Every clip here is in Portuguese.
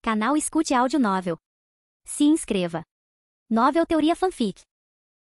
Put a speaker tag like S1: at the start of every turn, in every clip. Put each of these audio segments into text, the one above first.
S1: Canal Escute Áudio Novel. Se inscreva. Novel Teoria Fanfic.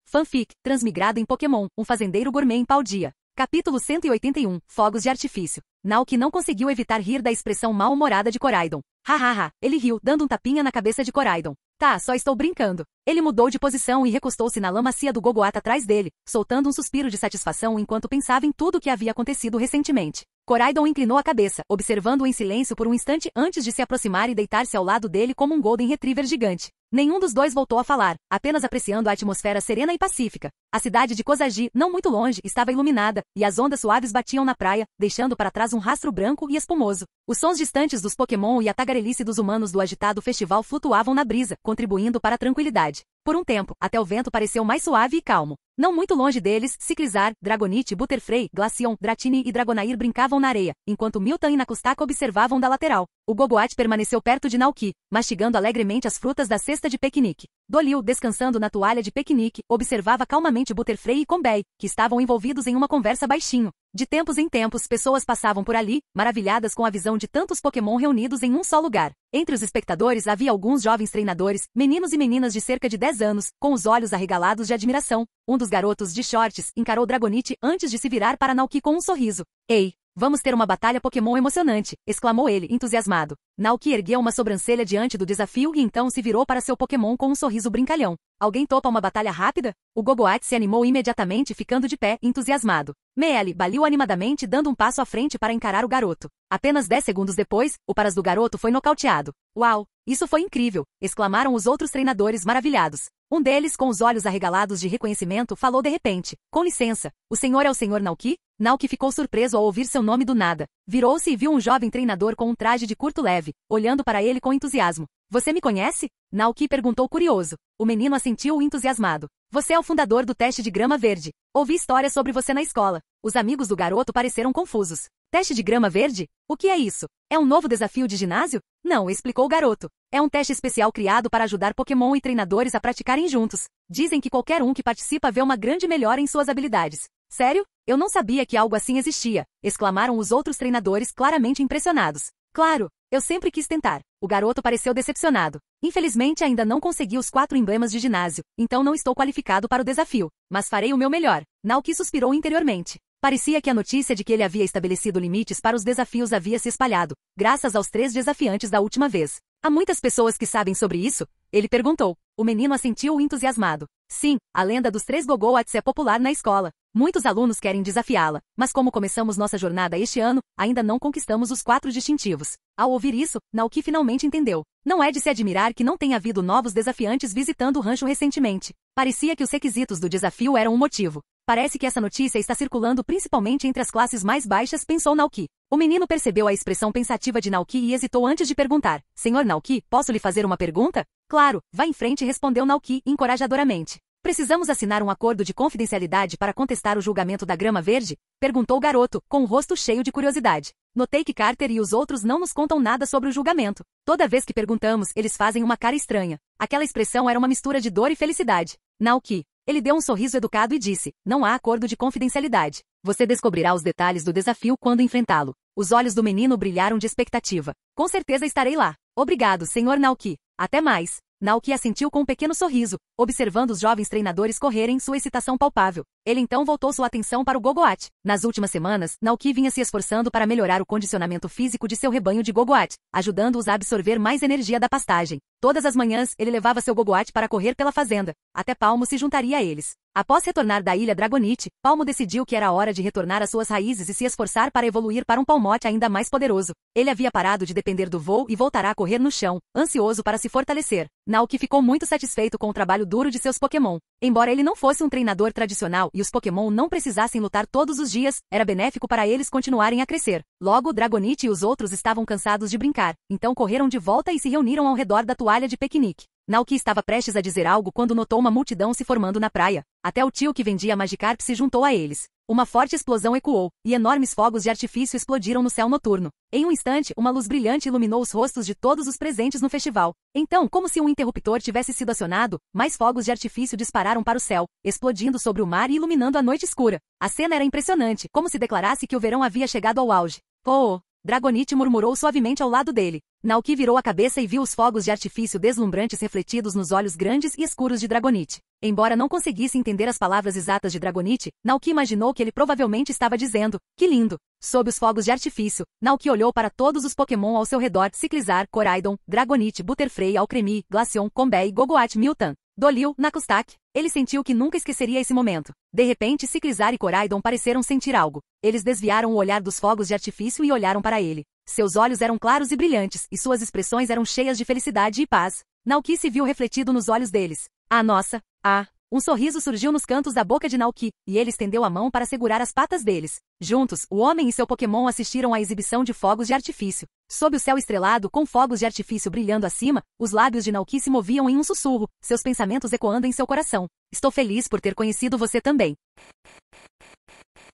S2: Fanfic, transmigrado em Pokémon, um fazendeiro gourmet em Paldea. Capítulo 181, Fogos de Artifício. Naoki não conseguiu evitar rir da expressão mal-humorada de Koraidon. Hahaha, ele riu, dando um tapinha na cabeça de Koraidon. Tá, só estou brincando. Ele mudou de posição e recostou-se na lã macia do Gogoat atrás dele, soltando um suspiro de satisfação enquanto pensava em tudo o que havia acontecido recentemente. Koraidon inclinou a cabeça, observando-o em silêncio por um instante antes de se aproximar e deitar-se ao lado dele como um Golden Retriever gigante. Nenhum dos dois voltou a falar, apenas apreciando a atmosfera serena e pacífica. A cidade de Kozagi, não muito longe, estava iluminada, e as ondas suaves batiam na praia, deixando para trás um rastro branco e espumoso. Os sons distantes dos Pokémon e a tagarelice dos humanos do agitado festival flutuavam na brisa, contribuindo para a tranquilidade. Por um tempo, até o vento pareceu mais suave e calmo. Não muito longe deles, Ciclizar, Dragonite, Butterfree, Glaceon, Dratini e Dragonair brincavam na areia, enquanto Miltank e Nakustaka observavam da lateral. O Gogoat permaneceu perto de Naoki, mastigando alegremente as frutas da cesta de piquenique. Dolil, descansando na toalha de piquenique, observava calmamente Butterfree e Combay, que estavam envolvidos em uma conversa baixinho. De tempos em tempos, pessoas passavam por ali, maravilhadas com a visão de tantos Pokémon reunidos em um só lugar. Entre os espectadores havia alguns jovens treinadores, meninos e meninas de cerca de 10 anos, com os olhos arregalados de admiração. Um dos garotos de shorts encarou Dragonite antes de se virar para Naoki com um sorriso. Ei! Vamos ter uma batalha Pokémon emocionante, exclamou ele, entusiasmado. Naoki ergueu uma sobrancelha diante do desafio e então se virou para seu Pokémon com um sorriso brincalhão. Alguém topa uma batalha rápida? O Gogoat se animou imediatamente, ficando de pé, entusiasmado. Melee baliu animadamente, dando um passo à frente para encarar o garoto. Apenas 10 segundos depois, o Paras do garoto foi nocauteado. Uau! Isso foi incrível! Exclamaram os outros treinadores maravilhados. Um deles, com os olhos arregalados de reconhecimento, falou de repente. Com licença, o senhor é o senhor Naoki? Naoki ficou surpreso ao ouvir seu nome do nada. Virou-se e viu um jovem treinador com um traje de curto leve, olhando para ele com entusiasmo. Você me conhece? Naoki perguntou curioso. O menino assentiu entusiasmado. Você é o fundador do teste de grama verde. Ouvi histórias sobre você na escola. Os amigos do garoto pareceram confusos. Teste de grama verde? O que é isso? É um novo desafio de ginásio? Não, explicou o garoto. É um teste especial criado para ajudar Pokémon e treinadores a praticarem juntos. Dizem que qualquer um que participa vê uma grande melhora em suas habilidades. Sério? Eu não sabia que algo assim existia, exclamaram os outros treinadores claramente impressionados. Claro, eu sempre quis tentar. O garoto pareceu decepcionado. Infelizmente ainda não consegui os 4 emblemas de ginásio, então não estou qualificado para o desafio, mas farei o meu melhor. Naoki suspirou interiormente. Parecia que a notícia de que ele havia estabelecido limites para os desafios havia se espalhado, graças aos 3 desafiantes da última vez. Há muitas pessoas que sabem sobre isso? Ele perguntou. O menino assentiu entusiasmado. Sim, a lenda dos 3 Gogoats é popular na escola. Muitos alunos querem desafiá-la, mas como começamos nossa jornada este ano, ainda não conquistamos os 4 distintivos. Ao ouvir isso, Naoki finalmente entendeu. Não é de se admirar que não tenha havido novos desafiantes visitando o rancho recentemente. Parecia que os requisitos do desafio eram um motivo. Parece que essa notícia está circulando principalmente entre as classes mais baixas, pensou Naoki. O menino percebeu a expressão pensativa de Naoki e hesitou antes de perguntar. Senhor Naoki, posso lhe fazer uma pergunta? Claro, vá em frente, respondeu Naoki, encorajadoramente. Precisamos assinar um acordo de confidencialidade para contestar o julgamento da grama verde? Perguntou o garoto, com o rosto cheio de curiosidade. Notei que Carter e os outros não nos contam nada sobre o julgamento. Toda vez que perguntamos, eles fazem uma cara estranha. Aquela expressão era uma mistura de dor e felicidade. Naoki. Ele deu um sorriso educado e disse, não há acordo de confidencialidade. Você descobrirá os detalhes do desafio quando enfrentá-lo. Os olhos do menino brilharam de expectativa. Com certeza estarei lá. Obrigado, senhor Naoki. Até mais. Naoki assentiu com um pequeno sorriso, observando os jovens treinadores correrem, sua excitação palpável. Ele então voltou sua atenção para o Gogoat. Nas últimas semanas, Naoki vinha se esforçando para melhorar o condicionamento físico de seu rebanho de Gogoat, ajudando-os a absorver mais energia da pastagem. Todas as manhãs, ele levava seu Gogoat para correr pela fazenda. Até Palmo se juntaria a eles. Após retornar da ilha Dragonite, Palmo decidiu que era hora de retornar às suas raízes e se esforçar para evoluir para um Palmote ainda mais poderoso. Ele havia parado de depender do voo e voltará a correr no chão, ansioso para se fortalecer. Naoki ficou muito satisfeito com o trabalho duro de seus Pokémon. Embora ele não fosse um treinador tradicional e os Pokémon não precisassem lutar todos os dias, era benéfico para eles continuarem a crescer. Logo, Dragonite e os outros estavam cansados de brincar, então correram de volta e se reuniram ao redor da toalha de piquenique. Naoki estava prestes a dizer algo quando notou uma multidão se formando na praia. Até o tio que vendia Magikarp se juntou a eles. Uma forte explosão ecoou, e enormes fogos de artifício explodiram no céu noturno. Em um instante, uma luz brilhante iluminou os rostos de todos os presentes no festival. Então, como se um interruptor tivesse sido acionado, mais fogos de artifício dispararam para o céu, explodindo sobre o mar e iluminando a noite escura. A cena era impressionante, como se declarasse que o verão havia chegado ao auge. Oh! Dragonite murmurou suavemente ao lado dele. Naoki virou a cabeça e viu os fogos de artifício deslumbrantes refletidos nos olhos grandes e escuros de Dragonite. Embora não conseguisse entender as palavras exatas de Dragonite, Naoki imaginou que ele provavelmente estava dizendo, que lindo! Sob os fogos de artifício, Naoki olhou para todos os Pokémon ao seu redor: Ciclizar, Koraidon, Dragonite, Butterfree, Alcremie, Glaceon, Combee, Gogoat, Miltank, Dolil, Nakustak. Ele sentiu que nunca esqueceria esse momento. De repente, Ciclizar e Koraidon pareceram sentir algo. Eles desviaram o olhar dos fogos de artifício e olharam para ele. Seus olhos eram claros e brilhantes, e suas expressões eram cheias de felicidade e paz. Naoki se viu refletido nos olhos deles. Ah, nossa! Ah! Um sorriso surgiu nos cantos da boca de Naoki, e ele estendeu a mão para segurar as patas deles. Juntos, o homem e seu Pokémon assistiram à exibição de fogos de artifício. Sob o céu estrelado, com fogos de artifício brilhando acima, os lábios de Naoki se moviam em um sussurro, seus pensamentos ecoando em seu coração. Estou feliz por ter conhecido você também.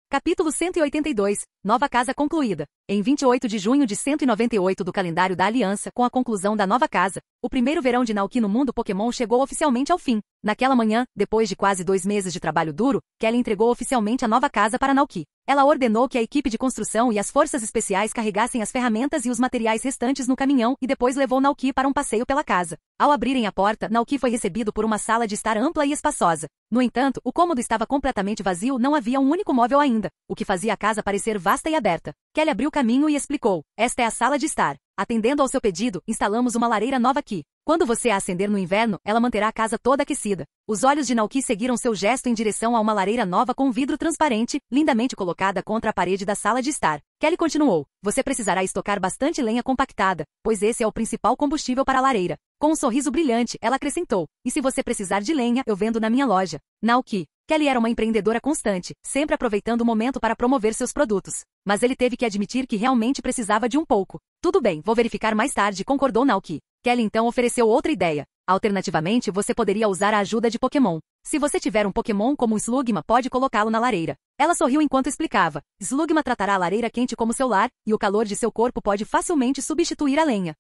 S2: Capítulo 182. Nova casa concluída. Em 28 de junho de 198 do calendário da Aliança, com a conclusão da nova casa, o primeiro verão de Naoki no mundo Pokémon chegou oficialmente ao fim. Naquela manhã, depois de quase 2 meses de trabalho duro, Kelly entregou oficialmente a nova casa para Naoki. Ela ordenou que a equipe de construção e as forças especiais carregassem as ferramentas e os materiais restantes no caminhão e depois levou Naoki para um passeio pela casa. Ao abrirem a porta, Naoki foi recebido por uma sala de estar ampla e espaçosa. No entanto, o cômodo estava completamente vazio, não havia um único móvel ainda, o que fazia a casa parecer vasta e aberta. Kelly abriu caminho e explicou: esta é a sala de estar. Atendendo ao seu pedido, instalamos uma lareira nova aqui. Quando você a acender no inverno, ela manterá a casa toda aquecida. Os olhos de Naoki seguiram seu gesto em direção a uma lareira nova com vidro transparente, lindamente colocada contra a parede da sala de estar. Kelly continuou: você precisará estocar bastante lenha compactada, pois esse é o principal combustível para a lareira. Com um sorriso brilhante, ela acrescentou: e se você precisar de lenha, eu vendo na minha loja. Naoki. Kelly era uma empreendedora constante, sempre aproveitando o momento para promover seus produtos. Mas ele teve que admitir que realmente precisava de um pouco. Tudo bem, vou verificar mais tarde, concordou Naoki. Kelly então ofereceu outra ideia. Alternativamente, você poderia usar a ajuda de Pokémon. Se você tiver um Pokémon como um Slugma, pode colocá-lo na lareira. Ela sorriu enquanto explicava. Slugma tratará a lareira quente como seu lar, e o calor de seu corpo pode facilmente substituir a lenha.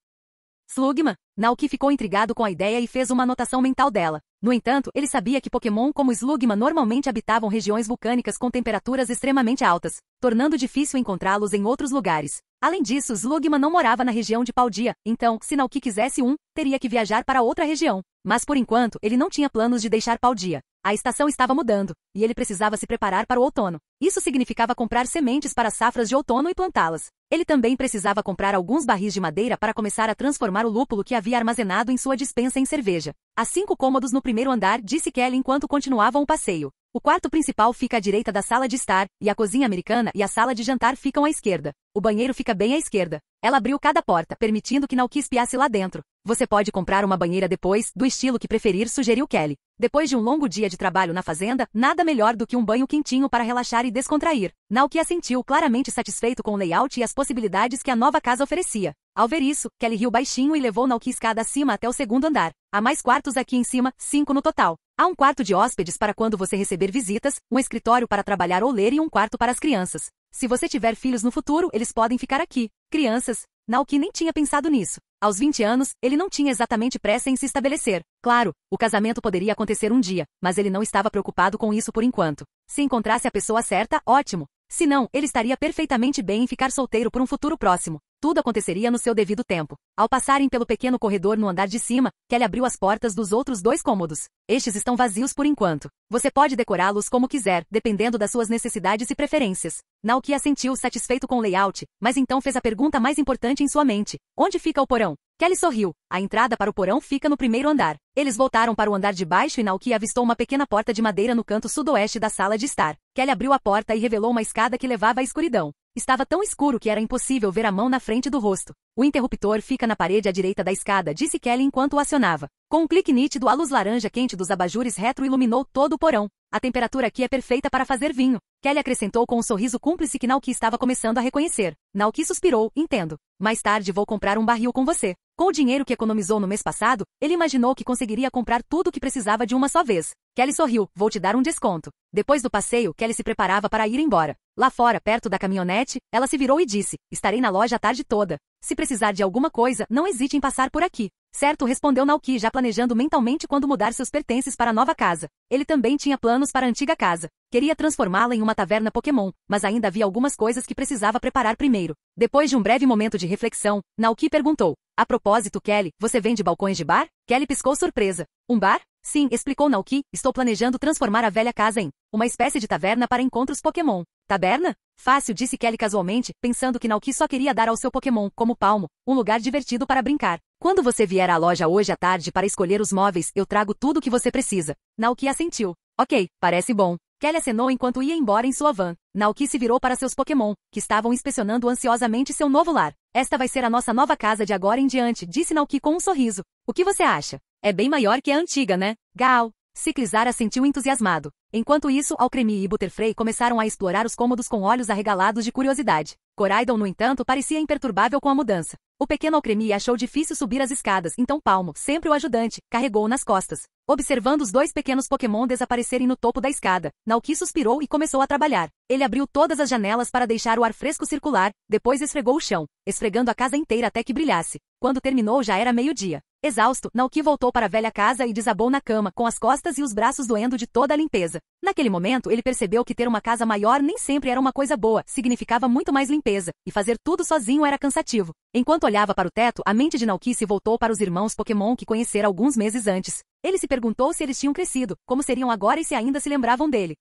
S2: Slugma? Naoki ficou intrigado com a ideia e fez uma anotação mental dela. No entanto, ele sabia que Pokémon como Slugma normalmente habitavam regiões vulcânicas com temperaturas extremamente altas, tornando difícil encontrá-los em outros lugares. Além disso, Slugma não morava na região de Paldea, então, se Naoki quisesse teria que viajar para outra região. Mas por enquanto, ele não tinha planos de deixar Paldea. A estação estava mudando, e ele precisava se preparar para o outono. Isso significava comprar sementes para safras de outono e plantá-las. Ele também precisava comprar alguns barris de madeira para começar a transformar o lúpulo que havia armazenado em sua despensa em cerveja. Há 5 cômodos no primeiro andar, disse Kelly enquanto continuavam o passeio. O quarto principal fica à direita da sala de estar, e a cozinha americana e a sala de jantar ficam à esquerda. O banheiro fica bem à esquerda. Ela abriu cada porta, permitindo que Naoki espiasse lá dentro. Você pode comprar uma banheira depois, do estilo que preferir, sugeriu Kelly. Depois de um longo dia de trabalho na fazenda, nada melhor do que um banho quentinho para relaxar e descontrair. Naoki assentiu, claramente satisfeito com o layout e as possibilidades que a nova casa oferecia. Ao ver isso, Kelly riu baixinho e levou Naoki escada acima até o segundo andar. Há mais quartos aqui em cima, 5 no total. Há um quarto de hóspedes para quando você receber visitas, um escritório para trabalhar ou ler e um quarto para as crianças. Se você tiver filhos no futuro, eles podem ficar aqui. Crianças? Naoki nem tinha pensado nisso. Aos 20 anos, ele não tinha exatamente pressa em se estabelecer. Claro, o casamento poderia acontecer um dia, mas ele não estava preocupado com isso por enquanto. Se encontrasse a pessoa certa, ótimo. Se não, ele estaria perfeitamente bem em ficar solteiro por um futuro próximo. Tudo aconteceria no seu devido tempo. Ao passarem pelo pequeno corredor no andar de cima, Kelly abriu as portas dos outros 2 cômodos. Estes estão vazios por enquanto. Você pode decorá-los como quiser, dependendo das suas necessidades e preferências. Naoki assentiu, satisfeito com o layout, mas então fez a pergunta mais importante em sua mente. Onde fica o porão? Kelly sorriu. A entrada para o porão fica no primeiro andar. Eles voltaram para o andar de baixo e Naoki avistou uma pequena porta de madeira no canto sudoeste da sala de estar. Kelly abriu a porta e revelou uma escada que levava à escuridão. Estava tão escuro que era impossível ver a mão na frente do rosto. O interruptor fica na parede à direita da escada, disse Kelly enquanto o acionava. Com um clique nítido, a luz laranja quente dos abajures retroiluminou todo o porão. A temperatura aqui é perfeita para fazer vinho. Kelly acrescentou com um sorriso cúmplice que Naoki estava começando a reconhecer. Naoki suspirou, entendo. Mais tarde vou comprar um barril com você. Com o dinheiro que economizou no mês passado, ele imaginou que conseguiria comprar tudo o que precisava de uma só vez. Kelly sorriu, vou te dar um desconto. Depois do passeio, Kelly se preparava para ir embora. Lá fora, perto da caminhonete, ela se virou e disse, estarei na loja a tarde toda. Se precisar de alguma coisa, não hesite em passar por aqui. Certo, respondeu Naoki, já planejando mentalmente quando mudar seus pertences para a nova casa. Ele também tinha planos para a antiga casa. Queria transformá-la em uma taverna Pokémon, mas ainda havia algumas coisas que precisava preparar primeiro. Depois de um breve momento de reflexão, Naoki perguntou: a propósito, Kelly, você vende balcões de bar? Kelly piscou surpresa. Um bar? Sim, explicou Naoki, estou planejando transformar a velha casa em uma espécie de taverna para encontros Pokémon. Taberna? Fácil, disse Kelly casualmente, pensando que Naoki só queria dar ao seu Pokémon, como Palmo, um lugar divertido para brincar. Quando você vier à loja hoje à tarde para escolher os móveis, eu trago tudo o que você precisa. Naoki assentiu. Ok, parece bom. Kelly acenou enquanto ia embora em sua van. Naoki se virou para seus Pokémon, que estavam inspecionando ansiosamente seu novo lar. Esta vai ser a nossa nova casa de agora em diante, disse Naoki com um sorriso. O que você acha? É bem maior que a antiga, né? Gal. Ciclizar assentiu entusiasmado. Enquanto isso, Alcremie e Butterfree começaram a explorar os cômodos com olhos arregalados de curiosidade. Coraidon, no entanto, parecia imperturbável com a mudança. O pequeno Alcremie achou difícil subir as escadas, então Palmo, sempre o ajudante, carregou-o nas costas. Observando os dois pequenos Pokémon desaparecerem no topo da escada, Naoki suspirou e começou a trabalhar. Ele abriu todas as janelas para deixar o ar fresco circular, depois esfregou o chão, esfregando a casa inteira até que brilhasse. Quando terminou já era meio-dia. Exausto, Naoki voltou para a velha casa e desabou na cama, com as costas e os braços doendo de toda a limpeza. Naquele momento, ele percebeu que ter uma casa maior nem sempre era uma coisa boa, significava muito mais limpeza, e fazer tudo sozinho era cansativo. Enquanto olhava para o teto, a mente de Naoki se voltou para os irmãos Pokémon que conhecera alguns meses antes. Ele se perguntou se eles tinham crescido, como seriam agora e se ainda se lembravam dele.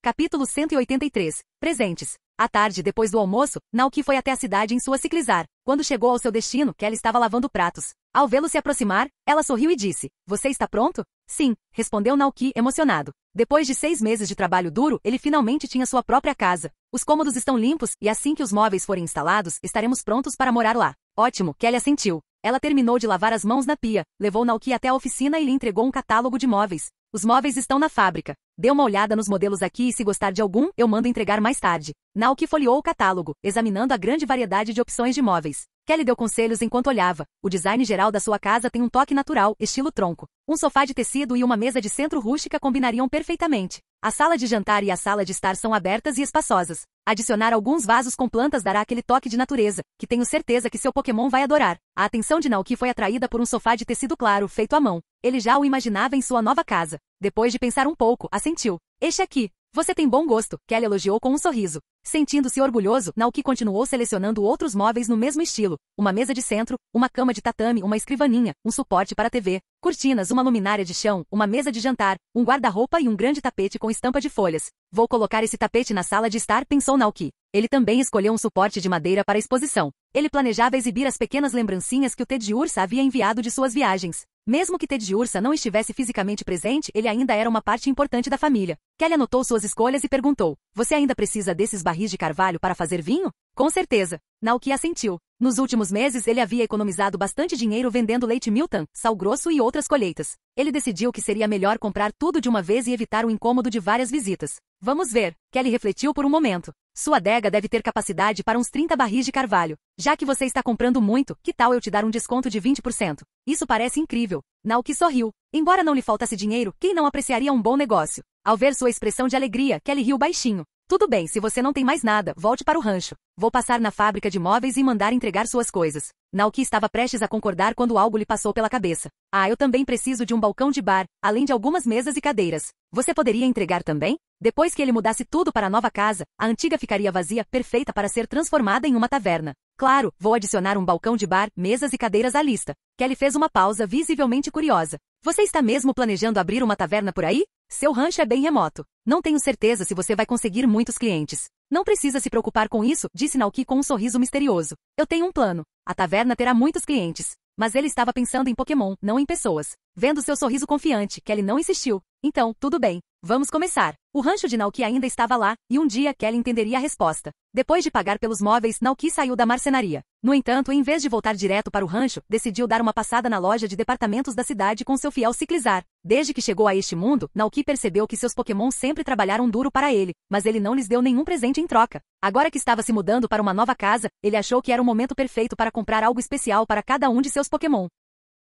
S2: Capítulo 183. Presentes. À tarde, depois do almoço, Naoki foi até a cidade em sua ciclizar. Quando chegou ao seu destino, Kelly estava lavando pratos. Ao vê-lo se aproximar, ela sorriu e disse: você está pronto? Sim, respondeu Naoki, emocionado. Depois de 6 meses de trabalho duro, ele finalmente tinha sua própria casa. Os cômodos estão limpos, e assim que os móveis forem instalados, estaremos prontos para morar lá. Ótimo, Kelly assentiu. Ela terminou de lavar as mãos na pia, levou Naoki até a oficina e lhe entregou um catálogo de móveis. Os móveis estão na fábrica. Dê uma olhada nos modelos aqui e se gostar de algum, eu mando entregar mais tarde. Naoki folheou o catálogo, examinando a grande variedade de opções de móveis. Kelly deu conselhos enquanto olhava. O design geral da sua casa tem um toque natural, estilo tronco. Um sofá de tecido e uma mesa de centro rústica combinariam perfeitamente. A sala de jantar e a sala de estar são abertas e espaçosas. Adicionar alguns vasos com plantas dará aquele toque de natureza, que tenho certeza que seu Pokémon vai adorar. A atenção de Naoki foi atraída por um sofá de tecido claro, feito à mão. Ele já o imaginava em sua nova casa. Depois de pensar um pouco, assentiu. Este aqui. Você tem bom gosto, Kelly elogiou com um sorriso. Sentindo-se orgulhoso, Naoki continuou selecionando outros móveis no mesmo estilo. Uma mesa de centro, uma cama de tatame, uma escrivaninha, um suporte para a TV, cortinas, uma luminária de chão, uma mesa de jantar, um guarda-roupa e um grande tapete com estampa de folhas. Vou colocar esse tapete na sala de estar, pensou Naoki. Ele também escolheu um suporte de madeira para a exposição. Ele planejava exibir as pequenas lembrancinhas que o Ted Ursa havia enviado de suas viagens. Mesmo que Ted Ursa não estivesse fisicamente presente, ele ainda era uma parte importante da família. Kelly anotou suas escolhas e perguntou: você ainda precisa desses barris de carvalho para fazer vinho? Com certeza. Naoki assentiu. Nos últimos meses, ele havia economizado bastante dinheiro vendendo leite Milton, sal grosso e outras colheitas. Ele decidiu que seria melhor comprar tudo de uma vez e evitar o incômodo de várias visitas. Vamos ver. Kelly refletiu por um momento. Sua adega deve ter capacidade para uns 30 barris de carvalho. Já que você está comprando muito, que tal eu te dar um desconto de 20%? Isso parece incrível. Naoki sorriu. Embora não lhe faltasse dinheiro, quem não apreciaria um bom negócio? Ao ver sua expressão de alegria, Kelly riu baixinho. Tudo bem, se você não tem mais nada, volte para o rancho. Vou passar na fábrica de móveis e mandar entregar suas coisas. Naoki estava prestes a concordar quando algo lhe passou pela cabeça. Ah, eu também preciso de um balcão de bar, além de algumas mesas e cadeiras. Você poderia entregar também? Depois que ele mudasse tudo para a nova casa, a antiga ficaria vazia, perfeita para ser transformada em uma taverna. Claro, vou adicionar um balcão de bar, mesas e cadeiras à lista. Kelly fez uma pausa, visivelmente curiosa. Você está mesmo planejando abrir uma taverna por aí? Seu rancho é bem remoto. Não tenho certeza se você vai conseguir muitos clientes. Não precisa se preocupar com isso, disse Naoki com um sorriso misterioso. Eu tenho um plano. A taverna terá muitos clientes. Mas ele estava pensando em Pokémon, não em pessoas. Vendo seu sorriso confiante, Kelly não insistiu. Então, tudo bem. Vamos começar. O rancho de Naoki ainda estava lá, e um dia Kelly entenderia a resposta. Depois de pagar pelos móveis, Naoki saiu da marcenaria. No entanto, em vez de voltar direto para o rancho, decidiu dar uma passada na loja de departamentos da cidade com seu fiel ciclizar. Desde que chegou a este mundo, Naoki percebeu que seus Pokémon sempre trabalharam duro para ele, mas ele não lhes deu nenhum presente em troca. Agora que estava se mudando para uma nova casa, ele achou que era o momento perfeito para comprar algo especial para cada um de seus Pokémon.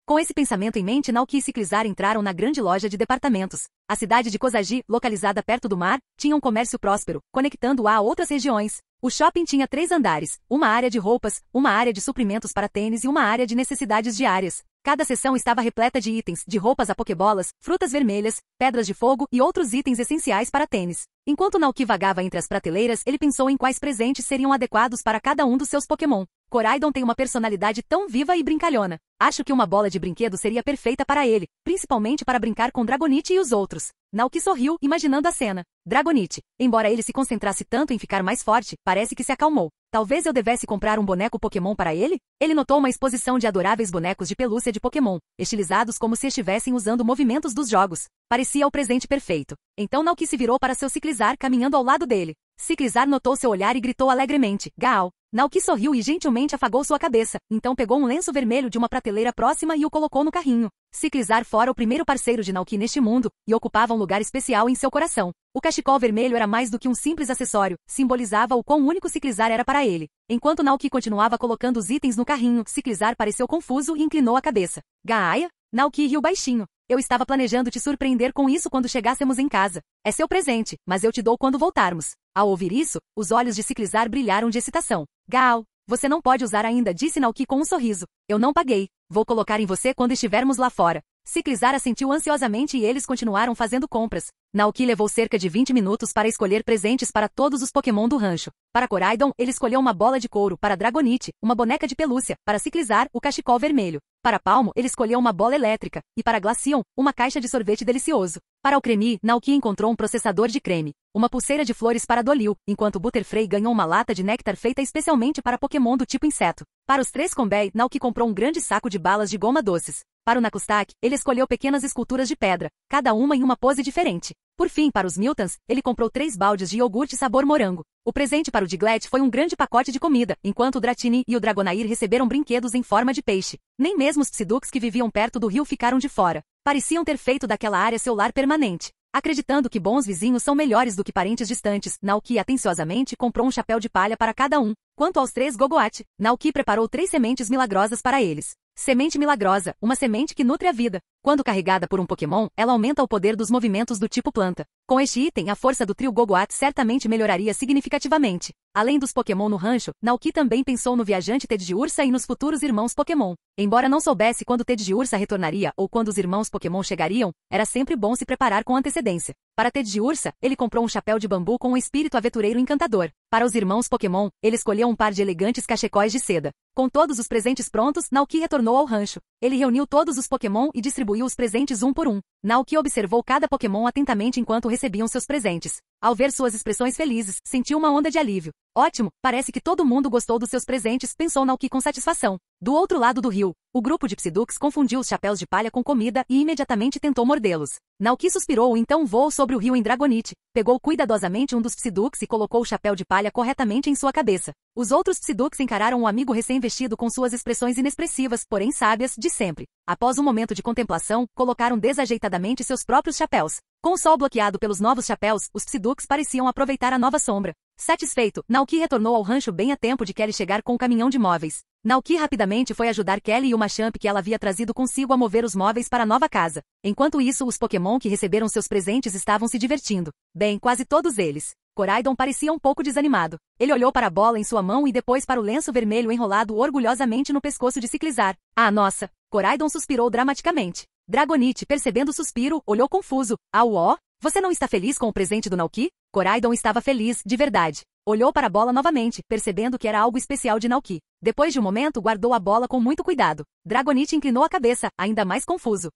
S2: Com esse pensamento em mente, Naoki e Ciclizar entraram na grande loja de departamentos. A cidade de Kozagi, localizada perto do mar, tinha um comércio próspero, conectando-a a outras regiões. O shopping tinha 3 andares, uma área de roupas, uma área de suprimentos para tênis e uma área de necessidades diárias. Cada seção estava repleta de itens, de roupas a pokebolas, frutas vermelhas, pedras de fogo e outros itens essenciais para tênis. Enquanto Naoki vagava entre as prateleiras, ele pensou em quais presentes seriam adequados para cada um dos seus Pokémon. Koraidon tem uma personalidade tão viva e brincalhona. Acho que uma bola de brinquedo seria perfeita para ele, principalmente para brincar com Dragonite e os outros. Naoki sorriu, imaginando a cena. Dragonite, embora ele se concentrasse tanto em ficar mais forte, parece que se acalmou. Talvez eu devesse comprar um boneco Pokémon para ele? Ele notou uma exposição de adoráveis bonecos de pelúcia de Pokémon, estilizados como se estivessem usando movimentos dos jogos. Parecia o presente perfeito. Então Naoki se virou para seu Ciclizar caminhando ao lado dele. Ciclizar notou seu olhar e gritou alegremente, Gaal. Naoki sorriu e gentilmente afagou sua cabeça, então pegou um lenço vermelho de uma prateleira próxima e o colocou no carrinho. Ciclizar fora o primeiro parceiro de Naoki neste mundo, e ocupava um lugar especial em seu coração. O cachecol vermelho era mais do que um simples acessório, simbolizava o quão único Ciclizar era para ele. Enquanto Naoki continuava colocando os itens no carrinho, Ciclizar pareceu confuso e inclinou a cabeça. Gaia? Naoki riu baixinho. Eu estava planejando te surpreender com isso quando chegássemos em casa. É seu presente, mas eu te dou quando voltarmos. Ao ouvir isso, os olhos de Ciclizar brilharam de excitação. Gaal, você não pode usar ainda, disse Naoki com um sorriso. Eu não paguei. Vou colocar em você quando estivermos lá fora. Ciclizar assentiu ansiosamente e eles continuaram fazendo compras. Naoki levou cerca de 20 minutos para escolher presentes para todos os Pokémon do rancho. Para Koraidon, ele escolheu uma bola de couro, para Dragonite, uma boneca de pelúcia, para Ciclizar, o cachecol vermelho. Para Palmo, ele escolheu uma bola elétrica, e para Glaceon, uma caixa de sorvete delicioso. Para o Cremi, Naoki encontrou um processador de creme, uma pulseira de flores para Dolil, enquanto Butterfree ganhou uma lata de néctar feita especialmente para Pokémon do tipo inseto. Para os 3 Combay, Naoki comprou um grande saco de balas de goma doces. Para o Nakustak, ele escolheu pequenas esculturas de pedra, cada uma em uma pose diferente. Por fim, para os Miltans, ele comprou 3 baldes de iogurte sabor morango. O presente para o Diglett foi um grande pacote de comida, enquanto o Dratini e o Dragonair receberam brinquedos em forma de peixe. Nem mesmo os Psyducks que viviam perto do rio ficaram de fora. Pareciam ter feito daquela área seu lar permanente. Acreditando que bons vizinhos são melhores do que parentes distantes, Naoki atenciosamente comprou um chapéu de palha para cada um. Quanto aos 3 Gogoat, Naoki preparou 3 sementes milagrosas para eles. Semente milagrosa, uma semente que nutre a vida. Quando carregada por um Pokémon, ela aumenta o poder dos movimentos do tipo planta. Com este item, a força do trio Gogoat certamente melhoraria significativamente. Além dos Pokémon no rancho, Naoki também pensou no viajante Teddiursa e nos futuros irmãos Pokémon. Embora não soubesse quando Teddiursa retornaria ou quando os irmãos Pokémon chegariam, era sempre bom se preparar com antecedência. Para Teddiursa, ele comprou um chapéu de bambu com um espírito aventureiro encantador. Para os irmãos Pokémon, ele escolheu um par de elegantes cachecóis de seda. Com todos os presentes prontos, Naoki retornou ao rancho. Ele reuniu todos os Pokémon e distribuiu os presentes um por um. Naoki observou cada Pokémon atentamente enquanto recebiam seus presentes. Ao ver suas expressões felizes, sentiu uma onda de alívio. Ótimo, parece que todo mundo gostou dos seus presentes, pensou Naoki com satisfação. Do outro lado do rio, o grupo de Psyducks confundiu os chapéus de palha com comida e imediatamente tentou mordê-los. Naoki suspirou e então voou sobre o rio em Dragonite. Pegou cuidadosamente um dos Psyducks e colocou o chapéu de palha corretamente em sua cabeça. Os outros Psyducks encararam o amigo recém-vestido com suas expressões inexpressivas, porém sábias, de sempre. Após um momento de contemplação, colocaram desajeitadamente seus próprios chapéus. Com o sol bloqueado pelos novos chapéus, os Psyducks pareciam aproveitar a nova sombra. Satisfeito, Naoki retornou ao rancho bem a tempo de Kelly chegar com o caminhão de móveis. Naoki rapidamente foi ajudar Kelly e o Machamp que ela havia trazido consigo a mover os móveis para a nova casa. Enquanto isso, os Pokémon que receberam seus presentes estavam se divertindo. Bem, quase todos eles. Koraidon parecia um pouco desanimado. Ele olhou para a bola em sua mão e depois para o lenço vermelho enrolado orgulhosamente no pescoço de Ciclizar. Ah, nossa! Koraidon suspirou dramaticamente. Dragonite, percebendo o suspiro, olhou confuso. Ó, você não está feliz com o presente do Naoki? Koraidon estava feliz, de verdade. Olhou para a bola novamente, percebendo que era algo especial de Naoki. Depois de um momento, guardou a bola com muito cuidado. Dragonite inclinou a cabeça, ainda mais confuso.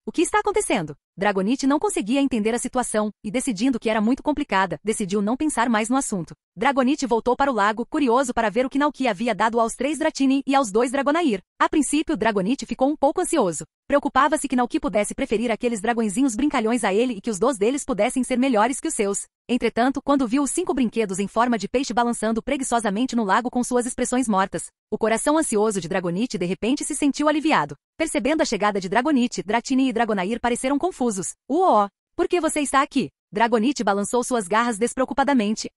S2: O que está acontecendo? Dragonite não conseguia entender a situação, e decidindo que era muito complicada, decidiu não pensar mais no assunto. Dragonite voltou para o lago, curioso para ver o que Naoki havia dado aos 3 Dratini e aos 2 Dragonair. A princípio, Dragonite ficou um pouco ansioso. Preocupava-se que Naoki pudesse preferir aqueles dragõezinhos brincalhões a ele e que os dos deles pudessem ser melhores que os seus. Entretanto, quando viu os 5 brinquedos em forma de peixe balançando preguiçosamente no lago com suas expressões mortas, o coração ansioso de Dragonite de repente se sentiu aliviado. Percebendo a chegada de Dragonite, Dratini e Dragonair pareceram confusos. Por que você está aqui? Dragonite balançou suas garras despreocupadamente.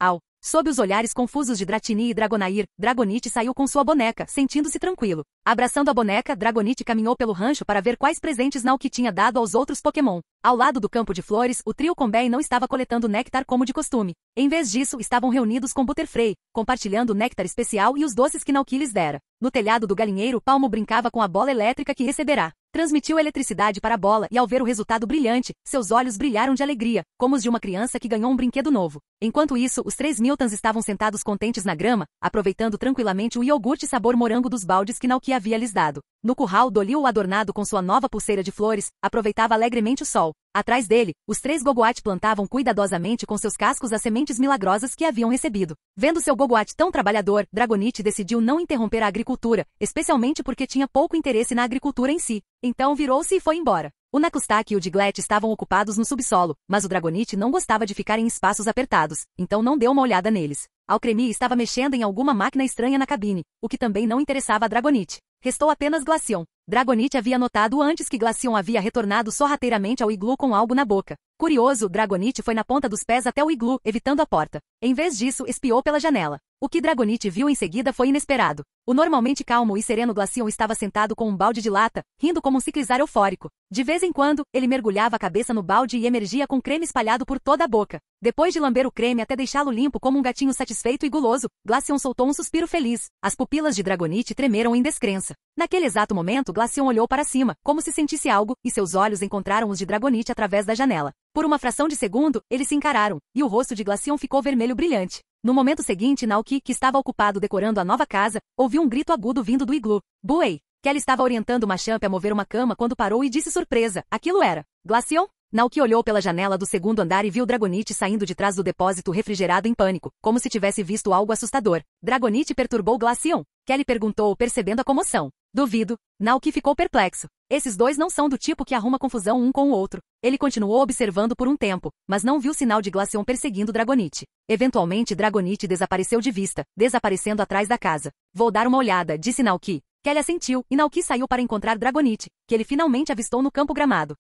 S2: Sob os olhares confusos de Dratini e Dragonair, Dragonite saiu com sua boneca, sentindo-se tranquilo. Abraçando a boneca, Dragonite caminhou pelo rancho para ver quais presentes Naoki tinha dado aos outros Pokémon. Ao lado do campo de flores, o trio Combay não estava coletando néctar como de costume. Em vez disso, estavam reunidos com Butterfree, compartilhando o néctar especial e os doces que Naoki lhes dera. No telhado do galinheiro, Palmo brincava com a bola elétrica que receberá. Transmitiu eletricidade para a bola e ao ver o resultado brilhante, seus olhos brilharam de alegria, como os de uma criança que ganhou um brinquedo novo. Enquanto isso, os 3 Miltons estavam sentados contentes na grama, aproveitando tranquilamente o iogurte sabor morango dos baldes que Naoki havia lhes dado. No curral, Dolio, adornado com sua nova pulseira de flores, aproveitava alegremente o sol. Atrás dele, os 3 Gogoat plantavam cuidadosamente com seus cascos as sementes milagrosas que haviam recebido. Vendo seu Gogoat tão trabalhador, Dragonite decidiu não interromper a agricultura, especialmente porque tinha pouco interesse na agricultura em si. Então virou-se e foi embora. O Nakustak e o Diglett estavam ocupados no subsolo, mas o Dragonite não gostava de ficar em espaços apertados, então não deu uma olhada neles. Alcremie estava mexendo em alguma máquina estranha na cabine, o que também não interessava a Dragonite. Restou apenas Glaceon. Dragonite havia notado antes que Glaceon havia retornado sorrateiramente ao iglu com algo na boca. Curioso, Dragonite foi na ponta dos pés até o iglu, evitando a porta. Em vez disso, espiou pela janela. O que Dragonite viu em seguida foi inesperado. O normalmente calmo e sereno Glaceon estava sentado com um balde de lata, rindo como um ciclizar eufórico. De vez em quando, ele mergulhava a cabeça no balde e emergia com creme espalhado por toda a boca. Depois de lamber o creme até deixá-lo limpo como um gatinho satisfeito e guloso, Glaceon soltou um suspiro feliz. As pupilas de Dragonite tremeram em descrença. Naquele exato momento, Glaceon olhou para cima, como se sentisse algo, e seus olhos encontraram os de Dragonite através da janela. Por uma fração de segundo, eles se encararam, e o rosto de Glaceon ficou vermelho brilhante. No momento seguinte, Naoki, que estava ocupado decorando a nova casa, ouviu um grito agudo vindo do iglu. Buei! Kelly estava orientando Machamp a mover uma cama quando parou e disse surpresa. Aquilo era Glaceon? Naoki olhou pela janela do segundo andar e viu Dragonite saindo de trás do depósito refrigerado em pânico, como se tivesse visto algo assustador. Dragonite perturbou Glaceon? Kelly perguntou, percebendo a comoção. Duvido. Naoki ficou perplexo. Esses dois não são do tipo que arruma confusão um com o outro. Ele continuou observando por um tempo, mas não viu sinal de Glaceon perseguindo Dragonite. Eventualmente, Dragonite desapareceu de vista, desaparecendo atrás da casa. Vou dar uma olhada, disse Naoki. Kelly assentiu, e Naoki saiu para encontrar Dragonite, que ele finalmente avistou no campo gramado.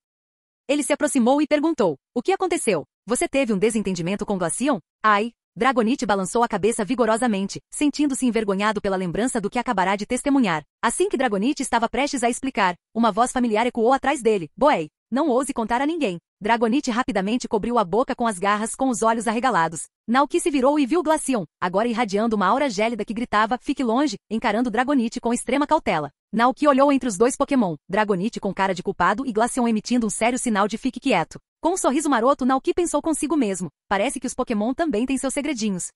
S2: Ele se aproximou e perguntou, o que aconteceu? Você teve um desentendimento com Glaceon? Ai! Dragonite balançou a cabeça vigorosamente, sentindo-se envergonhado pela lembrança do que acabará de testemunhar. Assim que Dragonite estava prestes a explicar, uma voz familiar ecoou atrás dele. Boei! Não ouse contar a ninguém. Dragonite rapidamente cobriu a boca com as garras com os olhos arregalados. Naoki se virou e viu Glaceon, agora irradiando uma aura gélida que gritava, fique longe, encarando Dragonite com extrema cautela. Naoki olhou entre os dois Pokémon, Dragonite com cara de culpado e Glaceon emitindo um sério sinal de fique quieto. Com um sorriso maroto, Naoki pensou consigo mesmo. Parece que os Pokémon também têm seus segredinhos.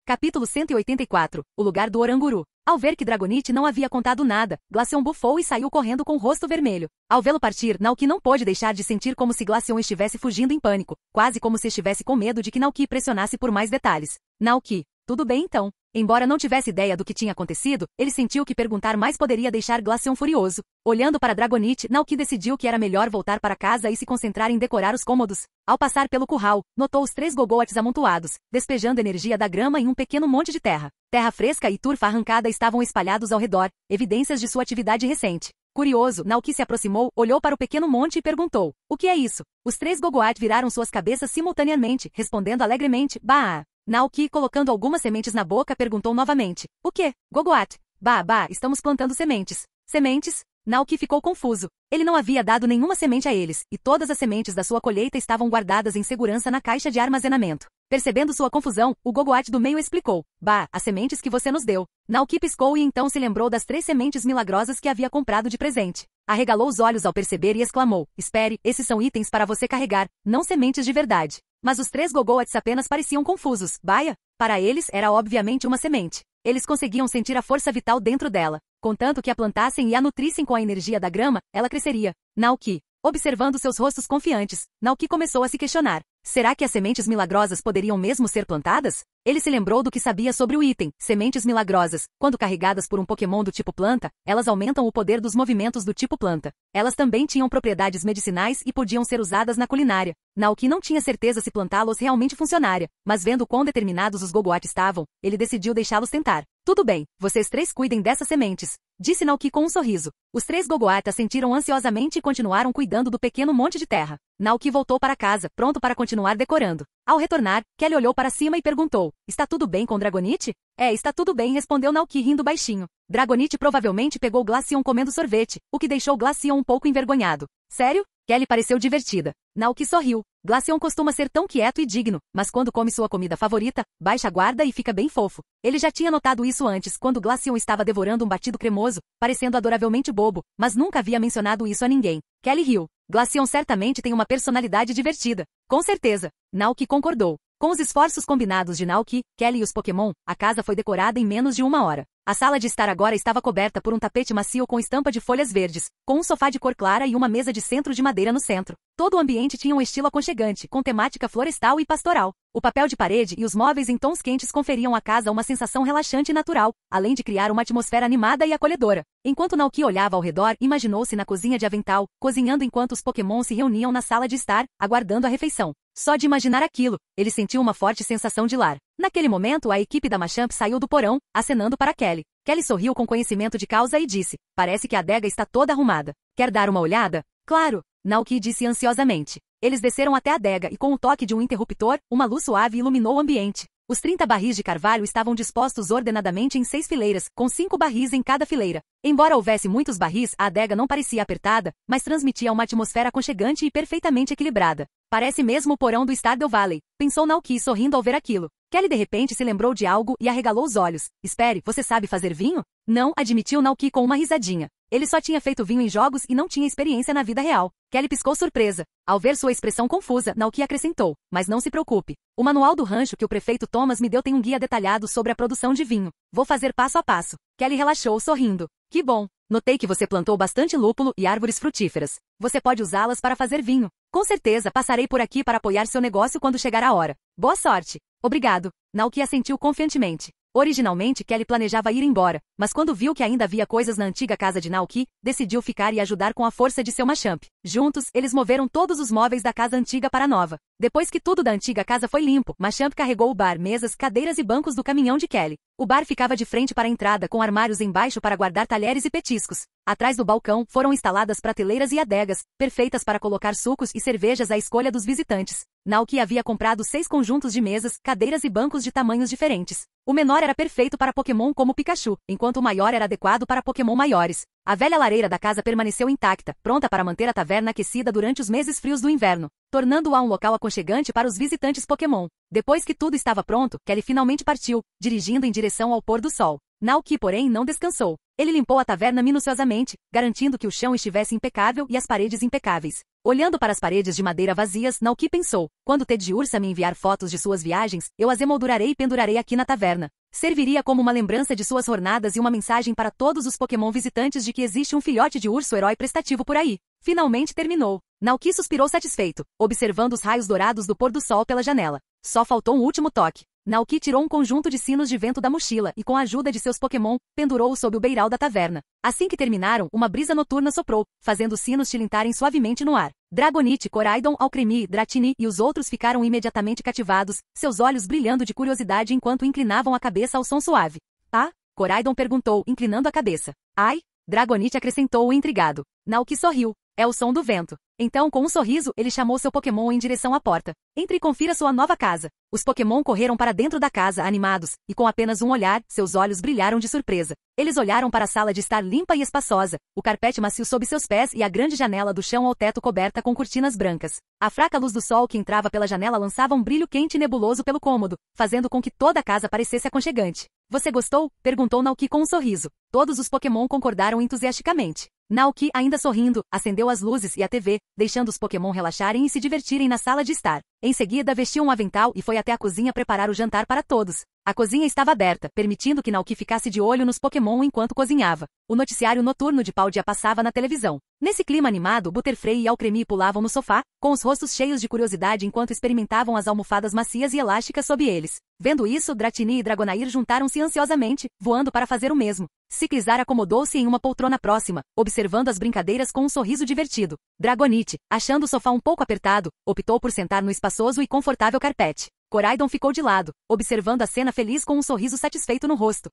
S2: Capítulo 184. O lugar do Oranguru. Ao ver que Dragonite não havia contado nada, Glaceon bufou e saiu correndo com o rosto vermelho. Ao vê-lo partir, Naoki não pôde deixar de sentir como se Glaceon estivesse fugindo em pânico, quase como se estivesse com medo de que Naoki pressionasse por mais detalhes. Naoki, tudo bem então? Embora não tivesse ideia do que tinha acontecido, ele sentiu que perguntar mais poderia deixar Glaceon furioso. Olhando para Dragonite, Naoki decidiu que era melhor voltar para casa e se concentrar em decorar os cômodos. Ao passar pelo curral, notou os 3 Gogoats amontoados, despejando energia da grama em um pequeno monte de terra. Terra fresca e turfa arrancada estavam espalhados ao redor, evidências de sua atividade recente. Curioso, Naoki se aproximou, olhou para o pequeno monte e perguntou, o que é isso? Os 3 Gogoat viraram suas cabeças simultaneamente, respondendo alegremente, bah! Naoki, colocando algumas sementes na boca, perguntou novamente, o que? Gogoat? Bah, estamos plantando sementes. Sementes? Naoki ficou confuso. Ele não havia dado nenhuma semente a eles, e todas as sementes da sua colheita estavam guardadas em segurança na caixa de armazenamento. Percebendo sua confusão, o Gogoat do meio explicou. Bah, as sementes que você nos deu. Naoki piscou e então se lembrou das 3 sementes milagrosas que havia comprado de presente. Arregalou os olhos ao perceber e exclamou, espere, esses são itens para você carregar, não sementes de verdade. Mas os 3 Gogoats apenas pareciam confusos. Baia? Para eles, era obviamente uma semente. Eles conseguiam sentir a força vital dentro dela. Contanto que a plantassem e a nutrissem com a energia da grama, ela cresceria. Naoki. Observando seus rostos confiantes, Naoki começou a se questionar. Será que as sementes milagrosas poderiam mesmo ser plantadas? Ele se lembrou do que sabia sobre o item, sementes milagrosas. Quando carregadas por um Pokémon do tipo planta, elas aumentam o poder dos movimentos do tipo planta. Elas também tinham propriedades medicinais e podiam ser usadas na culinária. Naoki não tinha certeza se plantá-los realmente funcionaria, mas vendo quão determinados os Gogoat estavam, ele decidiu deixá-los tentar. Tudo bem, vocês três cuidem dessas sementes, disse Naoki com um sorriso. Os três Gogoatas sentiram ansiosamente e continuaram cuidando do pequeno monte de terra. Naoki voltou para casa, pronto para continuar decorando. Ao retornar, Kelly olhou para cima e perguntou, está tudo bem com Dragonite? Está tudo bem, respondeu Naoki rindo baixinho. Dragonite provavelmente pegou Glaceon comendo sorvete, o que deixou Glaceon um pouco envergonhado. Sério? Kelly pareceu divertida. Naoki sorriu. Glaceon costuma ser tão quieto e digno, mas quando come sua comida favorita, baixa a guarda e fica bem fofo. Ele já tinha notado isso antes, quando Glaceon estava devorando um batido cremoso, parecendo adoravelmente bobo, mas nunca havia mencionado isso a ninguém. Kelly riu. Glaceon certamente tem uma personalidade divertida. Com certeza. Naoki concordou. Com os esforços combinados de Naoki, Kelly e os Pokémon, a casa foi decorada em menos de 1 hora. A sala de estar agora estava coberta por um tapete macio com estampa de folhas verdes, com um sofá de cor clara e uma mesa de centro de madeira no centro. Todo o ambiente tinha um estilo aconchegante, com temática florestal e pastoral. O papel de parede e os móveis em tons quentes conferiam à casa uma sensação relaxante e natural, além de criar uma atmosfera animada e acolhedora. Enquanto Naoki olhava ao redor, imaginou-se na cozinha de avental, cozinhando enquanto os Pokémon se reuniam na sala de estar, aguardando a refeição. Só de imaginar aquilo, ele sentiu uma forte sensação de lar. Naquele momento, a equipe da Machamp saiu do porão, acenando para Kelly. Kelly sorriu com conhecimento de causa e disse, parece que a adega está toda arrumada. Quer dar uma olhada? Claro, Naoki disse ansiosamente. Eles desceram até a adega e com o toque de um interruptor, uma luz suave iluminou o ambiente. Os 30 barris de carvalho estavam dispostos ordenadamente em 6 fileiras, com 5 barris em cada fileira. Embora houvesse muitos barris, a adega não parecia apertada, mas transmitia uma atmosfera aconchegante e perfeitamente equilibrada. Parece mesmo o porão do Stardew Valley, pensou Naoki sorrindo ao ver aquilo. Kelly de repente se lembrou de algo e arregalou os olhos. Espere, você sabe fazer vinho? Não, admitiu Naoki com uma risadinha. Ele só tinha feito vinho em jogos e não tinha experiência na vida real. Kelly piscou surpresa. Ao ver sua expressão confusa, Naoki acrescentou, mas não se preocupe. O manual do rancho que o prefeito Thomas me deu tem um guia detalhado sobre a produção de vinho. Vou fazer passo a passo. Kelly relaxou sorrindo. Que bom. Notei que você plantou bastante lúpulo e árvores frutíferas. Você pode usá-las para fazer vinho. Com certeza passarei por aqui para apoiar seu negócio quando chegar a hora. Boa sorte. Obrigado. Naoki assentiu confiantemente. Originalmente, Kelly planejava ir embora, mas quando viu que ainda havia coisas na antiga casa de Naoki, decidiu ficar e ajudar com a força de seu Machamp. Juntos, eles moveram todos os móveis da casa antiga para a nova. Depois que tudo da antiga casa foi limpo, Machamp carregou o bar, mesas, cadeiras e bancos do caminhão de Kelly. O bar ficava de frente para a entrada, com armários embaixo para guardar talheres e petiscos. Atrás do balcão, foram instaladas prateleiras e adegas, perfeitas para colocar sucos e cervejas à escolha dos visitantes. Naoki havia comprado 6 conjuntos de mesas, cadeiras e bancos de tamanhos diferentes. O menor era perfeito para Pokémon como Pikachu, enquanto o maior era adequado para Pokémon maiores. A velha lareira da casa permaneceu intacta, pronta para manter a taverna aquecida durante os meses frios do inverno, tornando-a um local aconchegante para os visitantes Pokémon. Depois que tudo estava pronto, Kelly finalmente partiu, dirigindo em direção ao pôr do sol. Naoki, porém, não descansou. Ele limpou a taverna minuciosamente, garantindo que o chão estivesse impecável e as paredes impecáveis. Olhando para as paredes de madeira vazias, Naoki pensou, quando Ted Ursa me enviar fotos de suas viagens, eu as emoldurarei e pendurarei aqui na taverna. Serviria como uma lembrança de suas jornadas e uma mensagem para todos os Pokémon visitantes de que existe um filhote de urso herói prestativo por aí. Finalmente terminou. Naoki suspirou satisfeito, observando os raios dourados do pôr do sol pela janela. Só faltou um último toque. Naoki tirou um conjunto de sinos de vento da mochila e, com a ajuda de seus Pokémon, pendurou-os sob o beiral da taverna. Assim que terminaram, uma brisa noturna soprou, fazendo os sinos tilintarem suavemente no ar. Dragonite, Coraidon, Alcremie, Dratini e os outros ficaram imediatamente cativados, seus olhos brilhando de curiosidade enquanto inclinavam a cabeça ao som suave. Ah? Coraidon perguntou, inclinando a cabeça. Ai? Dragonite acrescentou intrigado. Naoki sorriu. É o som do vento. Então, com um sorriso, ele chamou seu Pokémon em direção à porta. Entre e confira sua nova casa. Os Pokémon correram para dentro da casa, animados, e com apenas um olhar, seus olhos brilharam de surpresa. Eles olharam para a sala de estar limpa e espaçosa, o carpete macio sob seus pés e a grande janela do chão ao teto coberta com cortinas brancas. A fraca luz do sol que entrava pela janela lançava um brilho quente e nebuloso pelo cômodo, fazendo com que toda a casa parecesse aconchegante. Você gostou? Perguntou Naoki com um sorriso. Todos os Pokémon concordaram entusiasticamente. Naoki, ainda sorrindo, acendeu as luzes e a TV, deixando os Pokémon relaxarem e se divertirem na sala de estar. Em seguida, vestiu um avental e foi até a cozinha preparar o jantar para todos. A cozinha estava aberta, permitindo que Naoki ficasse de olho nos Pokémon enquanto cozinhava. O noticiário noturno de Paldia passava na televisão. Nesse clima animado, Butterfree e Alcremie pulavam no sofá, com os rostos cheios de curiosidade enquanto experimentavam as almofadas macias e elásticas sob eles. Vendo isso, Dratini e Dragonair juntaram-se ansiosamente, voando para fazer o mesmo. Ciclizar acomodou-se em uma poltrona próxima, observando as brincadeiras com um sorriso divertido. Dragonite, achando o sofá um pouco apertado, optou por sentar no espaçoso e confortável carpete. Coraidon ficou de lado, observando a cena feliz com um sorriso satisfeito no rosto.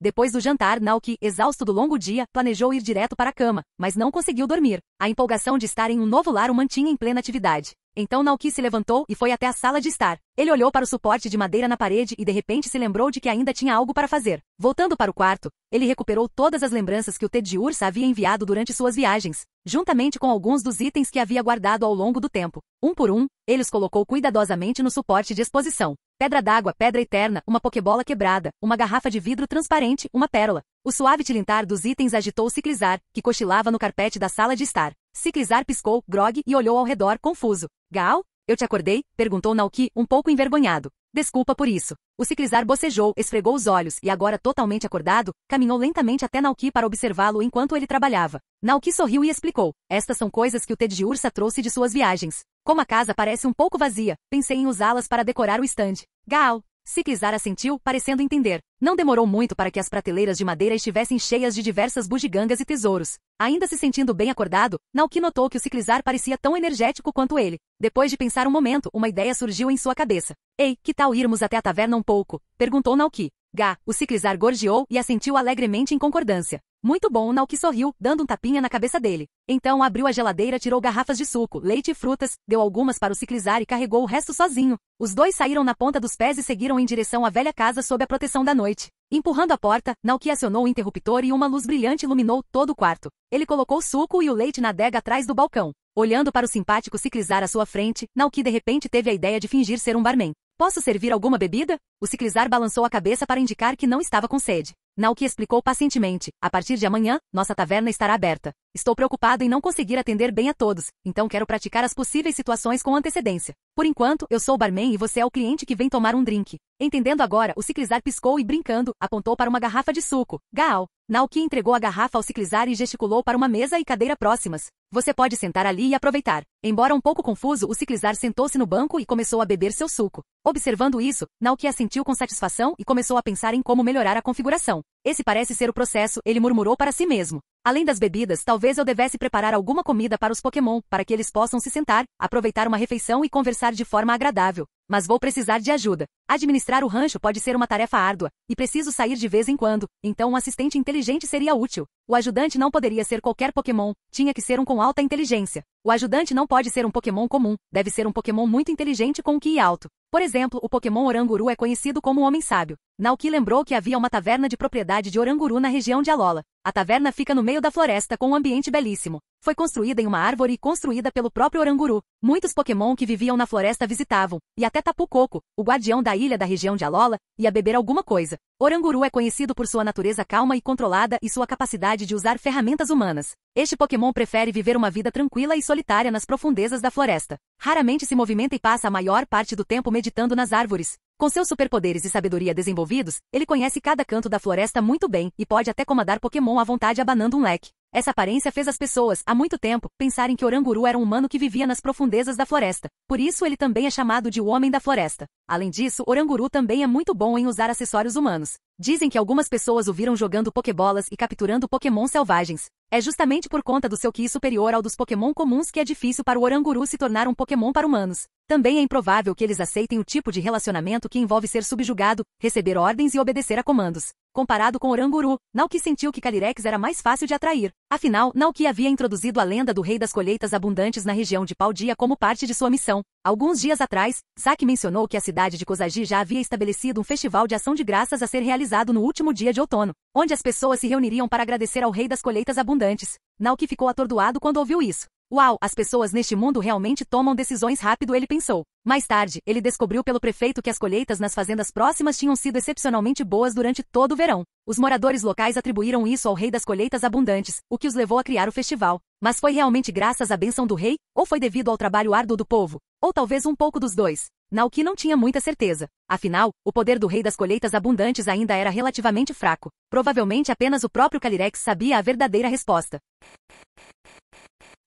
S2: Depois do jantar, Naoki, exausto do longo dia, planejou ir direto para a cama, mas não conseguiu dormir. A empolgação de estar em um novo lar o mantinha em plena atividade. Então Naoki se levantou e foi até a sala de estar. Ele olhou para o suporte de madeira na parede e de repente se lembrou de que ainda tinha algo para fazer. Voltando para o quarto, ele recuperou todas as lembranças que o Ted Ursa havia enviado durante suas viagens, juntamente com alguns dos itens que havia guardado ao longo do tempo. Um por um, ele os colocou cuidadosamente no suporte de exposição. Pedra d'água, pedra eterna, uma pokebola quebrada, uma garrafa de vidro transparente, uma pérola. O suave tilintar dos itens agitou Ciclizar, que cochilava no carpete da sala de estar. Ciclizar piscou, grogue, e olhou ao redor, confuso. Gal? Eu te acordei? Perguntou Naoki, um pouco envergonhado. Desculpa por isso. O Ciclizar bocejou, esfregou os olhos e agora totalmente acordado, caminhou lentamente até Naoki para observá-lo enquanto ele trabalhava. Naoki sorriu e explicou. Estas são coisas que o Ted Ursa trouxe de suas viagens. Como a casa parece um pouco vazia, pensei em usá-las para decorar o estande. Gal! Ciclizar assentiu, parecendo entender. Não demorou muito para que as prateleiras de madeira estivessem cheias de diversas bugigangas e tesouros. Ainda se sentindo bem acordado, Naoki notou que o Ciclizar parecia tão energético quanto ele. Depois de pensar um momento, uma ideia surgiu em sua cabeça. Ei, que tal irmos até a taverna um pouco? Perguntou Naoki. Gá, o Ciclizar gorjeou e assentiu alegremente em concordância. Muito bom, Naoki sorriu, dando um tapinha na cabeça dele. Então abriu a geladeira, tirou garrafas de suco, leite e frutas, deu algumas para o Ciclizar e carregou o resto sozinho. Os dois saíram na ponta dos pés e seguiram em direção à velha casa sob a proteção da noite. Empurrando a porta, Naoki acionou o interruptor e uma luz brilhante iluminou todo o quarto. Ele colocou o suco e o leite na adega atrás do balcão. Olhando para o simpático Ciclizar à sua frente, Naoki de repente teve a ideia de fingir ser um barman. Posso servir alguma bebida? O Ciclizar balançou a cabeça para indicar que não estava com sede. Naoki explicou pacientemente. A partir de amanhã, nossa taverna estará aberta. Estou preocupado em não conseguir atender bem a todos, então quero praticar as possíveis situações com antecedência. Por enquanto, eu sou o barman e você é o cliente que vem tomar um drink. Entendendo agora, o Ciclizar piscou e, brincando, apontou para uma garrafa de suco. Gaal. Naoki entregou a garrafa ao Ciclizar e gesticulou para uma mesa e cadeira próximas. Você pode sentar ali e aproveitar. Embora um pouco confuso, o Ciclizar sentou-se no banco e começou a beber seu suco. Observando isso, Naoki assentiu com satisfação e começou a pensar em como melhorar a configuração. Esse parece ser o processo, ele murmurou para si mesmo. Além das bebidas, talvez eu devesse preparar alguma comida para os Pokémon, para que eles possam se sentar, aproveitar uma refeição e conversar de forma agradável. Mas vou precisar de ajuda. Administrar o rancho pode ser uma tarefa árdua, e preciso sair de vez em quando, então um assistente inteligente seria útil. O ajudante não poderia ser qualquer Pokémon, tinha que ser um com alta inteligência. O ajudante não pode ser um Pokémon comum, deve ser um Pokémon muito inteligente com um Ki alto. Por exemplo, o Pokémon Oranguru é conhecido como o Homem Sábio. Naoki lembrou que havia uma taverna de propriedade de Oranguru na região de Alola. A taverna fica no meio da floresta com um ambiente belíssimo. Foi construída em uma árvore e construída pelo próprio Oranguru. Muitos Pokémon que viviam na floresta visitavam, e até Tapu Koko, o guardião da ilha da região de Alola, ia beber alguma coisa. Oranguru é conhecido por sua natureza calma e controlada e sua capacidade de usar ferramentas humanas. Este Pokémon prefere viver uma vida tranquila e solitária nas profundezas da floresta. Raramente se movimenta e passa a maior parte do tempo meditando nas árvores. Com seus superpoderes e sabedoria desenvolvidos, ele conhece cada canto da floresta muito bem e pode até comandar Pokémon à vontade abanando um leque. Essa aparência fez as pessoas, há muito tempo, pensarem que Oranguru era um humano que vivia nas profundezas da floresta. Por isso ele também é chamado de o Homem da Floresta. Além disso, Oranguru também é muito bom em usar acessórios humanos. Dizem que algumas pessoas o viram jogando Pokébolas e capturando Pokémon selvagens. É justamente por conta do seu Ki superior ao dos Pokémon comuns que é difícil para o Oranguru se tornar um Pokémon para humanos. Também é improvável que eles aceitem o tipo de relacionamento que envolve ser subjugado, receber ordens e obedecer a comandos. Comparado com Oranguru, Naoki sentiu que Calyrex era mais fácil de atrair. Afinal, Naoki havia introduzido a lenda do Rei das Colheitas Abundantes na região de Paldea como parte de sua missão. Alguns dias atrás, Saki mencionou que a cidade de Kozagi já havia estabelecido um festival de ação de graças a ser realizado no último dia de outono, onde as pessoas se reuniriam para agradecer ao Rei das Colheitas Abundantes. Naoki ficou atordoado quando ouviu isso. Uau, as pessoas neste mundo realmente tomam decisões rápido, ele pensou. Mais tarde, ele descobriu pelo prefeito que as colheitas nas fazendas próximas tinham sido excepcionalmente boas durante todo o verão. Os moradores locais atribuíram isso ao Rei das Colheitas Abundantes, o que os levou a criar o festival. Mas foi realmente graças à bênção do rei, ou foi devido ao trabalho árduo do povo? Ou talvez um pouco dos dois? Naoki não tinha muita certeza. Afinal, o poder do Rei das Colheitas Abundantes ainda era relativamente fraco. Provavelmente apenas o próprio Calyrex sabia a verdadeira resposta.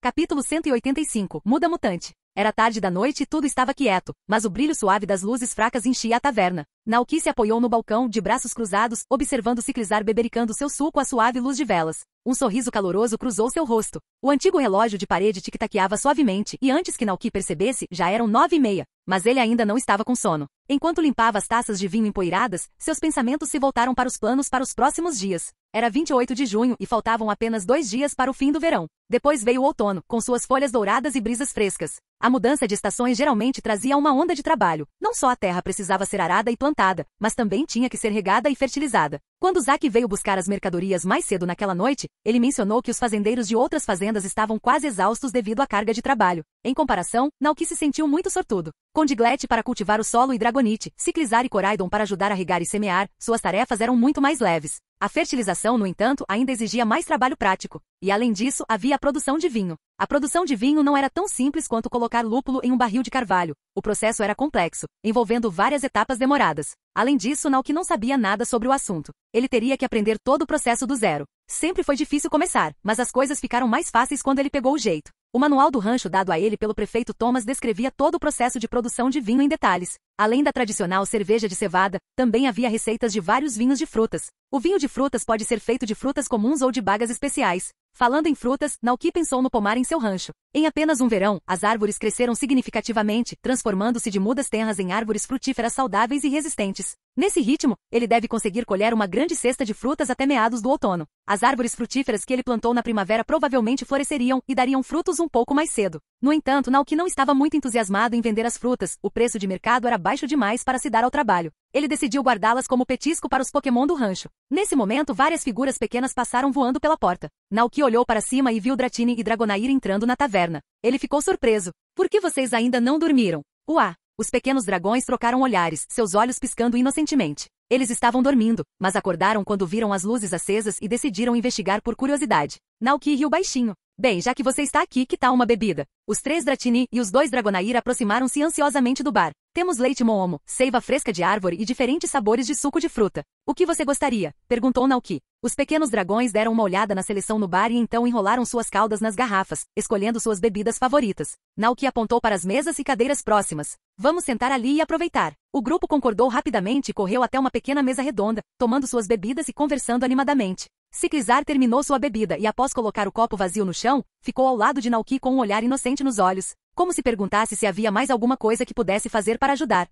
S2: Capítulo 185. Muda Mutante. Era tarde da noite e tudo estava quieto, mas o brilho suave das luzes fracas enchia a taverna. Naoki se apoiou no balcão, de braços cruzados, observando Ciclizar bebericando seu suco à suave luz de velas. Um sorriso caloroso cruzou seu rosto. O antigo relógio de parede tic-taqueava suavemente e antes que Naoki percebesse, já eram 9h30. Mas ele ainda não estava com sono. Enquanto limpava as taças de vinho empoeiradas, seus pensamentos se voltaram para os planos para os próximos dias. Era 28 de junho e faltavam apenas 2 dias para o fim do verão. Depois veio o outono, com suas folhas douradas e brisas frescas. A mudança de estações geralmente trazia uma onda de trabalho. Não só a terra precisava ser arada e plantada, mas também tinha que ser regada e fertilizada. Quando Zack veio buscar as mercadorias mais cedo naquela noite, ele mencionou que os fazendeiros de outras fazendas estavam quase exaustos devido à carga de trabalho. Em comparação, Naoki se sentiu muito sortudo. Com Diglett para cultivar o solo e Dragonite, Ciclizar e Coraidon para ajudar a regar e semear, suas tarefas eram muito mais leves. A fertilização, no entanto, ainda exigia mais trabalho prático. E além disso, havia a produção de vinho. A produção de vinho não era tão simples quanto colocar lúpulo em um barril de carvalho. O processo era complexo, envolvendo várias etapas demoradas. Além disso, Naoki não sabia nada sobre o assunto. Ele teria que aprender todo o processo do zero. Sempre foi difícil começar, mas as coisas ficaram mais fáceis quando ele pegou o jeito. O manual do rancho dado a ele pelo prefeito Thomas descrevia todo o processo de produção de vinho em detalhes. Além da tradicional cerveja de cevada, também havia receitas de vários vinhos de frutas. O vinho de frutas pode ser feito de frutas comuns ou de bagas especiais. Falando em frutas, Naoki pensou no pomar em seu rancho. Em apenas um verão, as árvores cresceram significativamente, transformando-se de mudas tenras em árvores frutíferas saudáveis e resistentes. Nesse ritmo, ele deve conseguir colher uma grande cesta de frutas até meados do outono. As árvores frutíferas que ele plantou na primavera provavelmente floresceriam e dariam frutos um pouco mais cedo. No entanto, Naoki não estava muito entusiasmado em vender as frutas, o preço de mercado era baixo demais para se dar ao trabalho. Ele decidiu guardá-las como petisco para os Pokémon do rancho. Nesse momento, várias figuras pequenas passaram voando pela porta. Naoki olhou para cima e viu Dratini e Dragonair entrando na taverna. Ele ficou surpreso. Por que vocês ainda não dormiram? Uá! Os pequenos dragões trocaram olhares, seus olhos piscando inocentemente. Eles estavam dormindo, mas acordaram quando viram as luzes acesas e decidiram investigar por curiosidade. Naoki riu baixinho. Bem, já que você está aqui, que tal uma bebida? Os 3 Dratini e os 2 Dragonair aproximaram-se ansiosamente do bar. Temos leite moomo, seiva fresca de árvore e diferentes sabores de suco de fruta. O que você gostaria? Perguntou Naoki. Os pequenos dragões deram uma olhada na seleção no bar e então enrolaram suas caudas nas garrafas, escolhendo suas bebidas favoritas. Naoki apontou para as mesas e cadeiras próximas. Vamos sentar ali e aproveitar. O grupo concordou rapidamente e correu até uma pequena mesa redonda, tomando suas bebidas e conversando animadamente. Ciclizar terminou sua bebida e após colocar o copo vazio no chão, ficou ao lado de Naoki com um olhar inocente nos olhos, como se perguntasse se havia mais alguma coisa que pudesse fazer para ajudar.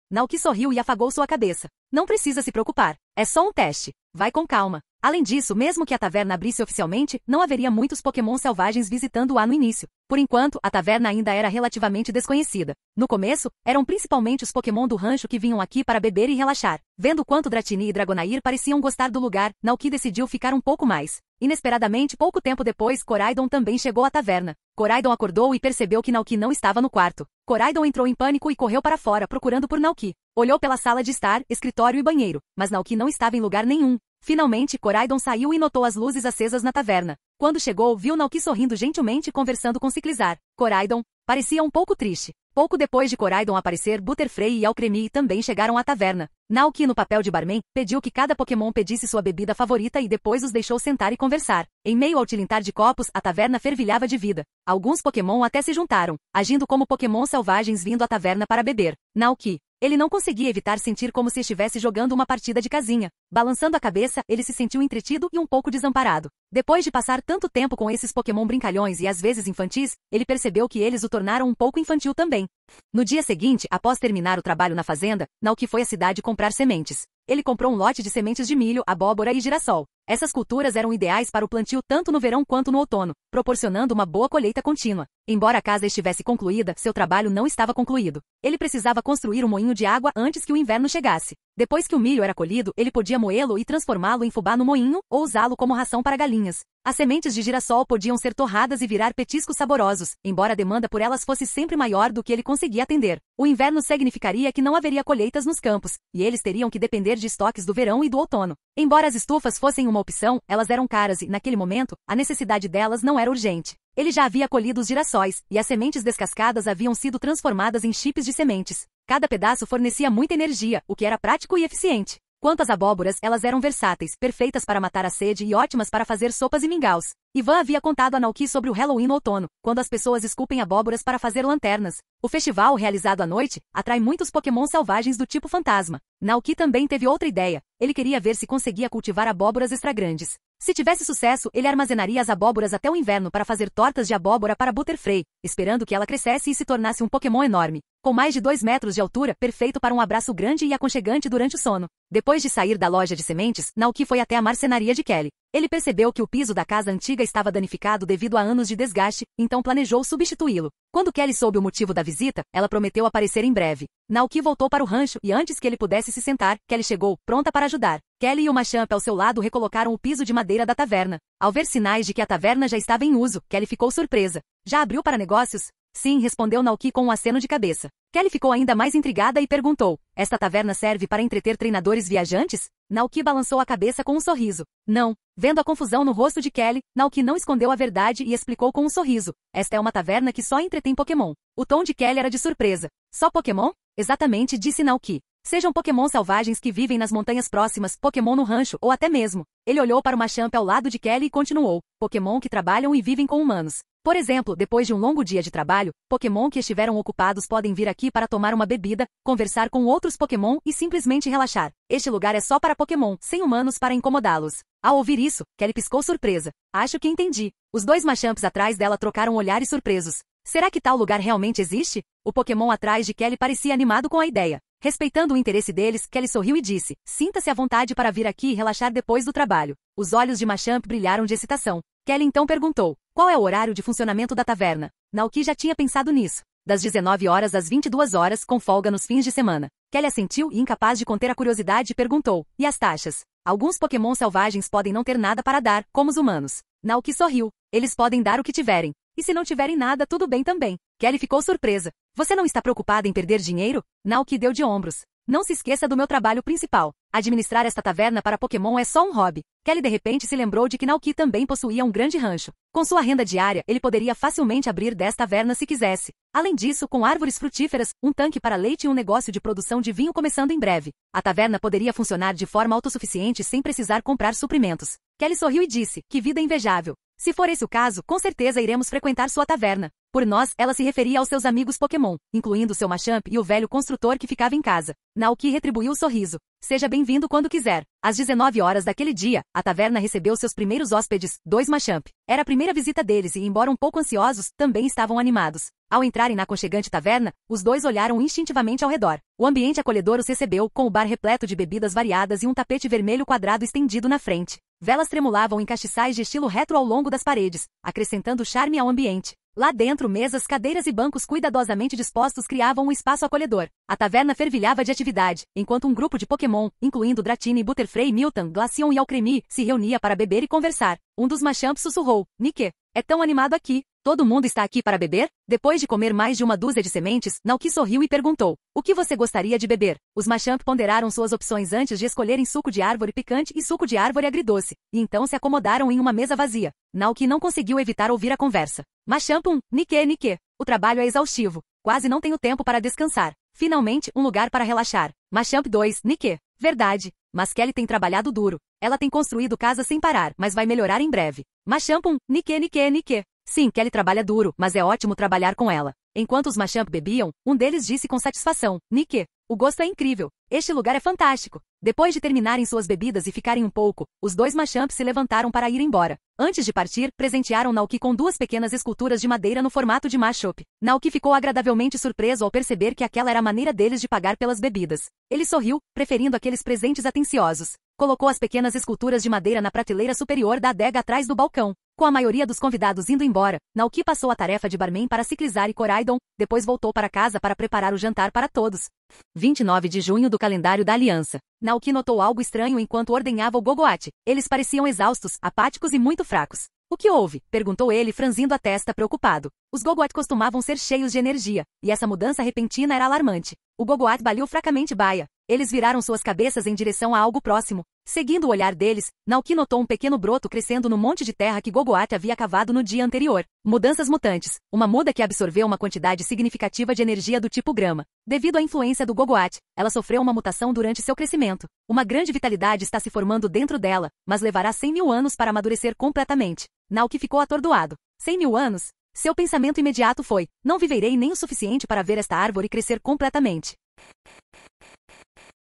S2: Naoki sorriu e afagou sua cabeça. Não precisa se preocupar. É só um teste. Vai com calma. Além disso, mesmo que a taverna abrisse oficialmente, não haveria muitos Pokémon selvagens visitando-a no início. Por enquanto, a taverna ainda era relativamente desconhecida. No começo, eram principalmente os Pokémon do rancho que vinham aqui para beber e relaxar. Vendo quanto Dratini e Dragonair pareciam gostar do lugar, Naoki decidiu ficar um pouco mais. Inesperadamente, pouco tempo depois, Coraidon também chegou à taverna. Coraidon acordou e percebeu que Naoki não estava no quarto. Coraidon entrou em pânico e correu para fora procurando por Naoki. Olhou pela sala de estar, escritório e banheiro, mas Naoki não estava em lugar nenhum. Finalmente, Coraidon saiu e notou as luzes acesas na taverna. Quando chegou, viu Naoki sorrindo gentilmente e conversando com Ciclizar. Coraidon parecia um pouco triste. Pouco depois de Coraidon aparecer, Butterfree e Alcremie também chegaram à taverna. Naoki, no papel de barman, pediu que cada Pokémon pedisse sua bebida favorita e depois os deixou sentar e conversar. Em meio ao tilintar de copos, a taverna fervilhava de vida. Alguns Pokémon até se juntaram, agindo como Pokémon selvagens vindo à taverna para beber. Naoki. Ele não conseguia evitar sentir como se estivesse jogando uma partida de casinha. Balançando a cabeça, ele se sentiu entretido e um pouco desamparado. Depois de passar tanto tempo com esses Pokémon brincalhões e às vezes infantis, ele percebeu que eles o tornaram um pouco infantil também. No dia seguinte, após terminar o trabalho na fazenda, Naoki foi à cidade comprar sementes. Ele comprou um lote de sementes de milho, abóbora e girassol. Essas culturas eram ideais para o plantio tanto no verão quanto no outono, proporcionando uma boa colheita contínua. Embora a casa estivesse concluída, seu trabalho não estava concluído. Ele precisava construir um moinho de água antes que o inverno chegasse. Depois que o milho era colhido, ele podia moê-lo e transformá-lo em fubá no moinho, ou usá-lo como ração para galinhas. As sementes de girassol podiam ser torradas e virar petiscos saborosos, embora a demanda por elas fosse sempre maior do que ele conseguia atender. O inverno significaria que não haveria colheitas nos campos, e eles teriam que depender de estoques do verão e do outono. Embora as estufas fossem uma opção, elas eram caras e, naquele momento, a necessidade delas não era urgente. Ele já havia colhido os girassóis, e as sementes descascadas haviam sido transformadas em chips de sementes. Cada pedaço fornecia muita energia, o que era prático e eficiente. Quanto às abóboras, elas eram versáteis, perfeitas para matar a sede e ótimas para fazer sopas e mingaus. Ivan havia contado a Naoki sobre o Halloween no outono, quando as pessoas esculpem abóboras para fazer lanternas. O festival, realizado à noite, atrai muitos Pokémon selvagens do tipo fantasma. Naoki também teve outra ideia. Ele queria ver se conseguia cultivar abóboras extra grandes. Se tivesse sucesso, ele armazenaria as abóboras até o inverno para fazer tortas de abóbora para Butterfree, esperando que ela crescesse e se tornasse um Pokémon enorme. Com mais de 2 metros de altura, perfeito para um abraço grande e aconchegante durante o sono. Depois de sair da loja de sementes, Naoki foi até a marcenaria de Kelly. Ele percebeu que o piso da casa antiga estava danificado devido a anos de desgaste, então planejou substituí-lo. Quando Kelly soube o motivo da visita, ela prometeu aparecer em breve. Naoki voltou para o rancho e antes que ele pudesse se sentar, Kelly chegou, pronta para ajudar. Kelly e o Machamp ao seu lado recolocaram o piso de madeira da taverna. Ao ver sinais de que a taverna já estava em uso, Kelly ficou surpresa. Já abriu para negócios? Sim, respondeu Naoki com um aceno de cabeça. Kelly ficou ainda mais intrigada e perguntou, esta taverna serve para entreter treinadores viajantes? Naoki balançou a cabeça com um sorriso. Não. Vendo a confusão no rosto de Kelly, Naoki não escondeu a verdade e explicou com um sorriso. Esta é uma taverna que só entretém Pokémon. O tom de Kelly era de surpresa. Só Pokémon? Exatamente, disse Naoki. Sejam Pokémon selvagens que vivem nas montanhas próximas, Pokémon no rancho ou até mesmo. Ele olhou para o Machamp ao lado de Kelly e continuou. Pokémon que trabalham e vivem com humanos. Por exemplo, depois de um longo dia de trabalho, Pokémon que estiveram ocupados podem vir aqui para tomar uma bebida, conversar com outros Pokémon e simplesmente relaxar. Este lugar é só para Pokémon, sem humanos para incomodá-los. Ao ouvir isso, Kelly piscou surpresa. Acho que entendi. Os 2 Machamps atrás dela trocaram olhares surpresos. Será que tal lugar realmente existe? O Pokémon atrás de Kelly parecia animado com a ideia. Respeitando o interesse deles, Kelly sorriu e disse, sinta-se à vontade para vir aqui e relaxar depois do trabalho. Os olhos de Machamp brilharam de excitação. Kelly então perguntou, qual é o horário de funcionamento da taverna? Naoki já tinha pensado nisso. Das 19 horas às 22 horas, com folga nos fins de semana. Kelly assentiu e, incapaz de conter a curiosidade, perguntou, e as taxas? Alguns Pokémon selvagens podem não ter nada para dar, como os humanos. Naoki sorriu. Eles podem dar o que tiverem. E se não tiverem nada, tudo bem também. Kelly ficou surpresa. Você não está preocupada em perder dinheiro? Naoki deu de ombros. Não se esqueça do meu trabalho principal. Administrar esta taverna para Pokémon é só um hobby. Kelly de repente se lembrou de que Naoki também possuía um grande rancho. Com sua renda diária, ele poderia facilmente abrir 10 tavernas se quisesse. Além disso, com árvores frutíferas, um tanque para leite e um negócio de produção de vinho começando em breve. A taverna poderia funcionar de forma autossuficiente sem precisar comprar suprimentos. Kelly sorriu e disse, que vida invejável. Se for esse o caso, com certeza iremos frequentar sua taverna. Por nós, ela se referia aos seus amigos Pokémon, incluindo seu Machamp e o velho construtor que ficava em casa. Naoki retribuiu o sorriso. Seja bem-vindo quando quiser. Às 19 horas daquele dia, a taverna recebeu seus primeiros hóspedes, 2 Machamp. Era a primeira visita deles e, embora um pouco ansiosos, também estavam animados. Ao entrarem na aconchegante taverna, os 2 olharam instintivamente ao redor. O ambiente acolhedor os recebeu, com o bar repleto de bebidas variadas e um tapete vermelho quadrado estendido na frente. Velas tremulavam em castiçais de estilo retro ao longo das paredes, acrescentando charme ao ambiente. Lá dentro, mesas, cadeiras e bancos cuidadosamente dispostos criavam um espaço acolhedor. A taverna fervilhava de atividade, enquanto um grupo de Pokémon, incluindo Dratini, Butterfree, Miltank, Glaceon e Alcremie, se reunia para beber e conversar. Um dos Machamps sussurrou, Nike, é tão animado aqui. Todo mundo está aqui para beber? Depois de comer mais de uma dúzia de sementes, Naoki sorriu e perguntou, o que você gostaria de beber? Os Machamp ponderaram suas opções antes de escolherem suco de árvore picante e suco de árvore agridoce, e então se acomodaram em uma mesa vazia. Naoki não conseguiu evitar ouvir a conversa. Machamp 1, Nike. O trabalho é exaustivo. Quase não tenho tempo para descansar. Finalmente, um lugar para relaxar. Machamp 2, Nike. Verdade. Mas Kelly tem trabalhado duro. Ela tem construído casa sem parar, mas vai melhorar em breve. Machamp 1, Nike. Sim, Kelly trabalha duro, mas é ótimo trabalhar com ela. Enquanto os Machamp bebiam, um deles disse com satisfação, Nike, o gosto é incrível. Este lugar é fantástico. Depois de terminarem suas bebidas e ficarem um pouco, os 2 Machamp se levantaram para ir embora. Antes de partir, presentearam Naoki com 2 pequenas esculturas de madeira no formato de Machamp. Naoki ficou agradavelmente surpreso ao perceber que aquela era a maneira deles de pagar pelas bebidas. Ele sorriu, preferindo aqueles presentes atenciosos. Colocou as pequenas esculturas de madeira na prateleira superior da adega atrás do balcão. Com a maioria dos convidados indo embora, Naoki passou a tarefa de barman para Ciclizar e Coraidon, depois voltou para casa para preparar o jantar para todos. 29 de junho do calendário da Aliança. Naoki notou algo estranho enquanto ordenhava o Gogoat. Eles pareciam exaustos, apáticos e muito fracos. O que houve? Perguntou ele, franzindo a testa preocupado. Os Gogoat costumavam ser cheios de energia, e essa mudança repentina era alarmante. O Gogoat baliu fracamente Baia. Eles viraram suas cabeças em direção a algo próximo. Seguindo o olhar deles, Naoki notou um pequeno broto crescendo no monte de terra que Gogoat havia cavado no dia anterior. Mudanças mutantes. Uma muda que absorveu uma quantidade significativa de energia do tipo grama. Devido à influência do Gogoat, ela sofreu uma mutação durante seu crescimento. Uma grande vitalidade está se formando dentro dela, mas levará 100 mil anos para amadurecer completamente. Naoki ficou atordoado. 100.000 anos? Seu pensamento imediato foi: não viverei nem o suficiente para ver esta árvore crescer completamente.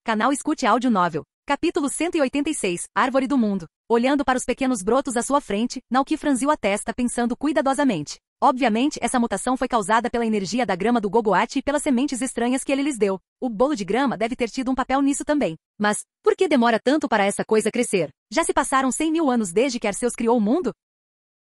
S2: Canal Escute Áudio Novel. Capítulo 186, Árvore do Mundo. Olhando para os pequenos brotos à sua frente, Naoki franziu a testa pensando cuidadosamente. Obviamente, essa mutação foi causada pela energia da grama do Gogoate e pelas sementes estranhas que ele lhes deu. O bolo de grama deve ter tido um papel nisso também. Mas, por que demora tanto para essa coisa crescer? Já se passaram 100.000 anos desde que Arceus criou o mundo?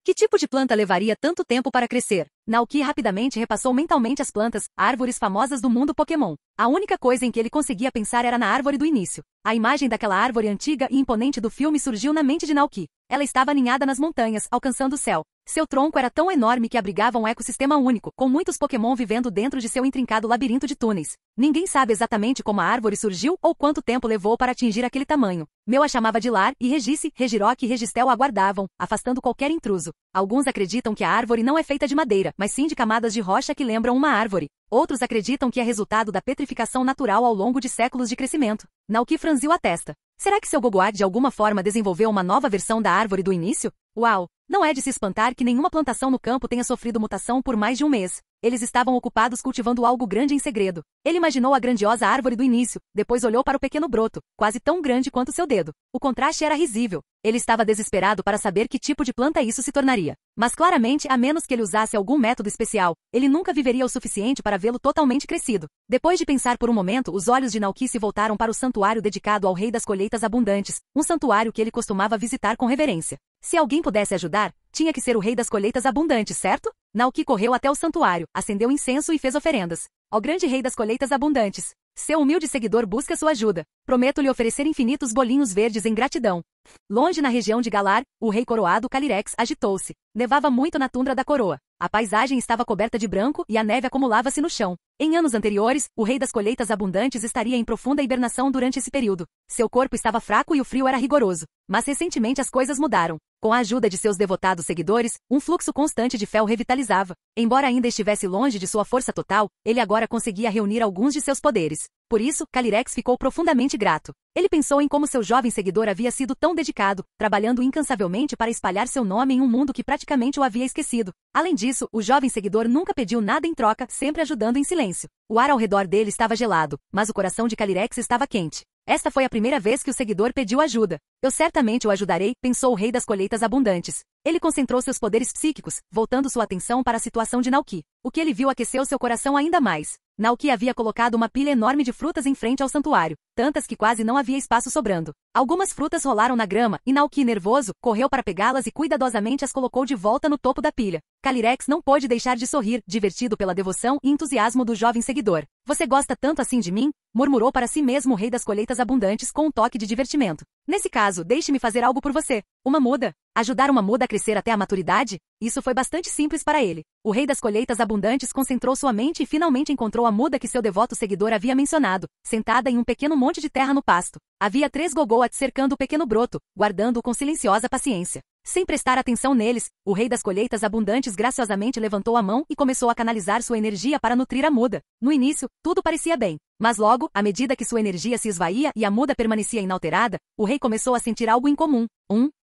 S2: Que tipo de planta levaria tanto tempo para crescer? Naoki rapidamente repassou mentalmente as plantas, árvores famosas do mundo Pokémon. A única coisa em que ele conseguia pensar era na árvore do início. A imagem daquela árvore antiga e imponente do filme surgiu na mente de Naoki. Ela estava aninhada nas montanhas, alcançando o céu. Seu tronco era tão enorme que abrigava um ecossistema único, com muitos Pokémon vivendo dentro de seu intrincado labirinto de túneis. Ninguém sabe exatamente como a árvore surgiu ou quanto tempo levou para atingir aquele tamanho. Meu a chamava de lar, e Regice, Regirock e Registel a aguardavam, afastando qualquer intruso. Alguns acreditam que a árvore não é feita de madeira, mas sim de camadas de rocha que lembram uma árvore. Outros acreditam que é resultado da petrificação natural ao longo de séculos de crescimento. Naoki franziu a testa. Será que seu Gogoate de alguma forma desenvolveu uma nova versão da árvore do início? Uau! Não é de se espantar que nenhuma plantação no campo tenha sofrido mutação por mais de um mês. Eles estavam ocupados cultivando algo grande em segredo. Ele imaginou a grandiosa árvore do início, depois olhou para o pequeno broto, quase tão grande quanto seu dedo. O contraste era risível. Ele estava desesperado para saber que tipo de planta isso se tornaria. Mas claramente, a menos que ele usasse algum método especial, ele nunca viveria o suficiente para vê-lo totalmente crescido. Depois de pensar por um momento, os olhos de Naoki se voltaram para o santuário dedicado ao Rei das Colheitas Abundantes, um santuário que ele costumava visitar com reverência. Se alguém pudesse ajudar, tinha que ser o Rei das Colheitas Abundantes, certo? Naoki correu até o santuário, acendeu incenso e fez oferendas. Ó grande Rei das Colheitas Abundantes, seu humilde seguidor busca sua ajuda. Prometo lhe oferecer infinitos bolinhos verdes em gratidão. Longe na região de Galar, o rei coroado Calyrex agitou-se. Nevava muito na tundra da coroa. A paisagem estava coberta de branco e a neve acumulava-se no chão. Em anos anteriores, o Rei das Colheitas Abundantes estaria em profunda hibernação durante esse período. Seu corpo estava fraco e o frio era rigoroso. Mas recentemente as coisas mudaram. Com a ajuda de seus devotados seguidores, um fluxo constante de fé o revitalizava. Embora ainda estivesse longe de sua força total, ele agora conseguia reunir alguns de seus poderes. Por isso, Calyrex ficou profundamente grato. Ele pensou em como seu jovem seguidor havia sido tão dedicado, trabalhando incansavelmente para espalhar seu nome em um mundo que praticamente o havia esquecido. Além disso, o jovem seguidor nunca pediu nada em troca, sempre ajudando em silêncio. O ar ao redor dele estava gelado, mas o coração de Calyrex estava quente. Esta foi a primeira vez que o seguidor pediu ajuda. Eu certamente o ajudarei, pensou o Rei das Colheitas Abundantes. Ele concentrou seus poderes psíquicos, voltando sua atenção para a situação de Naoki. O que ele viu aqueceu seu coração ainda mais. Naoki havia colocado uma pilha enorme de frutas em frente ao santuário, tantas que quase não havia espaço sobrando. Algumas frutas rolaram na grama, e Naoki, nervoso, correu para pegá-las e cuidadosamente as colocou de volta no topo da pilha. Calyrex não pôde deixar de sorrir, divertido pela devoção e entusiasmo do jovem seguidor. Você gosta tanto assim de mim? Murmurou para si mesmo o Rei das Colheitas Abundantes com um toque de divertimento. Nesse caso, deixe-me fazer algo por você. Uma muda. Ajudar uma muda a crescer até a maturidade? Isso foi bastante simples para ele. O Rei das Colheitas Abundantes concentrou sua mente e finalmente encontrou a muda que seu devoto seguidor havia mencionado, sentada em um pequeno monte de terra no pasto. Havia 3 Gogoats cercando o pequeno broto, guardando-o com silenciosa paciência. Sem prestar atenção neles, o Rei das Colheitas Abundantes graciosamente levantou a mão e começou a canalizar sua energia para nutrir a muda. No início, tudo parecia bem. Mas logo, à medida que sua energia se esvaía e a muda permanecia inalterada, o rei começou a sentir algo incomum.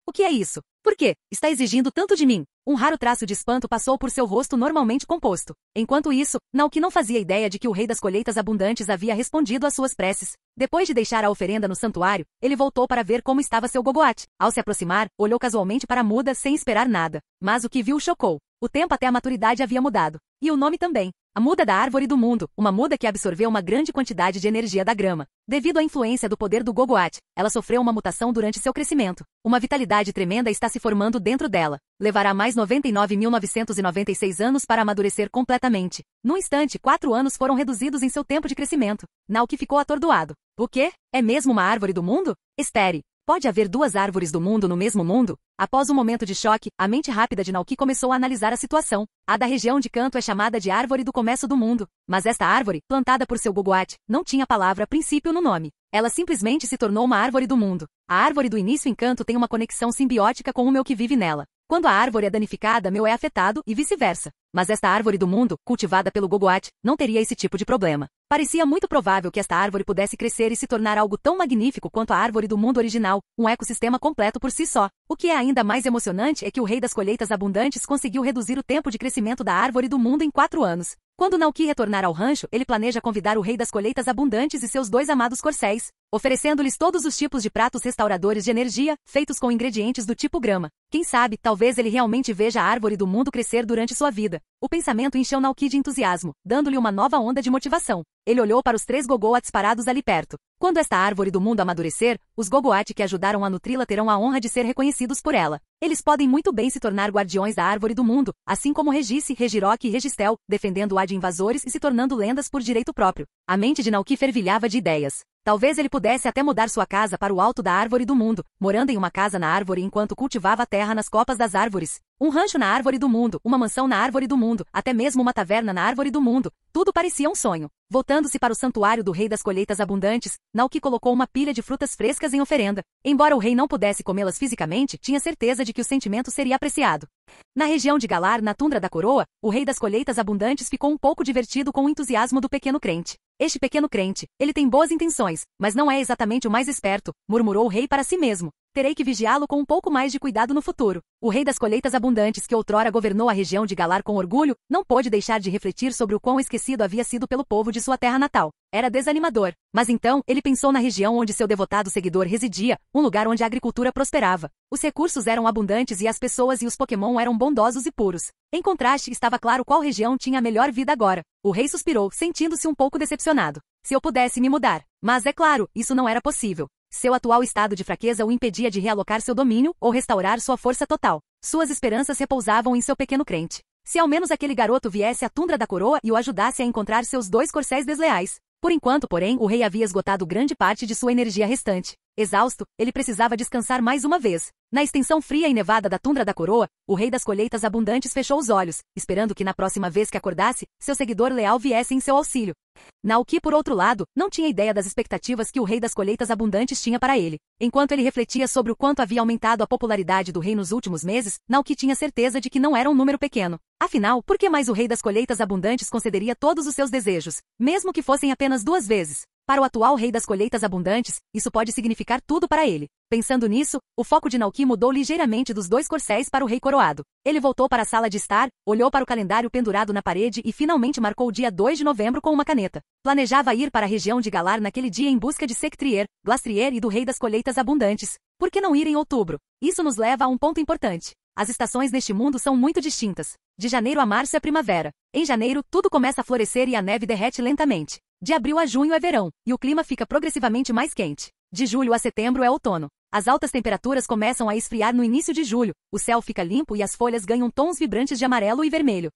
S2: O que é isso? Por quê? Está exigindo tanto de mim? Um raro traço de espanto passou por seu rosto normalmente composto. Enquanto isso, Naoki não fazia ideia de que o Rei das Colheitas Abundantes havia respondido às suas preces. Depois de deixar a oferenda no santuário, ele voltou para ver como estava seu Gogoate. Ao se aproximar, olhou casualmente para a muda sem esperar nada. Mas o que viu o chocou. O tempo até a maturidade havia mudado. E o nome também. A muda da árvore do mundo, uma muda que absorveu uma grande quantidade de energia da grama. Devido à influência do poder do Gogoate, ela sofreu uma mutação durante seu crescimento. Uma vitalidade tremenda está se formando dentro dela. Levará mais 99.996 anos para amadurecer completamente. No instante, 4 anos foram reduzidos em seu tempo de crescimento. Naoki ficou atordoado. O quê? É mesmo uma árvore do mundo? Espere. Pode haver 2 árvores do mundo no mesmo mundo? Após um momento de choque, a mente rápida de Naoki começou a analisar a situação. A da região de Kanto é chamada de Árvore do Começo do Mundo. Mas esta árvore, plantada por seu Gogoate, não tinha a palavra princípio no nome. Ela simplesmente se tornou uma árvore do mundo. A árvore do início em Kanto tem uma conexão simbiótica com o meu que vive nela. Quando a árvore é danificada, meu é afetado e vice-versa. Mas esta árvore do mundo, cultivada pelo Gogoat, não teria esse tipo de problema. Parecia muito provável que esta árvore pudesse crescer e se tornar algo tão magnífico quanto a árvore do mundo original, um ecossistema completo por si só. O que é ainda mais emocionante é que o rei das colheitas abundantes conseguiu reduzir o tempo de crescimento da árvore do mundo em 4 anos. Quando Nauki retornar ao rancho, ele planeja convidar o rei das colheitas abundantes e seus 2 amados corcéis, oferecendo-lhes todos os tipos de pratos restauradores de energia, feitos com ingredientes do tipo grama. Quem sabe, talvez ele realmente veja a árvore do mundo crescer durante sua vida. O pensamento encheu Nauki de entusiasmo, dando-lhe uma nova onda de motivação. Ele olhou para os 3 Gogoats parados ali perto. Quando esta árvore do mundo amadurecer, os Gogoat que ajudaram a nutri-la terão a honra de ser reconhecidos por ela. Eles podem muito bem se tornar guardiões da árvore do mundo, assim como Regice, Regiroque e Registel, defendendo-a de invasores e se tornando lendas por direito próprio. A mente de Nauki fervilhava de ideias. Talvez ele pudesse até mudar sua casa para o alto da árvore do mundo, morando em uma casa na árvore enquanto cultivava a terra nas copas das árvores. Um rancho na árvore do mundo, uma mansão na árvore do mundo, até mesmo uma taverna na árvore do mundo. Tudo parecia um sonho. Voltando-se para o santuário do rei das colheitas abundantes, Nauki colocou uma pilha de frutas frescas em oferenda. Embora o rei não pudesse comê-las fisicamente, tinha certeza de que o sentimento seria apreciado. Na região de Galar, na tundra da coroa, o rei das colheitas abundantes ficou um pouco divertido com o entusiasmo do pequeno crente. Este pequeno crente, ele tem boas intenções, mas não é exatamente o mais esperto, murmurou o rei para si mesmo. Terei que vigiá-lo com um pouco mais de cuidado no futuro. O rei das colheitas abundantes que outrora governou a região de Galar com orgulho, não pôde deixar de refletir sobre o quão esquecido havia sido pelo povo de sua terra natal. Era desanimador. Mas então, ele pensou na região onde seu devotado seguidor residia, um lugar onde a agricultura prosperava. Os recursos eram abundantes e as pessoas e os Pokémon eram bondosos e puros. Em contraste, estava claro qual região tinha a melhor vida agora. O rei suspirou, sentindo-se um pouco decepcionado. Se eu pudesse me mudar. Mas é claro, isso não era possível. Seu atual estado de fraqueza o impedia de realocar seu domínio ou restaurar sua força total. Suas esperanças repousavam em seu pequeno crente. Se ao menos aquele garoto viesse à tundra da coroa e o ajudasse a encontrar seus 2 corcéis desleais. Por enquanto, porém, o rei havia esgotado grande parte de sua energia restante. Exausto, ele precisava descansar mais uma vez. Na extensão fria e nevada da tundra da coroa, o rei das colheitas abundantes fechou os olhos, esperando que na próxima vez que acordasse, seu seguidor leal viesse em seu auxílio. Nauki, por outro lado, não tinha ideia das expectativas que o rei das colheitas abundantes tinha para ele. Enquanto ele refletia sobre o quanto havia aumentado a popularidade do rei nos últimos meses, Nauki tinha certeza de que não era um número pequeno. Afinal, por que mais o rei das colheitas abundantes concederia todos os seus desejos, mesmo que fossem apenas 2 vezes? Para o atual rei das colheitas abundantes, isso pode significar tudo para ele. Pensando nisso, o foco de Nauki mudou ligeiramente dos 2 corcéis para o rei coroado. Ele voltou para a sala de estar, olhou para o calendário pendurado na parede e finalmente marcou o dia 2 de novembro com uma caneta. Planejava ir para a região de Galar naquele dia em busca de Sectrier, Glastrier e do rei das colheitas abundantes. Por que não ir em outubro? Isso nos leva a um ponto importante. As estações neste mundo são muito distintas. De janeiro a março é primavera. Em janeiro, tudo começa a florescer e a neve derrete lentamente. De abril a junho é verão, e o clima fica progressivamente mais quente. De julho a setembro é outono. As altas temperaturas começam a esfriar no início de julho, o céu fica limpo e as folhas ganham tons vibrantes de amarelo e vermelho.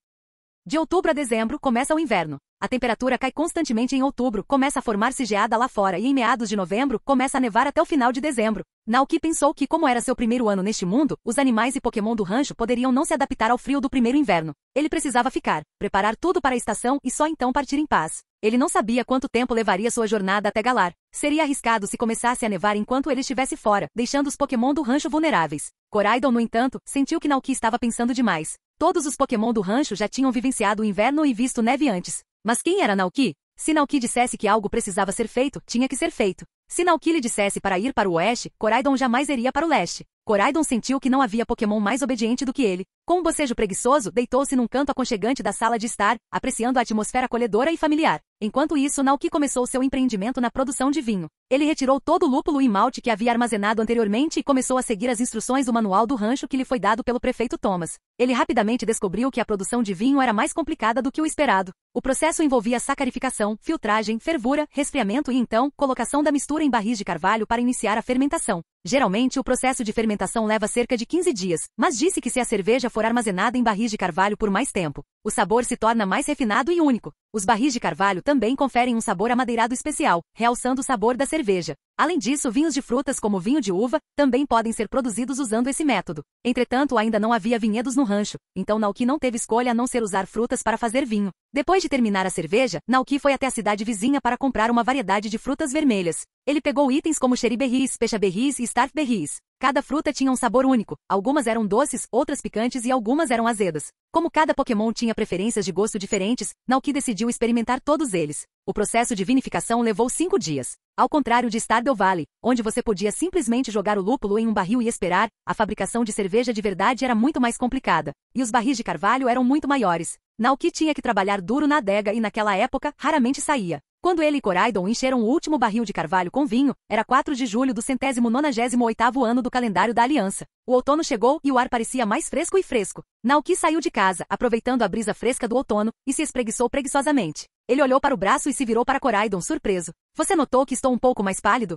S2: De outubro a dezembro começa o inverno. A temperatura cai constantemente em outubro, começa a formar-se geada lá fora e em meados de novembro começa a nevar até o final de dezembro. Nauki pensou que, como era seu primeiro ano neste mundo, os animais e Pokémon do rancho poderiam não se adaptar ao frio do primeiro inverno. Ele precisava ficar, preparar tudo para a estação e só então partir em paz. Ele não sabia quanto tempo levaria sua jornada até Galar. Seria arriscado se começasse a nevar enquanto ele estivesse fora, deixando os Pokémon do rancho vulneráveis. Koraidon, no entanto, sentiu que Nauki estava pensando demais. Todos os Pokémon do rancho já tinham vivenciado o inverno e visto neve antes. Mas quem era Nauki? Se Nauki dissesse que algo precisava ser feito, tinha que ser feito. Se Nauki lhe dissesse para ir para o oeste, Koraidon jamais iria para o leste. Koraidon sentiu que não havia Pokémon mais obediente do que ele. Com um bocejo preguiçoso, deitou-se num canto aconchegante da sala de estar, apreciando a atmosfera acolhedora e familiar. Enquanto isso, Nauki começou seu empreendimento na produção de vinho. Ele retirou todo o lúpulo e malte que havia armazenado anteriormente e começou a seguir as instruções do manual do rancho que lhe foi dado pelo prefeito Thomas. Ele rapidamente descobriu que a produção de vinho era mais complicada do que o esperado. O processo envolvia sacarificação, filtragem, fervura, resfriamento e então, colocação da mistura em barris de carvalho para iniciar a fermentação. Geralmente, o processo de fermentação leva cerca de 15 dias, mas disse que se a cerveja for armazenada em barris de carvalho por mais tempo, o sabor se torna mais refinado e único. Os barris de carvalho também conferem um sabor amadeirado especial, realçando o sabor da cerveja. Além disso, vinhos de frutas como vinho de uva também podem ser produzidos usando esse método. Entretanto, ainda não havia vinhedos no rancho, então Naoki não teve escolha a não ser usar frutas para fazer vinho. Depois de terminar a cerveja, Naoki foi até a cidade vizinha para comprar uma variedade de frutas vermelhas. Ele pegou itens como cherry berries, pecha berries e starf berries. Cada fruta tinha um sabor único, algumas eram doces, outras picantes e algumas eram azedas. Como cada Pokémon tinha preferências de gosto diferentes, Naoki decidiu experimentar todos eles. O processo de vinificação levou 5 dias. Ao contrário de Stardew Valley, onde você podia simplesmente jogar o lúpulo em um barril e esperar, a fabricação de cerveja de verdade era muito mais complicada, e os barris de carvalho eram muito maiores. Naoki tinha que trabalhar duro na adega e naquela época, raramente saía. Quando ele e Koraidon encheram o último barril de carvalho com vinho, era 4 de julho do 198º ano do calendário da Aliança. O outono chegou e o ar parecia mais fresco e fresco. Naoki saiu de casa, aproveitando a brisa fresca do outono, e se espreguiçou preguiçosamente. Ele olhou para o braço e se virou para Koraidon surpreso. Você notou que estou um pouco mais pálido?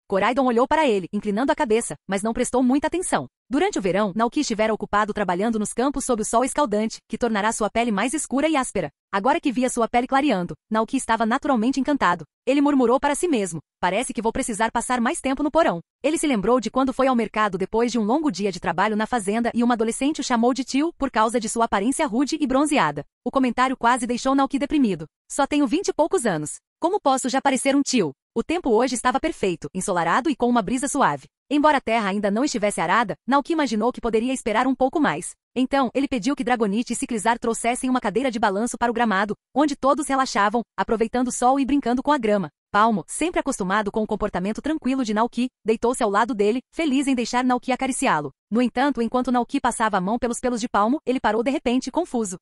S2: Koraidon olhou para ele, inclinando a cabeça, mas não prestou muita atenção. Durante o verão, Naoki estivera ocupado trabalhando nos campos sob o sol escaldante, que tornará sua pele mais escura e áspera. Agora que via sua pele clareando, Naoki estava naturalmente encantado. Ele murmurou para si mesmo, parece que vou precisar passar mais tempo no porão. Ele se lembrou de quando foi ao mercado depois de um longo dia de trabalho na fazenda e uma adolescente o chamou de tio por causa de sua aparência rude e bronzeada. O comentário quase deixou Naoki deprimido. Só tenho 20 e poucos anos. Como posso já parecer um tio? O tempo hoje estava perfeito, ensolarado e com uma brisa suave. Embora a terra ainda não estivesse arada, Naoki imaginou que poderia esperar um pouco mais. Então, ele pediu que Dragonite e Ciclizar trouxessem uma cadeira de balanço para o gramado, onde todos relaxavam, aproveitando o sol e brincando com a grama. Palmo, sempre acostumado com o comportamento tranquilo de Naoki, deitou-se ao lado dele, feliz em deixar Naoki acariciá-lo. No entanto, enquanto Naoki passava a mão pelos pelos de Palmo, ele parou de repente, confuso.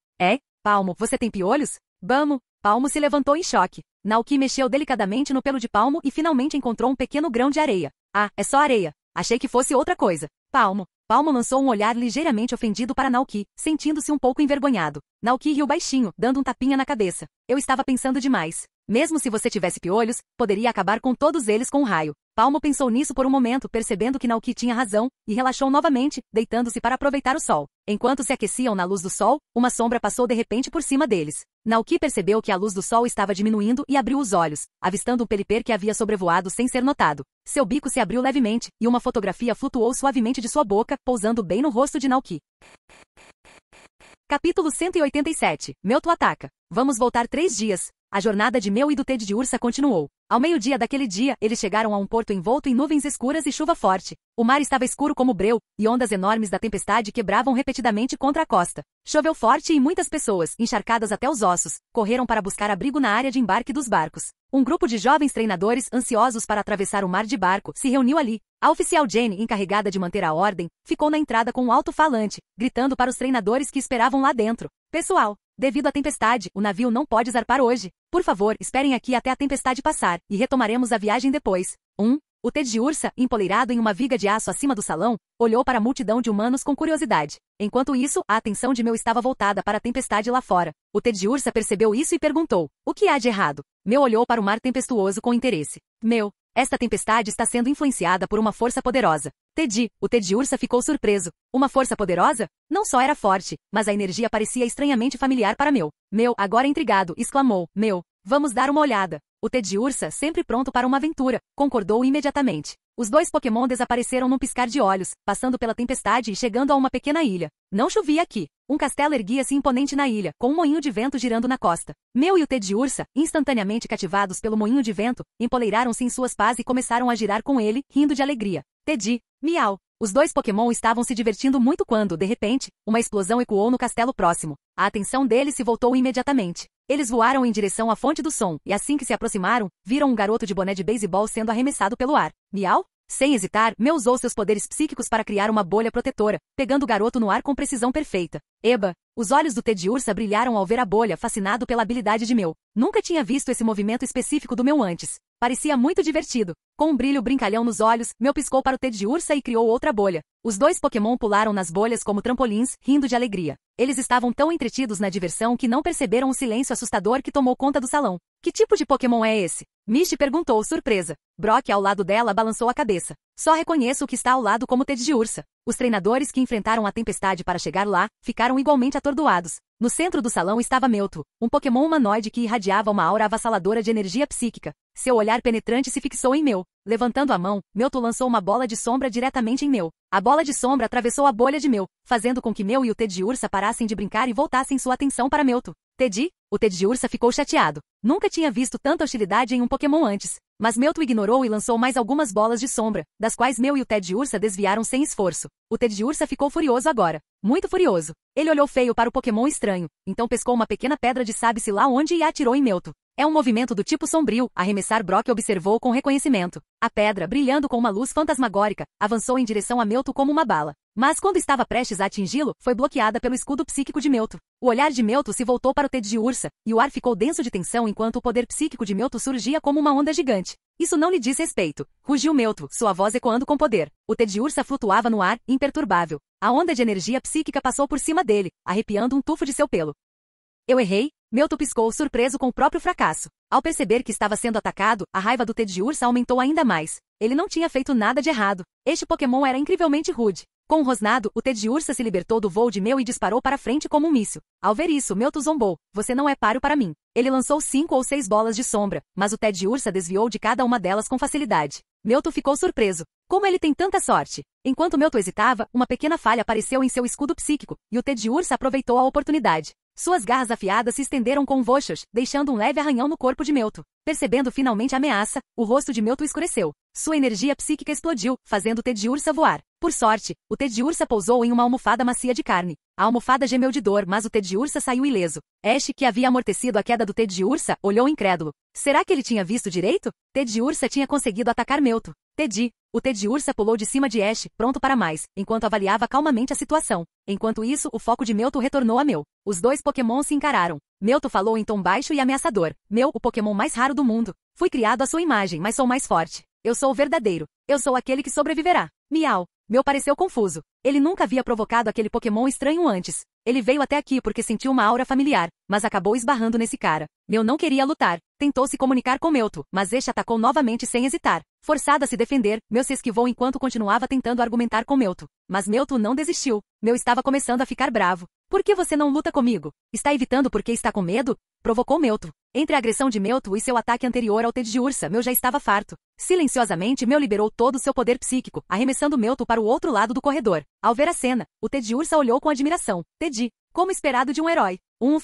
S2: Palmo, você tem piolhos? Vamos! Palmo se levantou em choque. Naoki mexeu delicadamente no pelo de Palmo e finalmente encontrou um pequeno grão de areia. É só areia. Achei que fosse outra coisa. Palmo lançou um olhar ligeiramente ofendido para Naoki, sentindo-se um pouco envergonhado. Naoki riu baixinho, dando um tapinha na cabeça. Eu estava pensando demais. Mesmo se você tivesse piolhos, poderia acabar com todos eles com um raio. Palmo pensou nisso por um momento, percebendo que Naoki tinha razão, e relaxou novamente, deitando-se para aproveitar o sol. Enquanto se aqueciam na luz do sol, uma sombra passou de repente por cima deles. Naoki percebeu que a luz do sol estava diminuindo e abriu os olhos, avistando um Pelipper que havia sobrevoado sem ser notado. Seu bico se abriu levemente, e uma fotografia flutuou suavemente de sua boca, pousando bem no rosto de Naoki. Capítulo 187. Mewtwo ataca. Vamos voltar 3 dias. A jornada de Mew e do Ted de Ursa continuou. Ao meio-dia daquele dia, eles chegaram a um porto envolto em nuvens escuras e chuva forte. O mar estava escuro como breu, e ondas enormes da tempestade quebravam repetidamente contra a costa. Choveu forte e muitas pessoas, encharcadas até os ossos, correram para buscar abrigo na área de embarque dos barcos. Um grupo de jovens treinadores, ansiosos para atravessar o mar de barco, se reuniu ali. A oficial Jane, encarregada de manter a ordem, ficou na entrada com um alto-falante, gritando para os treinadores que esperavam lá dentro. Pessoal, devido à tempestade, o navio não pode zarpar hoje. Por favor, esperem aqui até a tempestade passar, e retomaremos a viagem depois. O Ted de Ursa, empoleirado em uma viga de aço acima do salão, olhou para a multidão de humanos com curiosidade. Enquanto isso, a atenção de Mew estava voltada para a tempestade lá fora. O Ted de Ursa percebeu isso e perguntou: o que há de errado? Mew olhou para o mar tempestuoso com interesse. Mew, esta tempestade está sendo influenciada por uma força poderosa. O Ted de Ursa ficou surpreso. Uma força poderosa? Não só era forte, mas a energia parecia estranhamente familiar para Mew. Mew, agora intrigado, exclamou: Mew, vamos dar uma olhada. O Ted de Ursa, sempre pronto para uma aventura, concordou imediatamente. Os 2 Pokémon desapareceram num piscar de olhos, passando pela tempestade e chegando a uma pequena ilha. Não chovia aqui. Um castelo erguia-se imponente na ilha, com um moinho de vento girando na costa. Mew e o Ted de Ursa, instantaneamente cativados pelo moinho de vento, empoleiraram-se em suas pás e começaram a girar com ele, rindo de alegria. Ted, miau. Os 2 Pokémon estavam se divertindo muito quando, de repente, uma explosão ecoou no castelo próximo. A atenção deles se voltou imediatamente. Eles voaram em direção à fonte do som, e assim que se aproximaram, viram um garoto de boné de beisebol sendo arremessado pelo ar. Miau? Sem hesitar, Mew usou seus poderes psíquicos para criar uma bolha protetora, pegando o garoto no ar com precisão perfeita. Eba! Os olhos do Ted de Ursa brilharam ao ver a bolha, fascinado pela habilidade de Mew. Nunca tinha visto esse movimento específico do Mew antes. Parecia muito divertido. Com um brilho brincalhão nos olhos, Mew piscou para o Ted de Ursa e criou outra bolha. Os 2 Pokémon pularam nas bolhas como trampolins, rindo de alegria. Eles estavam tão entretidos na diversão que não perceberam o silêncio assustador que tomou conta do salão. Que tipo de Pokémon é esse? Misty perguntou, surpresa. Brock, ao lado dela, balançou a cabeça. Só reconheço o que está ao lado como Ted de Ursa. Os treinadores que enfrentaram a tempestade para chegar lá, ficaram igualmente atordoados. No centro do salão estava Mewtwo, um Pokémon humanoide que irradiava uma aura avassaladora de energia psíquica. Seu olhar penetrante se fixou em Mew. Levantando a mão, Mewtwo lançou uma bola de sombra diretamente em Mew. A bola de sombra atravessou a bolha de Mew, fazendo com que Mew e o Ted de Ursa parassem de brincar e voltassem sua atenção para Mewtwo. Teddy? O Ted de Ursa ficou chateado. Nunca tinha visto tanta hostilidade em um Pokémon antes. Mas Mewtwo ignorou e lançou mais algumas bolas de sombra, das quais Mew e o Ted de Ursa desviaram sem esforço. O Ted de Ursa ficou furioso agora. Muito furioso. Ele olhou feio para o Pokémon estranho, então pescou uma pequena pedra de sabe-se lá onde e a atirou em Mewtwo. É um movimento do tipo sombrio, arremessar. Brock observou com reconhecimento. A pedra, brilhando com uma luz fantasmagórica, avançou em direção a Mewtwo como uma bala. Mas quando estava prestes a atingi-lo, foi bloqueada pelo escudo psíquico de Mewtwo. O olhar de Mewtwo se voltou para o Ted de Ursa, e o ar ficou denso de tensão enquanto o poder psíquico de Mewtwo surgia como uma onda gigante. Isso não lhe diz respeito. Rugiu Mewtwo, sua voz ecoando com poder. O Ted de Ursa flutuava no ar, imperturbável. A onda de energia psíquica passou por cima dele, arrepiando um tufo de seu pelo. Eu errei? Mewtwo piscou, surpreso com o próprio fracasso. Ao perceber que estava sendo atacado, a raiva do Ted de Ursa aumentou ainda mais. Ele não tinha feito nada de errado. Este Pokémon era incrivelmente rude. Com um rosnado, o Ted de Ursa se libertou do voo de Mew e disparou para frente como um míssil. Ao ver isso, Mewtwo zombou. Você não é páreo para mim. Ele lançou 5 ou 6 bolas de sombra, mas o Ted de Ursa desviou de cada uma delas com facilidade. Mewtwo ficou surpreso. Como ele tem tanta sorte? Enquanto Mewtwo hesitava, uma pequena falha apareceu em seu escudo psíquico, e o Ted de Ursa aproveitou a oportunidade. Suas garras afiadas se estenderam com vochos, deixando um leve arranhão no corpo de Mewtwo. Percebendo finalmente a ameaça, o rosto de Mewtwo escureceu. Sua energia psíquica explodiu, fazendo o Ted de Ursa voar. Por sorte, o Ted de Ursa pousou em uma almofada macia de carne. A almofada gemeu de dor, mas o Ted de Ursa saiu ileso. Ash, que havia amortecido a queda do Ted de Ursa, olhou incrédulo. Será que ele tinha visto direito? Ted de Ursa tinha conseguido atacar Mewtwo. O Ted de Ursa pulou de cima de Ash, pronto para mais, enquanto avaliava calmamente a situação. Enquanto isso, o foco de Mewtwo retornou a Mew. Os dois Pokémon se encararam. Mewtwo falou em tom baixo e ameaçador. Mew, o Pokémon mais raro do mundo. Fui criado à sua imagem, mas sou mais forte. Eu sou o verdadeiro. Eu sou aquele que sobreviverá. Miau. Mew pareceu confuso. Ele nunca havia provocado aquele Pokémon estranho antes. Ele veio até aqui porque sentiu uma aura familiar, mas acabou esbarrando nesse cara. Mew não queria lutar. Tentou se comunicar com Mewtwo, mas este atacou novamente sem hesitar. Forçado a se defender, Mew se esquivou enquanto continuava tentando argumentar com Mewtwo. Mas Mewtwo não desistiu. Mew estava começando a ficar bravo. Por que você não luta comigo? Está evitando porque está com medo? Provocou Mewtwo. Entre a agressão de Mewtwo e seu ataque anterior ao Ted de Ursa, Mew já estava farto. Silenciosamente, Mew liberou todo o seu poder psíquico, arremessando Mewtwo para o outro lado do corredor. Ao ver a cena, o Ted de Ursa olhou com admiração. Teddy, como esperado de um herói.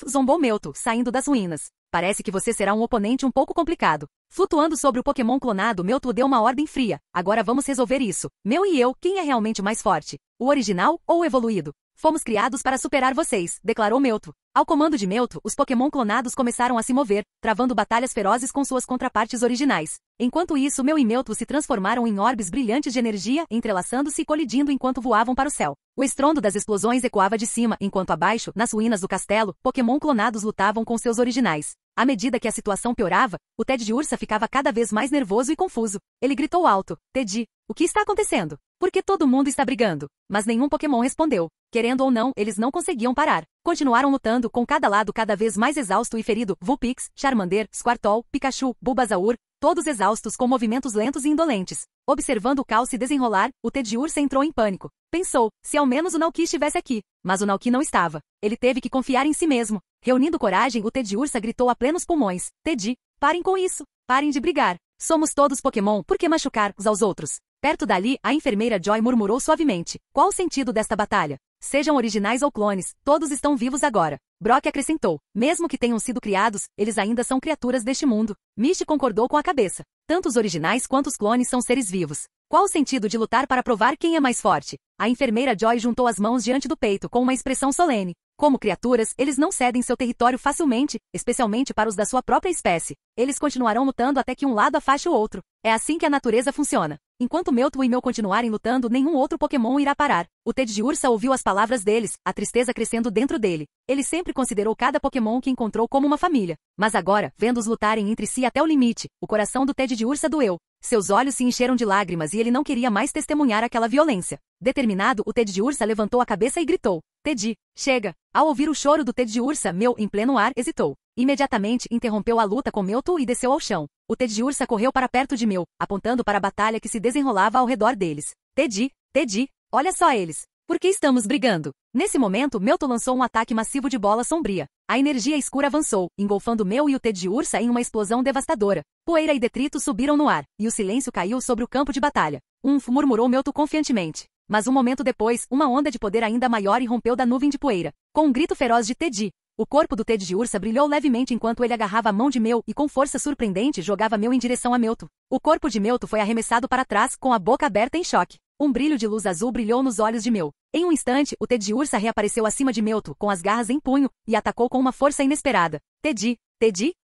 S2: Zombou Mewtwo, saindo das ruínas. Parece que você será um oponente um pouco complicado. Flutuando sobre o Pokémon clonado, Mewtwo deu uma ordem fria. Agora vamos resolver isso. Mew e eu, quem é realmente mais forte? O original ou o evoluído? Fomos criados para superar vocês, declarou Mewtwo. Ao comando de Mewtwo, os Pokémon clonados começaram a se mover, travando batalhas ferozes com suas contrapartes originais. Enquanto isso, Mew e Mewtwo se transformaram em orbes brilhantes de energia, entrelaçando-se e colidindo enquanto voavam para o céu. O estrondo das explosões ecoava de cima, enquanto abaixo, nas ruínas do castelo, Pokémon clonados lutavam com seus originais. À medida que a situação piorava, o Ted de Ursa ficava cada vez mais nervoso e confuso. Ele gritou alto. Teddy, o que está acontecendo? Por que todo mundo está brigando? Mas nenhum Pokémon respondeu. Querendo ou não, eles não conseguiam parar. Continuaram lutando, com cada lado cada vez mais exausto e ferido. Vulpix, Charmander, Squirtle, Pikachu, Bulbasaur, todos exaustos com movimentos lentos e indolentes. Observando o caos se desenrolar, o Ted de Ursa entrou em pânico. Pensou, se ao menos o Naoki estivesse aqui. Mas o Naoki não estava. Ele teve que confiar em si mesmo. Reunindo coragem, o Ted de Ursa gritou a plenos pulmões. Teddy, parem com isso. Parem de brigar. Somos todos Pokémon, por que machucar uns aos outros? Perto dali, a enfermeira Joy murmurou suavemente. Qual o sentido desta batalha? Sejam originais ou clones, todos estão vivos agora. Brock acrescentou. Mesmo que tenham sido criados, eles ainda são criaturas deste mundo. Misty concordou com a cabeça. Tanto os originais quanto os clones são seres vivos. Qual o sentido de lutar para provar quem é mais forte? A enfermeira Joy juntou as mãos diante do peito com uma expressão solene. Como criaturas, eles não cedem seu território facilmente, especialmente para os da sua própria espécie. Eles continuarão lutando até que um lado afaste o outro. É assim que a natureza funciona. Enquanto Mewtwo e Mew continuarem lutando, nenhum outro Pokémon irá parar. O Ted de Ursa ouviu as palavras deles, a tristeza crescendo dentro dele. Ele sempre considerou cada Pokémon que encontrou como uma família. Mas agora, vendo-os lutarem entre si até o limite, o coração do Ted de Ursa doeu. Seus olhos se encheram de lágrimas e ele não queria mais testemunhar aquela violência. Determinado, o Ted de Ursa levantou a cabeça e gritou. Teddy, chega. Ao ouvir o choro do Teddy Ursa, Mew, em pleno ar, hesitou. Imediatamente, interrompeu a luta com Mewtwo e desceu ao chão. O Teddy Ursa correu para perto de Mew, apontando para a batalha que se desenrolava ao redor deles. Teddy, olha só eles. Por que estamos brigando? Nesse momento, Mewtwo lançou um ataque massivo de bola sombria. A energia escura avançou, engolfando Mew e o Teddy Ursa em uma explosão devastadora. Poeira e detritos subiram no ar, e o silêncio caiu sobre o campo de batalha. Murmurou Mewtwo confiantemente. Mas um momento depois, uma onda de poder ainda maior irrompeu da nuvem de poeira. Com um grito feroz de Teddy, o corpo do Teddy Ursa brilhou levemente enquanto ele agarrava a mão de Mew e com força surpreendente jogava Mew em direção a Mewtwo. O corpo de Mewtwo foi arremessado para trás, com a boca aberta em choque. Um brilho de luz azul brilhou nos olhos de Mew. Em um instante, o Teddy Ursa reapareceu acima de Mewtwo, com as garras em punho, e atacou com uma força inesperada. Teddy,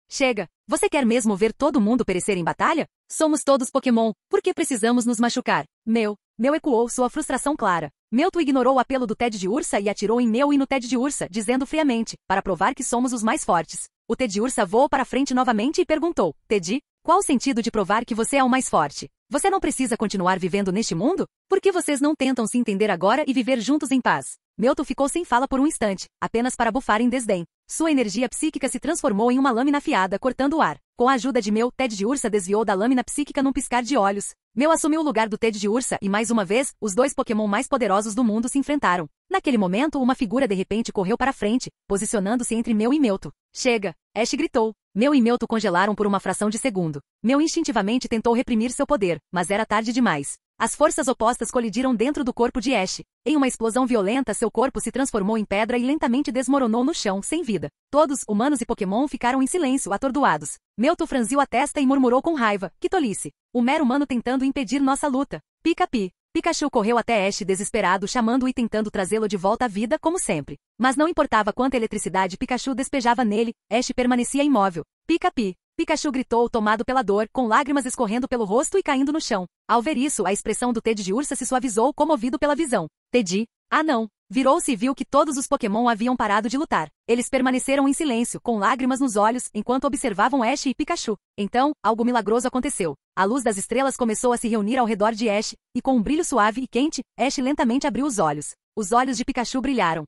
S2: chega. Você quer mesmo ver todo mundo perecer em batalha? Somos todos Pokémon, por que precisamos nos machucar? Mew ecoou sua frustração clara. Mewtwo ignorou o apelo do Teddy Ursa e atirou em Mew e no Teddy Ursa, dizendo friamente, para provar que somos os mais fortes. O Teddy Ursa voou para frente novamente e perguntou, Teddy, qual o sentido de provar que você é o mais forte? Você não precisa continuar vivendo neste mundo? Por que vocês não tentam se entender agora e viver juntos em paz? Mewtwo ficou sem fala por um instante, apenas para bufar em desdém. Sua energia psíquica se transformou em uma lâmina afiada, cortando o ar. Com a ajuda de Mew, Teddy Ursa desviou da lâmina psíquica num piscar de olhos. Mew assumiu o lugar do Teddy Ursa e, mais uma vez, os dois Pokémon mais poderosos do mundo se enfrentaram. Naquele momento, uma figura de repente correu para frente, posicionando-se entre Mew e Mewtwo. Chega! Ash gritou. Mew e Mewtwo congelaram por uma fração de segundo. Mew instintivamente tentou reprimir seu poder, mas era tarde demais. As forças opostas colidiram dentro do corpo de Ash. Em uma explosão violenta, seu corpo se transformou em pedra e lentamente desmoronou no chão, sem vida. Todos, humanos e Pokémon, ficaram em silêncio, atordoados. Mewtwo franziu a testa e murmurou com raiva. Que tolice! O mero humano tentando impedir nossa luta. Pica-pi. Pikachu correu até Ash desesperado, chamando-o e tentando trazê-lo de volta à vida, como sempre. Mas não importava quanta eletricidade Pikachu despejava nele, Ash permanecia imóvel. Pica-pi. Pikachu gritou, tomado pela dor, com lágrimas escorrendo pelo rosto e caindo no chão. Ao ver isso, a expressão do Teddy Ursa se suavizou, comovido pela visão. Teddy? Ah não! Virou-se e viu que todos os Pokémon haviam parado de lutar. Eles permaneceram em silêncio, com lágrimas nos olhos, enquanto observavam Ash e Pikachu. Então, algo milagroso aconteceu. A luz das estrelas começou a se reunir ao redor de Ash, e com um brilho suave e quente, Ash lentamente abriu os olhos. Os olhos de Pikachu brilharam.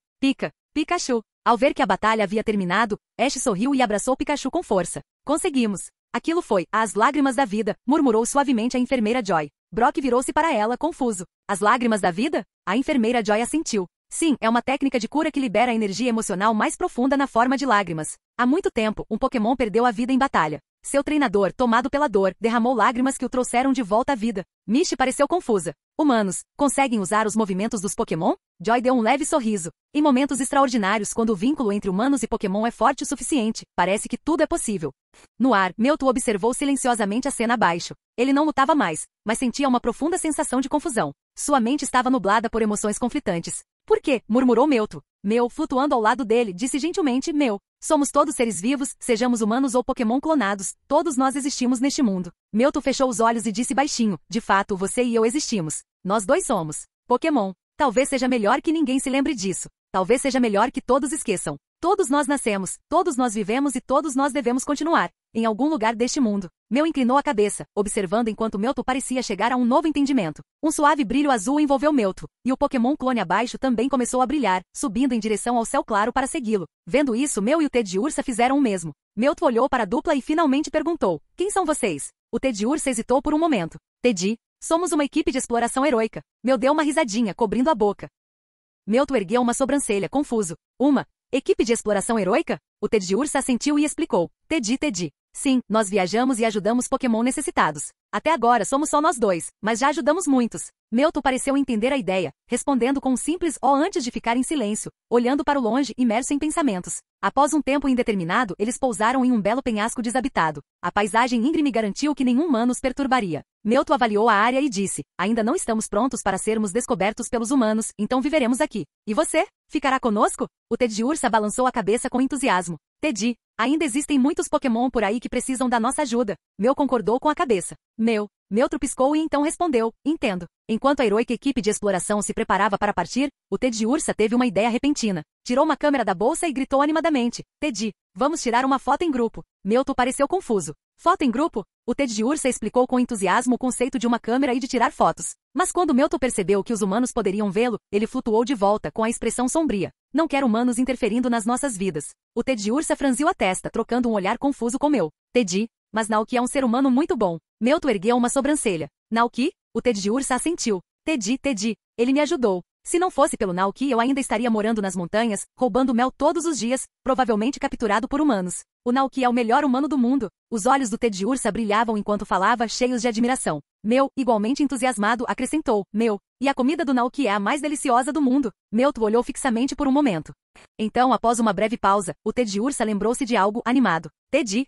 S2: Pikachu! Ao ver que a batalha havia terminado, Ash sorriu e abraçou Pikachu com força. Conseguimos! Aquilo foi, as lágrimas da vida, murmurou suavemente a enfermeira Joy. Brock virou-se para ela, confuso. As lágrimas da vida? A enfermeira Joy assentiu. Sim, é uma técnica de cura que libera a energia emocional mais profunda na forma de lágrimas. Há muito tempo, um Pokémon perdeu a vida em batalha. Seu treinador, tomado pela dor, derramou lágrimas que o trouxeram de volta à vida. Mishi pareceu confusa. Humanos, conseguem usar os movimentos dos Pokémon? Joy deu um leve sorriso. Em momentos extraordinários, quando o vínculo entre humanos e Pokémon é forte o suficiente, parece que tudo é possível. No ar, Mewtwo observou silenciosamente a cena abaixo. Ele não lutava mais, mas sentia uma profunda sensação de confusão. Sua mente estava nublada por emoções conflitantes. Por quê? Murmurou Mewtwo. Mew, flutuando ao lado dele, disse gentilmente, Mew. Somos todos seres vivos, sejamos humanos ou Pokémon clonados, todos nós existimos neste mundo. Mewtwo fechou os olhos e disse baixinho, de fato, você e eu existimos. Nós dois somos Pokémon. Talvez seja melhor que ninguém se lembre disso. Talvez seja melhor que todos esqueçam. Todos nós nascemos, todos nós vivemos e todos nós devemos continuar. Em algum lugar deste mundo. Mew inclinou a cabeça, observando enquanto Mewtwo parecia chegar a um novo entendimento. Um suave brilho azul envolveu Mewtwo, e o Pokémon clone abaixo também começou a brilhar, subindo em direção ao céu claro para segui-lo. Vendo isso, Mew e o Teddy Ursa fizeram o mesmo. Mewtwo olhou para a dupla e finalmente perguntou, quem são vocês? O Teddy Ursa hesitou por um momento. Teddy, somos uma equipe de exploração heróica. Mew deu uma risadinha, cobrindo a boca. Mewtwo ergueu uma sobrancelha, confuso. Uma equipe de exploração heróica? O Teddy Ursa assentiu e explicou. Teddy. Sim, nós viajamos e ajudamos Pokémon necessitados. Até agora somos só nós dois, mas já ajudamos muitos. Mewtwo pareceu entender a ideia, respondendo com um simples "ó" antes de ficar em silêncio, olhando para o longe, imerso em pensamentos. Após um tempo indeterminado, eles pousaram em um belo penhasco desabitado. A paisagem íngreme garantiu que nenhum humano os perturbaria. Mewtwo avaliou a área e disse, ainda não estamos prontos para sermos descobertos pelos humanos, então viveremos aqui. E você? Ficará conosco? O Teddy Ursa balançou a cabeça com entusiasmo. Teddy, ainda existem muitos Pokémon por aí que precisam da nossa ajuda. Mew concordou com a cabeça. Mewtwo piscou e então respondeu, entendo. Enquanto a heroica equipe de exploração se preparava para partir, o Teddy Ursa teve uma ideia repentina. Tirou uma câmera da bolsa e gritou animadamente, Teddy, vamos tirar uma foto em grupo. Mewtwo pareceu confuso. Foto em grupo? O Ted de Ursa explicou com entusiasmo o conceito de uma câmera e de tirar fotos. Mas quando Mewtwo percebeu que os humanos poderiam vê-lo, ele flutuou de volta com a expressão sombria. Não quero humanos interferindo nas nossas vidas. O Ted de Ursa franziu a testa, trocando um olhar confuso com meu. Teddy, mas Naoki é um ser humano muito bom. Mewtwo ergueu uma sobrancelha. Naoki? O Ted de Ursa assentiu. Teddy, ele me ajudou. Se não fosse pelo Naoki, eu ainda estaria morando nas montanhas, roubando mel todos os dias, provavelmente capturado por humanos. O Naoki é o melhor humano do mundo. Os olhos do Ted de Ursa brilhavam enquanto falava, cheios de admiração. Meu, igualmente entusiasmado, acrescentou. Meu, e a comida do Naoki é a mais deliciosa do mundo. Mewtwo olhou fixamente por um momento. Então, após uma breve pausa, o Ted de Ursa lembrou-se de algo animado. Teddy.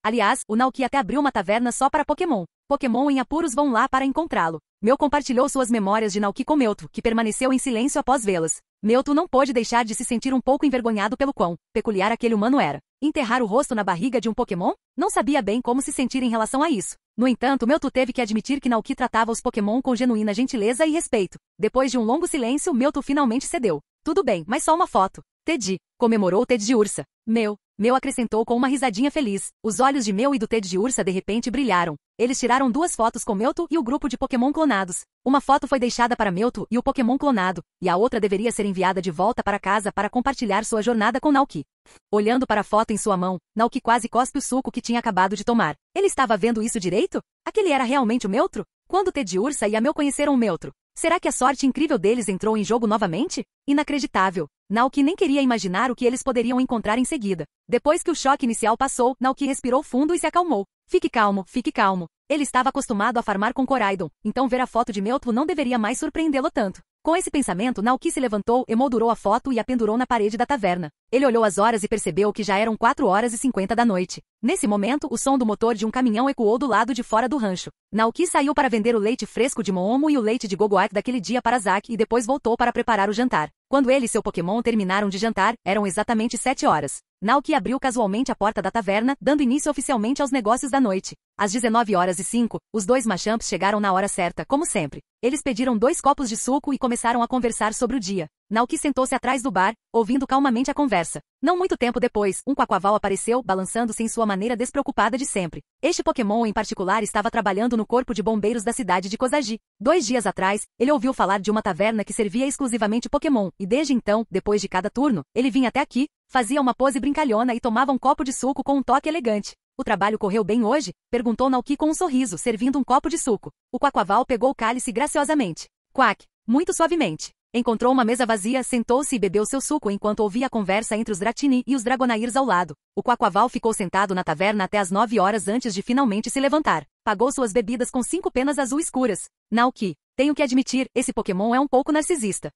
S2: Aliás, o Naoki até abriu uma taverna só para Pokémon. Pokémon em apuros vão lá para encontrá-lo. Meu compartilhou suas memórias de Naoki com Mewtwo, que permaneceu em silêncio após vê-las. Mewtwo não pôde deixar de se sentir um pouco envergonhado pelo quão peculiar aquele humano era. Enterrar o rosto na barriga de um Pokémon? Não sabia bem como se sentir em relação a isso. No entanto, Mewtwo teve que admitir que Naoki tratava os Pokémon com genuína gentileza e respeito. Depois de um longo silêncio, Mewtwo finalmente cedeu. Tudo bem, mas só uma foto. Teddy, comemorou o Ted de Ursa. Meu acrescentou com uma risadinha feliz. Os olhos de Meu e do Ted de Ursa de repente brilharam. Eles tiraram 2 fotos com Mewtwo e o grupo de Pokémon clonados. Uma foto foi deixada para Mewtwo e o Pokémon clonado, e a outra deveria ser enviada de volta para casa para compartilhar sua jornada com Naoki. Olhando para a foto em sua mão, Naoki quase cospe o suco que tinha acabado de tomar. Ele estava vendo isso direito? Aquele era realmente o Mewtwo? Quando Ted de Ursa e a Meu conheceram o Mewtwo? Será que a sorte incrível deles entrou em jogo novamente? Inacreditável. Naoki nem queria imaginar o que eles poderiam encontrar em seguida. Depois que o choque inicial passou, Naoki respirou fundo e se acalmou. Fique calmo. Ele estava acostumado a farmar com Koraidon, então ver a foto de Mewtwo não deveria mais surpreendê-lo tanto. Com esse pensamento, Naoki se levantou, emoldurou a foto e a pendurou na parede da taverna. Ele olhou as horas e percebeu que já eram 4h50 da noite. Nesse momento, o som do motor de um caminhão ecoou do lado de fora do rancho. Naoki saiu para vender o leite fresco de Moomo e o leite de Gogoak daquele dia para Zack e depois voltou para preparar o jantar. Quando ele e seu Pokémon terminaram de jantar, eram exatamente 7 horas. Naoki abriu casualmente a porta da taverna, dando início oficialmente aos negócios da noite. Às 19h05, os 2 Machamps chegaram na hora certa, como sempre. Eles pediram 2 copos de suco e começaram a conversar sobre o dia. Naoki sentou-se atrás do bar, ouvindo calmamente a conversa. Não muito tempo depois, um Quaquaval apareceu, balançando-se em sua maneira despreocupada de sempre. Este Pokémon em particular estava trabalhando no corpo de bombeiros da cidade de Kozagi. 2 dias atrás, ele ouviu falar de uma taverna que servia exclusivamente Pokémon, e desde então, depois de cada turno, ele vinha até aqui, fazia uma pose brincalhona e tomava um copo de suco com um toque elegante. O trabalho correu bem hoje? Perguntou Naoki com um sorriso, servindo um copo de suco. O Quaquaval pegou o cálice graciosamente. Quack, muito suavemente. Encontrou uma mesa vazia, sentou-se e bebeu seu suco enquanto ouvia a conversa entre os Dratini e os Dragonairs ao lado. O Quaquaval ficou sentado na taverna até as 9 horas antes de finalmente se levantar. Pagou suas bebidas com 5 penas azul escuras. Naoki, tenho que admitir, esse Pokémon é um pouco narcisista.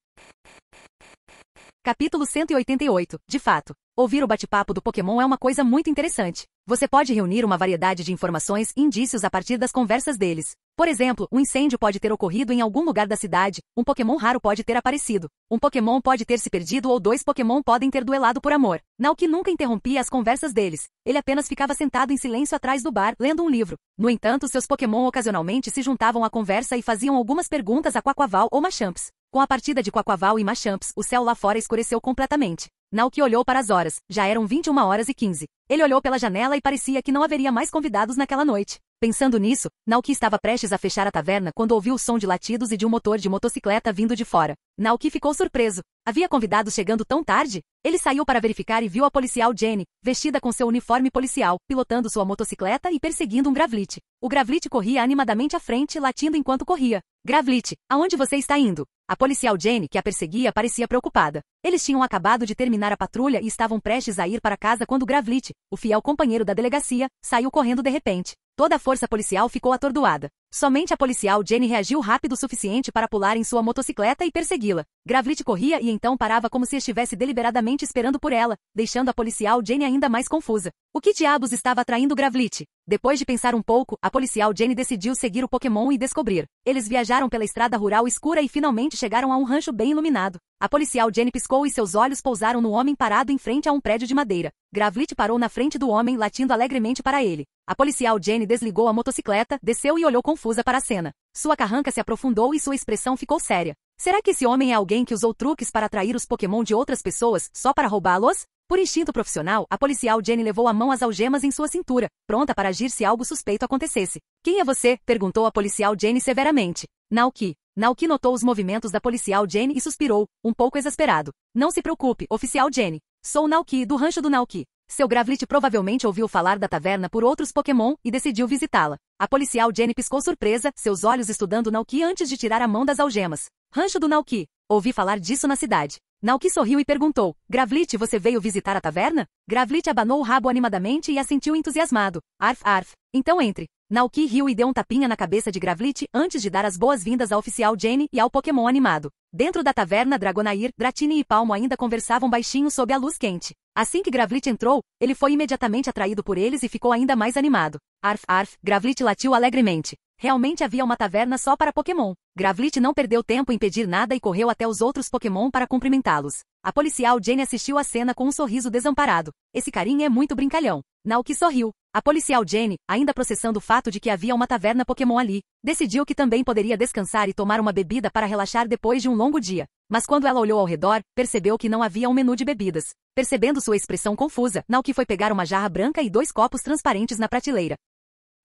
S2: Capítulo 188. De fato, ouvir o bate-papo do Pokémon é uma coisa muito interessante. Você pode reunir uma variedade de informações e indícios a partir das conversas deles. Por exemplo, um incêndio pode ter ocorrido em algum lugar da cidade, um Pokémon raro pode ter aparecido, um Pokémon pode ter se perdido ou 2 Pokémon podem ter duelado por amor. Naoki nunca interrompia as conversas deles. Ele apenas ficava sentado em silêncio atrás do bar, lendo um livro. No entanto, seus Pokémon ocasionalmente se juntavam à conversa e faziam algumas perguntas a Quaquaval ou Machamps. Com a partida de Quaquaval e Machamps, o céu lá fora escureceu completamente. Naoki olhou para as horas. Já eram 21h15. Ele olhou pela janela e parecia que não haveria mais convidados naquela noite. Pensando nisso, Naoki estava prestes a fechar a taverna quando ouviu o som de latidos e de um motor de motocicleta vindo de fora. Naoki ficou surpreso. Havia convidados chegando tão tarde? Ele saiu para verificar e viu a policial Jenny, vestida com seu uniforme policial, pilotando sua motocicleta e perseguindo um Gravlit. O Gravlit corria animadamente à frente, latindo enquanto corria. Gravlit, aonde você está indo? A policial Jenny, que a perseguia, parecia preocupada. Eles tinham acabado de terminar a patrulha e estavam prestes a ir para casa quando Gravlit, o fiel companheiro da delegacia, saiu correndo de repente. Toda a força policial ficou atordoada. Somente a policial Jenny reagiu rápido o suficiente para pular em sua motocicleta e persegui-la. Gravlit corria e então parava como se estivesse deliberadamente esperando por ela, deixando a policial Jenny ainda mais confusa. O que diabos estava atraindo Gravlit? Depois de pensar um pouco, a policial Jenny decidiu seguir o Pokémon e descobrir. Eles viajaram pela estrada rural escura e finalmente chegaram a um rancho bem iluminado. A policial Jenny piscou e seus olhos pousaram no homem parado em frente a um prédio de madeira. Gravlit parou na frente do homem, latindo alegremente para ele. A policial Jenny desligou a motocicleta, desceu e olhou confusa para a cena. Sua carranca se aprofundou e sua expressão ficou séria. Será que esse homem é alguém que usou truques para atrair os Pokémon de outras pessoas, só para roubá-los? Por instinto profissional, a policial Jenny levou a mão às algemas em sua cintura, pronta para agir se algo suspeito acontecesse. Quem é você? Perguntou a policial Jenny severamente. Naoki. Naoki notou os movimentos da policial Jenny e suspirou, um pouco exasperado. Não se preocupe, oficial Jenny. Sou Naoki, do rancho do Naoki. Seu Gravlit provavelmente ouviu falar da taverna por outros Pokémon e decidiu visitá-la. A policial Jenny piscou surpresa, seus olhos estudando Naoki antes de tirar a mão das algemas. Rancho do Naoki. Ouvi falar disso na cidade. Naoki sorriu e perguntou, Gravlit, você veio visitar a taverna? Gravlit abanou o rabo animadamente e assentiu entusiasmado. Arf, arf. Então entre. Naoki riu e deu um tapinha na cabeça de Gravlit antes de dar as boas-vindas à oficial Jenny e ao Pokémon animado. Dentro da taverna, Dragonair, Dratini e Palmo ainda conversavam baixinho sob a luz quente. Assim que Gravlit entrou, ele foi imediatamente atraído por eles e ficou ainda mais animado. Arf, arf, Gravlit latiu alegremente. Realmente havia uma taverna só para Pokémon. Gravlit não perdeu tempo em pedir nada e correu até os outros Pokémon para cumprimentá-los. A policial Jenny assistiu à cena com um sorriso desamparado. Esse carinha é muito brincalhão. Naoki sorriu. A policial Jenny, ainda processando o fato de que havia uma taverna Pokémon ali, decidiu que também poderia descansar e tomar uma bebida para relaxar depois de um longo dia. Mas quando ela olhou ao redor, percebeu que não havia um menu de bebidas. Percebendo sua expressão confusa, Naoki foi pegar uma jarra branca e 2 copos transparentes na prateleira.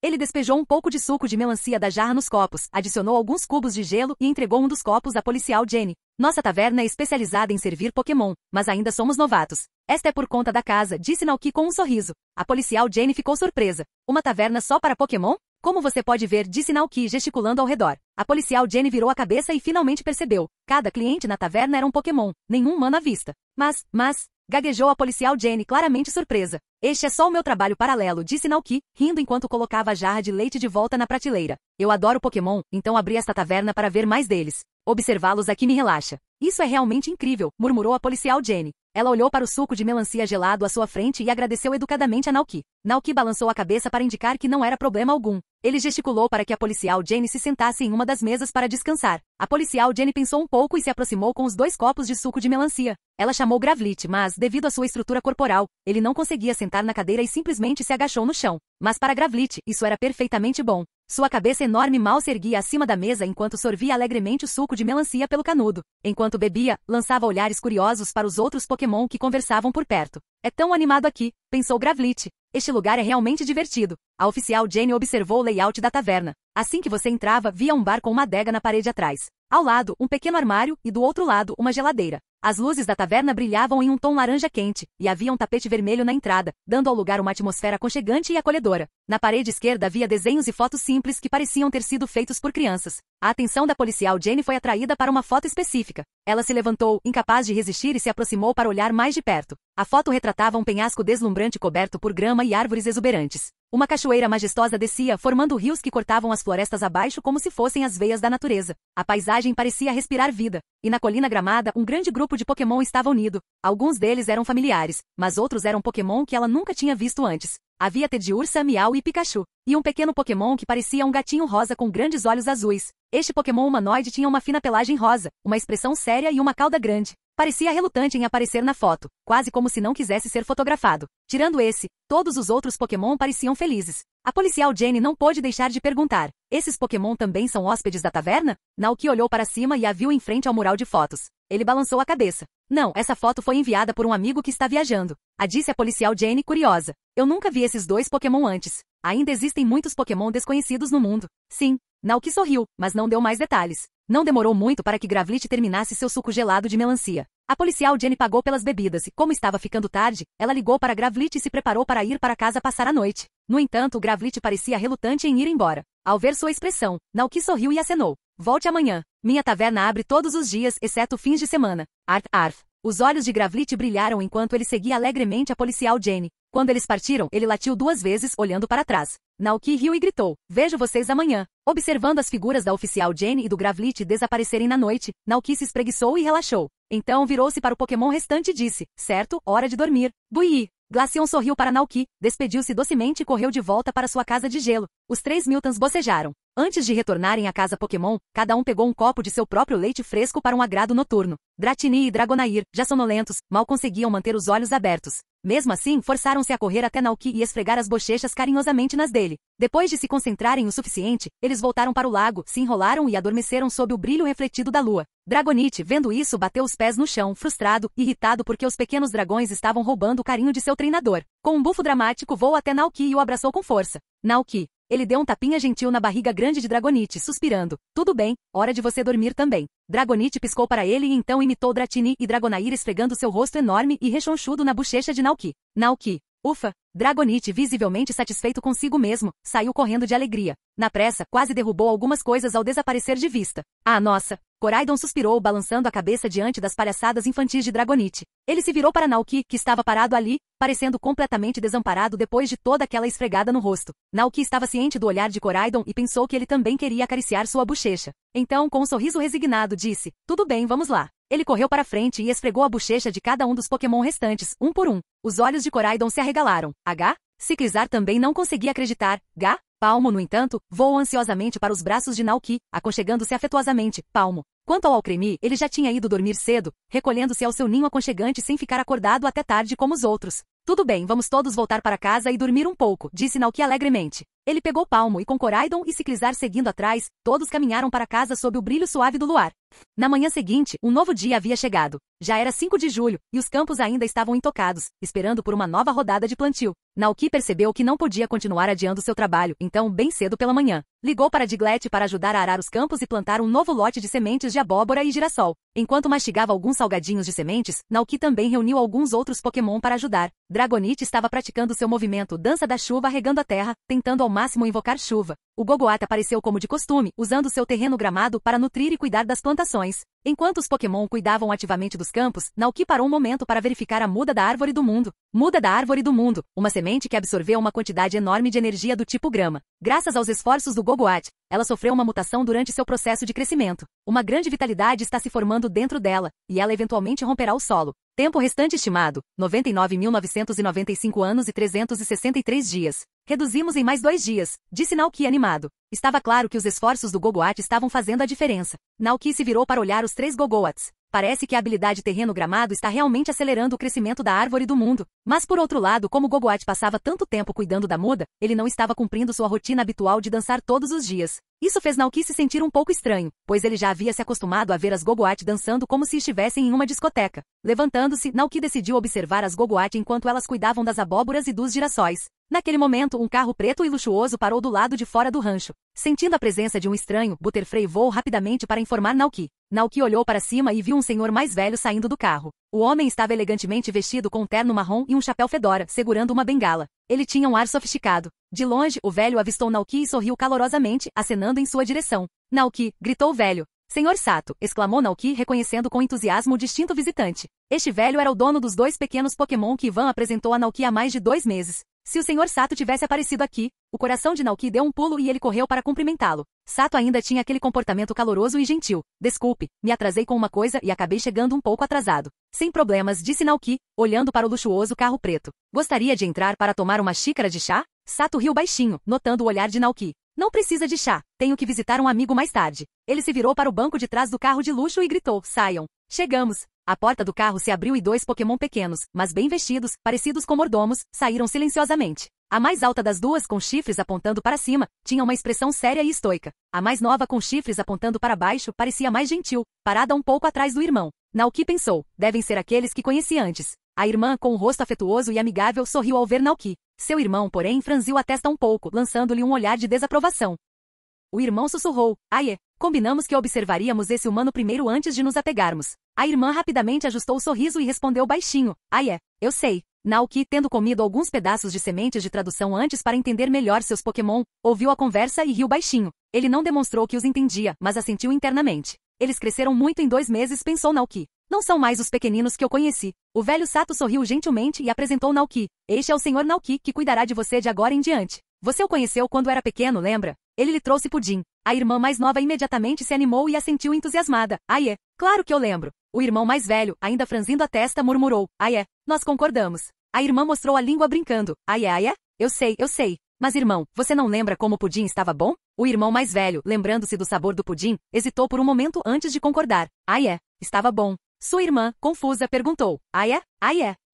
S2: Ele despejou um pouco de suco de melancia da jarra nos copos, adicionou alguns cubos de gelo e entregou um dos copos à policial Jenny. Nossa taverna é especializada em servir Pokémon, mas ainda somos novatos. Esta é por conta da casa, disse Naoki com um sorriso. A policial Jenny ficou surpresa. Uma taverna só para Pokémon? Como você pode ver, disse Naoki gesticulando ao redor. A policial Jenny virou a cabeça e finalmente percebeu. Cada cliente na taverna era um Pokémon, nenhum humano à vista. Mas, gaguejou a policial Jenny, claramente surpresa. Este é só o meu trabalho paralelo, disse Naoki, rindo enquanto colocava a jarra de leite de volta na prateleira. Eu adoro Pokémon, então abri esta taverna para ver mais deles. Observá-los aqui me relaxa. Isso é realmente incrível, murmurou a policial Jenny. Ela olhou para o suco de melancia gelado à sua frente e agradeceu educadamente a Naoki. Naoki balançou a cabeça para indicar que não era problema algum. Ele gesticulou para que a policial Jenny se sentasse em uma das mesas para descansar. A policial Jenny pensou um pouco e se aproximou com os 2 copos de suco de melancia. Ela chamou Gravlit, mas, devido à sua estrutura corporal, ele não conseguia sentar na cadeira e simplesmente se agachou no chão. Mas para Gravlit, isso era perfeitamente bom. Sua cabeça enorme mal se erguia acima da mesa enquanto sorvia alegremente o suco de melancia pelo canudo. Enquanto bebia, lançava olhares curiosos para os outros Pokémon que conversavam por perto. É tão animado aqui, pensou Gravlit. Este lugar é realmente divertido. A oficial Jenny observou o layout da taverna. Assim que você entrava, via um bar com uma adega na parede atrás. Ao lado, um pequeno armário e do outro lado, uma geladeira. As luzes da taverna brilhavam em um tom laranja quente, e havia um tapete vermelho na entrada, dando ao lugar uma atmosfera aconchegante e acolhedora. Na parede esquerda havia desenhos e fotos simples que pareciam ter sido feitos por crianças. A atenção da policial Jenny foi atraída para uma foto específica. Ela se levantou, incapaz de resistir, e se aproximou para olhar mais de perto. A foto retratava um penhasco deslumbrante coberto por grama e árvores exuberantes. Uma cachoeira majestosa descia, formando rios que cortavam as florestas abaixo como se fossem as veias da natureza. A paisagem parecia respirar vida. E na colina gramada, um grande grupo de Pokémon estava unido. Alguns deles eram familiares, mas outros eram Pokémon que ela nunca tinha visto antes. Havia Teddiursa, Miau e Pikachu. E um pequeno Pokémon que parecia um gatinho rosa com grandes olhos azuis. Este Pokémon humanoide tinha uma fina pelagem rosa, uma expressão séria e uma cauda grande. Parecia relutante em aparecer na foto, quase como se não quisesse ser fotografado. Tirando esse, todos os outros Pokémon pareciam felizes. A policial Jenny não pôde deixar de perguntar. Esses Pokémon também são hóspedes da taverna? Naoki olhou para cima e a viu em frente ao mural de fotos. Ele balançou a cabeça. Não, essa foto foi enviada por um amigo que está viajando. Disse a policial Jenny, curiosa. Eu nunca vi esses 2 Pokémon antes. Ainda existem muitos Pokémon desconhecidos no mundo. Sim. Naoki sorriu, mas não deu mais detalhes. Não demorou muito para que Gravlit terminasse seu suco gelado de melancia. A policial Jenny pagou pelas bebidas e, como estava ficando tarde, ela ligou para Gravlit e se preparou para ir para casa passar a noite. No entanto, Gravlit parecia relutante em ir embora. Ao ver sua expressão, Naoki sorriu e acenou. Volte amanhã. Minha taverna abre todos os dias, exceto fins de semana. Arf, arf. Os olhos de Gravlit brilharam enquanto ele seguia alegremente a policial Jenny. Quando eles partiram, ele latiu 2 vezes, olhando para trás. Naoki riu e gritou, vejo vocês amanhã. Observando as figuras da oficial Jenny e do Gravlit desaparecerem na noite, Naoki se espreguiçou e relaxou. Então virou-se para o Pokémon restante e disse, certo, hora de dormir. Buii! Glaceon sorriu para Naoki, despediu-se docemente e correu de volta para sua casa de gelo. Os 3 Miltons bocejaram. Antes de retornarem à casa Pokémon, cada um pegou um copo de seu próprio leite fresco para um agrado noturno. Dratini e Dragonair, já sonolentos, mal conseguiam manter os olhos abertos. Mesmo assim, forçaram-se a correr até Naoki e esfregar as bochechas carinhosamente nas dele. Depois de se concentrarem o suficiente, eles voltaram para o lago, se enrolaram e adormeceram sob o brilho refletido da lua. Dragonite, vendo isso, bateu os pés no chão, frustrado, irritado porque os pequenos dragões estavam roubando o carinho de seu treinador. Com um bufo dramático, voou até Naoki e o abraçou com força. Naoki. Ele deu um tapinha gentil na barriga grande de Dragonite, suspirando. Tudo bem, hora de você dormir também. Dragonite piscou para ele e então imitou Dratini e Dragonair esfregando seu rosto enorme e rechonchudo na bochecha de Naoki. Naoki. Ufa! Dragonite, visivelmente satisfeito consigo mesmo, saiu correndo de alegria. Na pressa, quase derrubou algumas coisas ao desaparecer de vista. Ah, nossa! Coraidon suspirou, balançando a cabeça diante das palhaçadas infantis de Dragonite. Ele se virou para Naoki, que estava parado ali, parecendo completamente desamparado depois de toda aquela esfregada no rosto. Naoki estava ciente do olhar de Coraidon e pensou que ele também queria acariciar sua bochecha. Então, com um sorriso resignado, disse, tudo bem, vamos lá. Ele correu para frente e esfregou a bochecha de cada um dos Pokémon restantes, um por um. Os olhos de Coraidon se arregalaram. H? Ciclizar também não conseguia acreditar. Gá? Palmo, no entanto, voou ansiosamente para os braços de Naoki, aconchegando-se afetuosamente. Palmo. Quanto ao Alcremie, ele já tinha ido dormir cedo, recolhendo-se ao seu ninho aconchegante sem ficar acordado até tarde como os outros. Tudo bem, vamos todos voltar para casa e dormir um pouco, disse Naoki alegremente. Ele pegou Palmo e com Coraidon e Ciclizar seguindo atrás, todos caminharam para casa sob o brilho suave do luar. Na manhã seguinte, um novo dia havia chegado. Já era 5 de julho, e os campos ainda estavam intocados, esperando por uma nova rodada de plantio. Naoki percebeu que não podia continuar adiando seu trabalho, então, bem cedo pela manhã, ligou para Diglett para ajudar a arar os campos e plantar um novo lote de sementes de abóbora e girassol. Enquanto mastigava alguns salgadinhos de sementes, Naoki também reuniu alguns outros Pokémon para ajudar. Dragonite estava praticando seu movimento Dança da Chuva regando a terra, tentando ao máximo invocar chuva. O Gogoat apareceu como de costume, usando seu terreno gramado para nutrir e cuidar das plantações. Enquanto os Pokémon cuidavam ativamente dos campos, Naoki parou um momento para verificar a muda da árvore do mundo. Muda da árvore do mundo, uma semente que absorveu uma quantidade enorme de energia do tipo grama. Graças aos esforços do Gogoat, ela sofreu uma mutação durante seu processo de crescimento. Uma grande vitalidade está se formando dentro dela, e ela eventualmente romperá o solo. Tempo restante estimado, 99.995 anos e 363 dias. Reduzimos em mais 2 dias, disse Naoki animado. Estava claro que os esforços do Gogoat estavam fazendo a diferença. Naoki se virou para olhar os 3 Gogoats. Parece que a habilidade terreno gramado está realmente acelerando o crescimento da árvore do mundo. Mas por outro lado, como Gogoat passava tanto tempo cuidando da muda, ele não estava cumprindo sua rotina habitual de dançar todos os dias. Isso fez Naoki se sentir um pouco estranho, pois ele já havia se acostumado a ver as Gogoat dançando como se estivessem em uma discoteca. Levantando-se, Naoki decidiu observar as Gogoat enquanto elas cuidavam das abóboras e dos girassóis. Naquele momento, um carro preto e luxuoso parou do lado de fora do rancho. Sentindo a presença de um estranho, Butterfree voou rapidamente para informar Naoki. Naoki olhou para cima e viu um senhor mais velho saindo do carro. O homem estava elegantemente vestido com um terno marrom e um chapéu fedora, segurando uma bengala. Ele tinha um ar sofisticado. De longe, o velho avistou Naoki e sorriu calorosamente, acenando em sua direção. Naoki, gritou o velho. Senhor Sato, exclamou Naoki, reconhecendo com entusiasmo o distinto visitante. Este velho era o dono dos 2 pequenos Pokémon que Ivan apresentou a Naoki há mais de 2 meses. Se o Sr. Sato tivesse aparecido aqui, o coração de Naoki deu um pulo e ele correu para cumprimentá-lo. Sato ainda tinha aquele comportamento caloroso e gentil. Desculpe, me atrasei com uma coisa e acabei chegando um pouco atrasado. Sem problemas, disse Naoki, olhando para o luxuoso carro preto. Gostaria de entrar para tomar uma xícara de chá? Sato riu baixinho, notando o olhar de Naoki. Não precisa de chá, tenho que visitar um amigo mais tarde. Ele se virou para o banco de trás do carro de luxo e gritou, saiam. Chegamos. A porta do carro se abriu e 2 Pokémon pequenos, mas bem vestidos, parecidos com mordomos, saíram silenciosamente. A mais alta das duas, com chifres apontando para cima, tinha uma expressão séria e estoica. A mais nova, com chifres apontando para baixo, parecia mais gentil, parada um pouco atrás do irmão. Naoki pensou, devem ser aqueles que conheci antes. A irmã, com o rosto afetuoso e amigável, sorriu ao ver Naoki. Seu irmão, porém, franziu a testa um pouco, lançando-lhe um olhar de desaprovação. O irmão sussurrou, Aie, combinamos que observaríamos esse humano primeiro antes de nos apegarmos. A irmã rapidamente ajustou o sorriso e respondeu baixinho, Aie, eu sei. Naoki, tendo comido alguns pedaços de sementes de tradução antes para entender melhor seus Pokémon, ouviu a conversa e riu baixinho. Ele não demonstrou que os entendia, mas assentiu internamente. Eles cresceram muito em 2 meses, pensou Naoki. Não são mais os pequeninos que eu conheci. O velho Sato sorriu gentilmente e apresentou Naoki. Este é o Sr. Naoki que cuidará de você de agora em diante. Você o conheceu quando era pequeno, lembra? Ele lhe trouxe pudim. A irmã mais nova imediatamente se animou e assentiu entusiasmada. Aie, claro que eu lembro. O irmão mais velho, ainda franzindo a testa, murmurou. Aie, nós concordamos. A irmã mostrou a língua brincando. Aie, eu sei. Mas irmão, você não lembra como o pudim estava bom? O irmão mais velho, lembrando-se do sabor do pudim, hesitou por um momento antes de concordar. Aie, estava bom. Sua irmã, confusa, perguntou. Aie?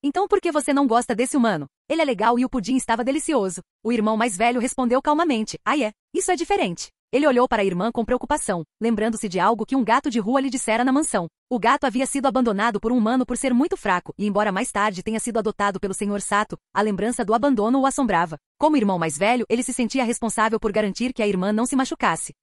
S2: Então por que você não gosta desse humano? Ele é legal e o pudim estava delicioso. O irmão mais velho respondeu calmamente. Aie, isso é diferente. Ele olhou para a irmã com preocupação, lembrando-se de algo que um gato de rua lhe dissera na mansão. O gato havia sido abandonado por um humano por ser muito fraco, e embora mais tarde tenha sido adotado pelo Sr. Sato, a lembrança do abandono o assombrava. Como irmão mais velho, ele se sentia responsável por garantir que a irmã não se machucasse.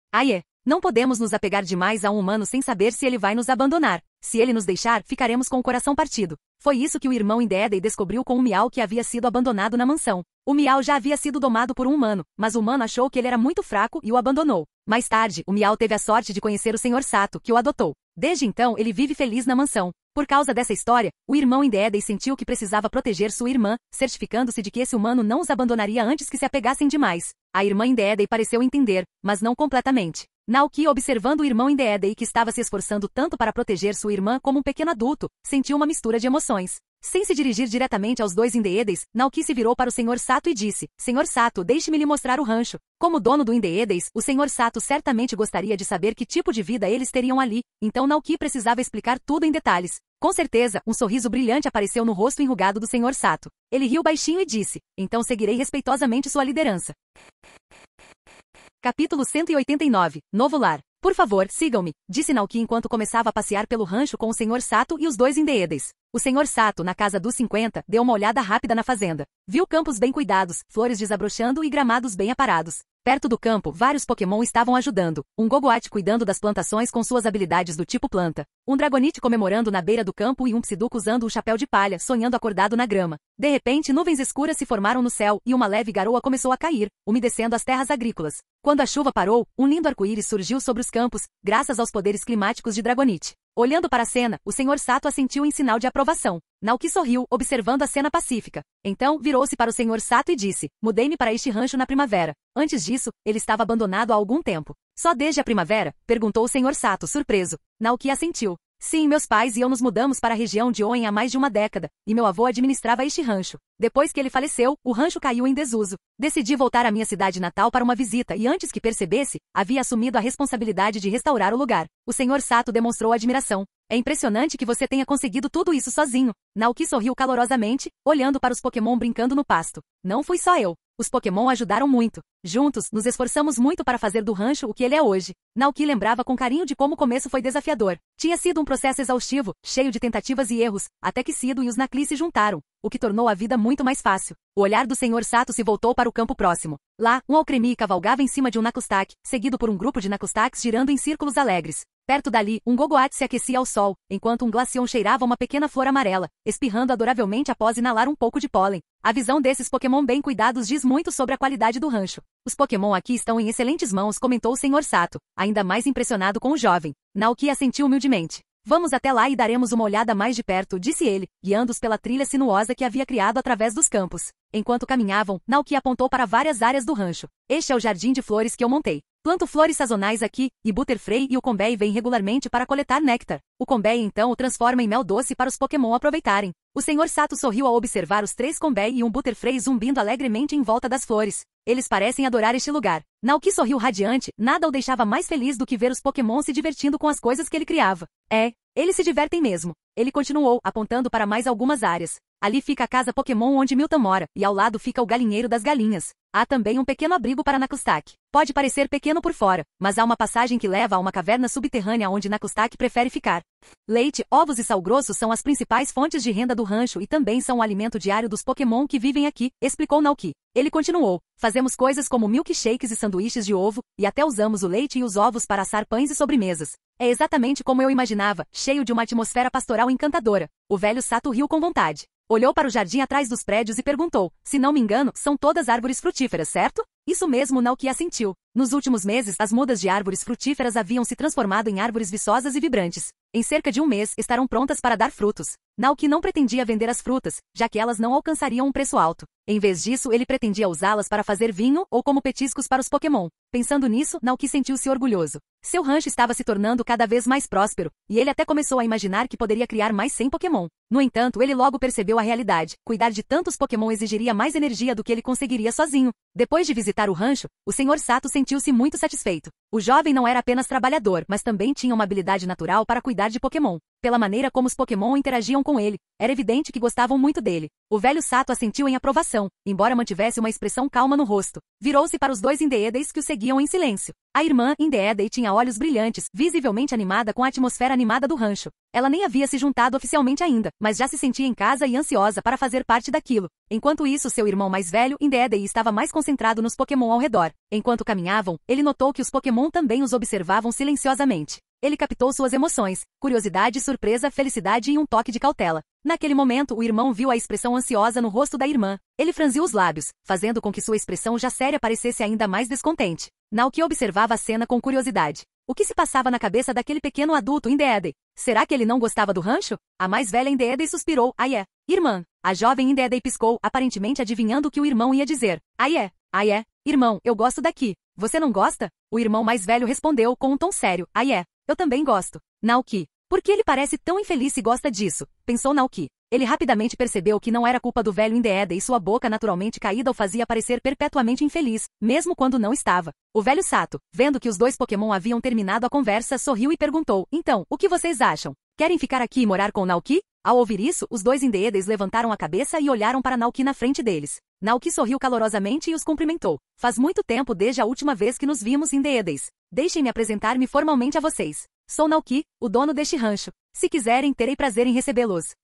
S2: Não podemos nos apegar demais a um humano sem saber se ele vai nos abandonar. Se ele nos deixar, ficaremos com o coração partido. Foi isso que o irmão Indéedei descobriu com o Miau que havia sido abandonado na mansão. O Miau já havia sido domado por um humano, mas o humano achou que ele era muito fraco e o abandonou. Mais tarde, o Miau teve a sorte de conhecer o Sr. Sato, que o adotou. Desde então, ele vive feliz na mansão. Por causa dessa história, o irmão Indéedei sentiu que precisava proteger sua irmã, certificando-se de que esse humano não os abandonaria antes que se apegassem demais. A irmã Indéedei pareceu entender, mas não completamente. Naoki, observando o irmão Indéedei que estava se esforçando tanto para proteger sua irmã como um pequeno adulto, sentiu uma mistura de emoções. Sem se dirigir diretamente aos dois Indéedeis, Naoki se virou para o Sr. Sato e disse: Sr. Sato, deixe-me lhe mostrar o rancho. Como dono do Indéedeis, o Sr. Sato certamente gostaria de saber que tipo de vida eles teriam ali, então Naoki precisava explicar tudo em detalhes. Com certeza, um sorriso brilhante apareceu no rosto enrugado do Sr. Sato. Ele riu baixinho e disse: Então seguirei respeitosamente sua liderança. Capítulo 189. Novo lar. Por favor, sigam-me, disse Naoki enquanto começava a passear pelo rancho com o Sr. Sato e os dois Indéedeis. O Sr. Sato, na casa dos 50, deu uma olhada rápida na fazenda. Viu campos bem cuidados, flores desabrochando e gramados bem aparados. Perto do campo, vários Pokémon estavam ajudando. Um Gogoat cuidando das plantações com suas habilidades do tipo planta. Um Dragonite comemorando na beira do campo e um Psyduck usando um chapéu de palha, sonhando acordado na grama. De repente, nuvens escuras se formaram no céu e uma leve garoa começou a cair, umedecendo as terras agrícolas. Quando a chuva parou, um lindo arco-íris surgiu sobre os campos, graças aos poderes climáticos de Dragonite. Olhando para a cena, o Sr. Sato assentiu em sinal de aprovação. Naoki sorriu, observando a cena pacífica. Então, virou-se para o Sr. Sato e disse: Mudei-me para este rancho na primavera. Antes disso, ele estava abandonado há algum tempo. Só desde a primavera? Perguntou o Sr. Sato, surpreso. Naoki assentiu. Sim, meus pais e eu nos mudamos para a região de Oen há mais de uma década, e meu avô administrava este rancho. Depois que ele faleceu, o rancho caiu em desuso. Decidi voltar à minha cidade natal para uma visita e antes que percebesse, havia assumido a responsabilidade de restaurar o lugar. O Sr. Sato demonstrou admiração. É impressionante que você tenha conseguido tudo isso sozinho. Naoki sorriu calorosamente, olhando para os Pokémon brincando no pasto. Não fui só eu. Os Pokémon ajudaram muito. Juntos, nos esforçamos muito para fazer do rancho o que ele é hoje. Naoki lembrava com carinho de como o começo foi desafiador. Tinha sido um processo exaustivo, cheio de tentativas e erros, até que Sido e os Nakli se juntaram, o que tornou a vida muito mais fácil. O olhar do Sr. Sato se voltou para o campo próximo. Lá, um Alcremie cavalgava em cima de um Nakustak, seguido por um grupo de Nakustaks girando em círculos alegres. Perto dali, um Gogoat se aquecia ao sol, enquanto um Glaceon cheirava uma pequena flor amarela, espirrando adoravelmente após inalar um pouco de pólen. A visão desses Pokémon bem cuidados diz muito sobre a qualidade do rancho. Os Pokémon aqui estão em excelentes mãos, comentou o Sr. Sato, ainda mais impressionado com o jovem. Naoki assentiu humildemente. Vamos até lá e daremos uma olhada mais de perto, disse ele, guiando-os pela trilha sinuosa que havia criado através dos campos. Enquanto caminhavam, Naoki apontou para várias áreas do rancho. Este é o jardim de flores que eu montei. Planto flores sazonais aqui, e Butterfree e o Combee vêm regularmente para coletar néctar. O Combee então o transforma em mel doce para os Pokémon aproveitarem. O Sr. Sato sorriu ao observar os 3 Combee e um Butterfree zumbindo alegremente em volta das flores. Eles parecem adorar este lugar. Naoki sorriu radiante, nada o deixava mais feliz do que ver os Pokémon se divertindo com as coisas que ele criava. Eles se divertem mesmo. Ele continuou, apontando para mais algumas áreas. Ali fica a casa Pokémon onde Milton mora, e ao lado fica o galinheiro das galinhas. Há também um pequeno abrigo para Nakustak. Pode parecer pequeno por fora, mas há uma passagem que leva a uma caverna subterrânea onde Nakustak prefere ficar. Leite, ovos e sal grosso são as principais fontes de renda do rancho e também são o alimento diário dos Pokémon que vivem aqui, explicou Naoki. Ele continuou. Fazemos coisas como milkshakes e sanduíches de ovo, e até usamos o leite e os ovos para assar pães e sobremesas. É exatamente como eu imaginava, cheio de uma atmosfera pastoral encantadora. O velho Sato riu com vontade. Olhou para o jardim atrás dos prédios e perguntou, se não me engano, são todas árvores frutíferas, certo? Isso mesmo, Naoki assentiu. Nos últimos meses, as mudas de árvores frutíferas haviam se transformado em árvores viçosas e vibrantes. Em cerca de um mês, estarão prontas para dar frutos. Naoki não pretendia vender as frutas, já que elas não alcançariam um preço alto. Em vez disso, ele pretendia usá-las para fazer vinho ou como petiscos para os Pokémon. Pensando nisso, Naoki sentiu-se orgulhoso. Seu rancho estava se tornando cada vez mais próspero, e ele até começou a imaginar que poderia criar mais 100 Pokémon. No entanto, ele logo percebeu a realidade. Cuidar de tantos Pokémon exigiria mais energia do que ele conseguiria sozinho. Depois de visitar o rancho, o Sr. Sato sentiu-se muito satisfeito. O jovem não era apenas trabalhador, mas também tinha uma habilidade natural para cuidar de Pokémon. pela maneira como os Pokémon interagiam com ele. Era evidente que gostavam muito dele. O velho Sato assentiu em aprovação, embora mantivesse uma expressão calma no rosto. Virou-se para os dois Indeedis que o seguiam em silêncio. A irmã Indeedei tinha olhos brilhantes, visivelmente animada com a atmosfera animada do rancho. Ela nem havia se juntado oficialmente ainda, mas já se sentia em casa e ansiosa para fazer parte daquilo. Enquanto isso, seu irmão mais velho, Indeedei, estava mais concentrado nos Pokémon ao redor. Enquanto caminhavam, ele notou que os Pokémon também os observavam silenciosamente. Ele captou suas emoções, curiosidade, surpresa, felicidade e um toque de cautela. Naquele momento, o irmão viu a expressão ansiosa no rosto da irmã. Ele franziu os lábios, fazendo com que sua expressão já séria parecesse ainda mais descontente. Naoki observava a cena com curiosidade. O que se passava na cabeça daquele pequeno adulto Indeedei? Será que ele não gostava do rancho? A mais velha Indeedei suspirou. Ai é. Irmã. A jovem Indeedei piscou, aparentemente adivinhando o que o irmão ia dizer. Ai é. Ai é. Irmão, eu gosto daqui. Você não gosta? O irmão mais velho respondeu com um tom sério. Ai é. Eu também gosto. Naoki. Por que ele parece tão infeliz e gosta disso? Pensou Naoki. Ele rapidamente percebeu que não era culpa do velho Indeedei e sua boca naturalmente caída o fazia parecer perpetuamente infeliz, mesmo quando não estava. O velho Sato, vendo que os dois Pokémon haviam terminado a conversa, sorriu e perguntou, então, o que vocês acham? Querem ficar aqui e morar com Naoki? Ao ouvir isso, os dois Indeedeis levantaram a cabeça e olharam para Naoki na frente deles. Naoki sorriu calorosamente e os cumprimentou. Faz muito tempo desde a última vez que nos vimos, Indeedeis. Deixem-me apresentar-me formalmente a vocês. Sou Naoki, o dono deste rancho. Se quiserem, terei prazer em recebê-los.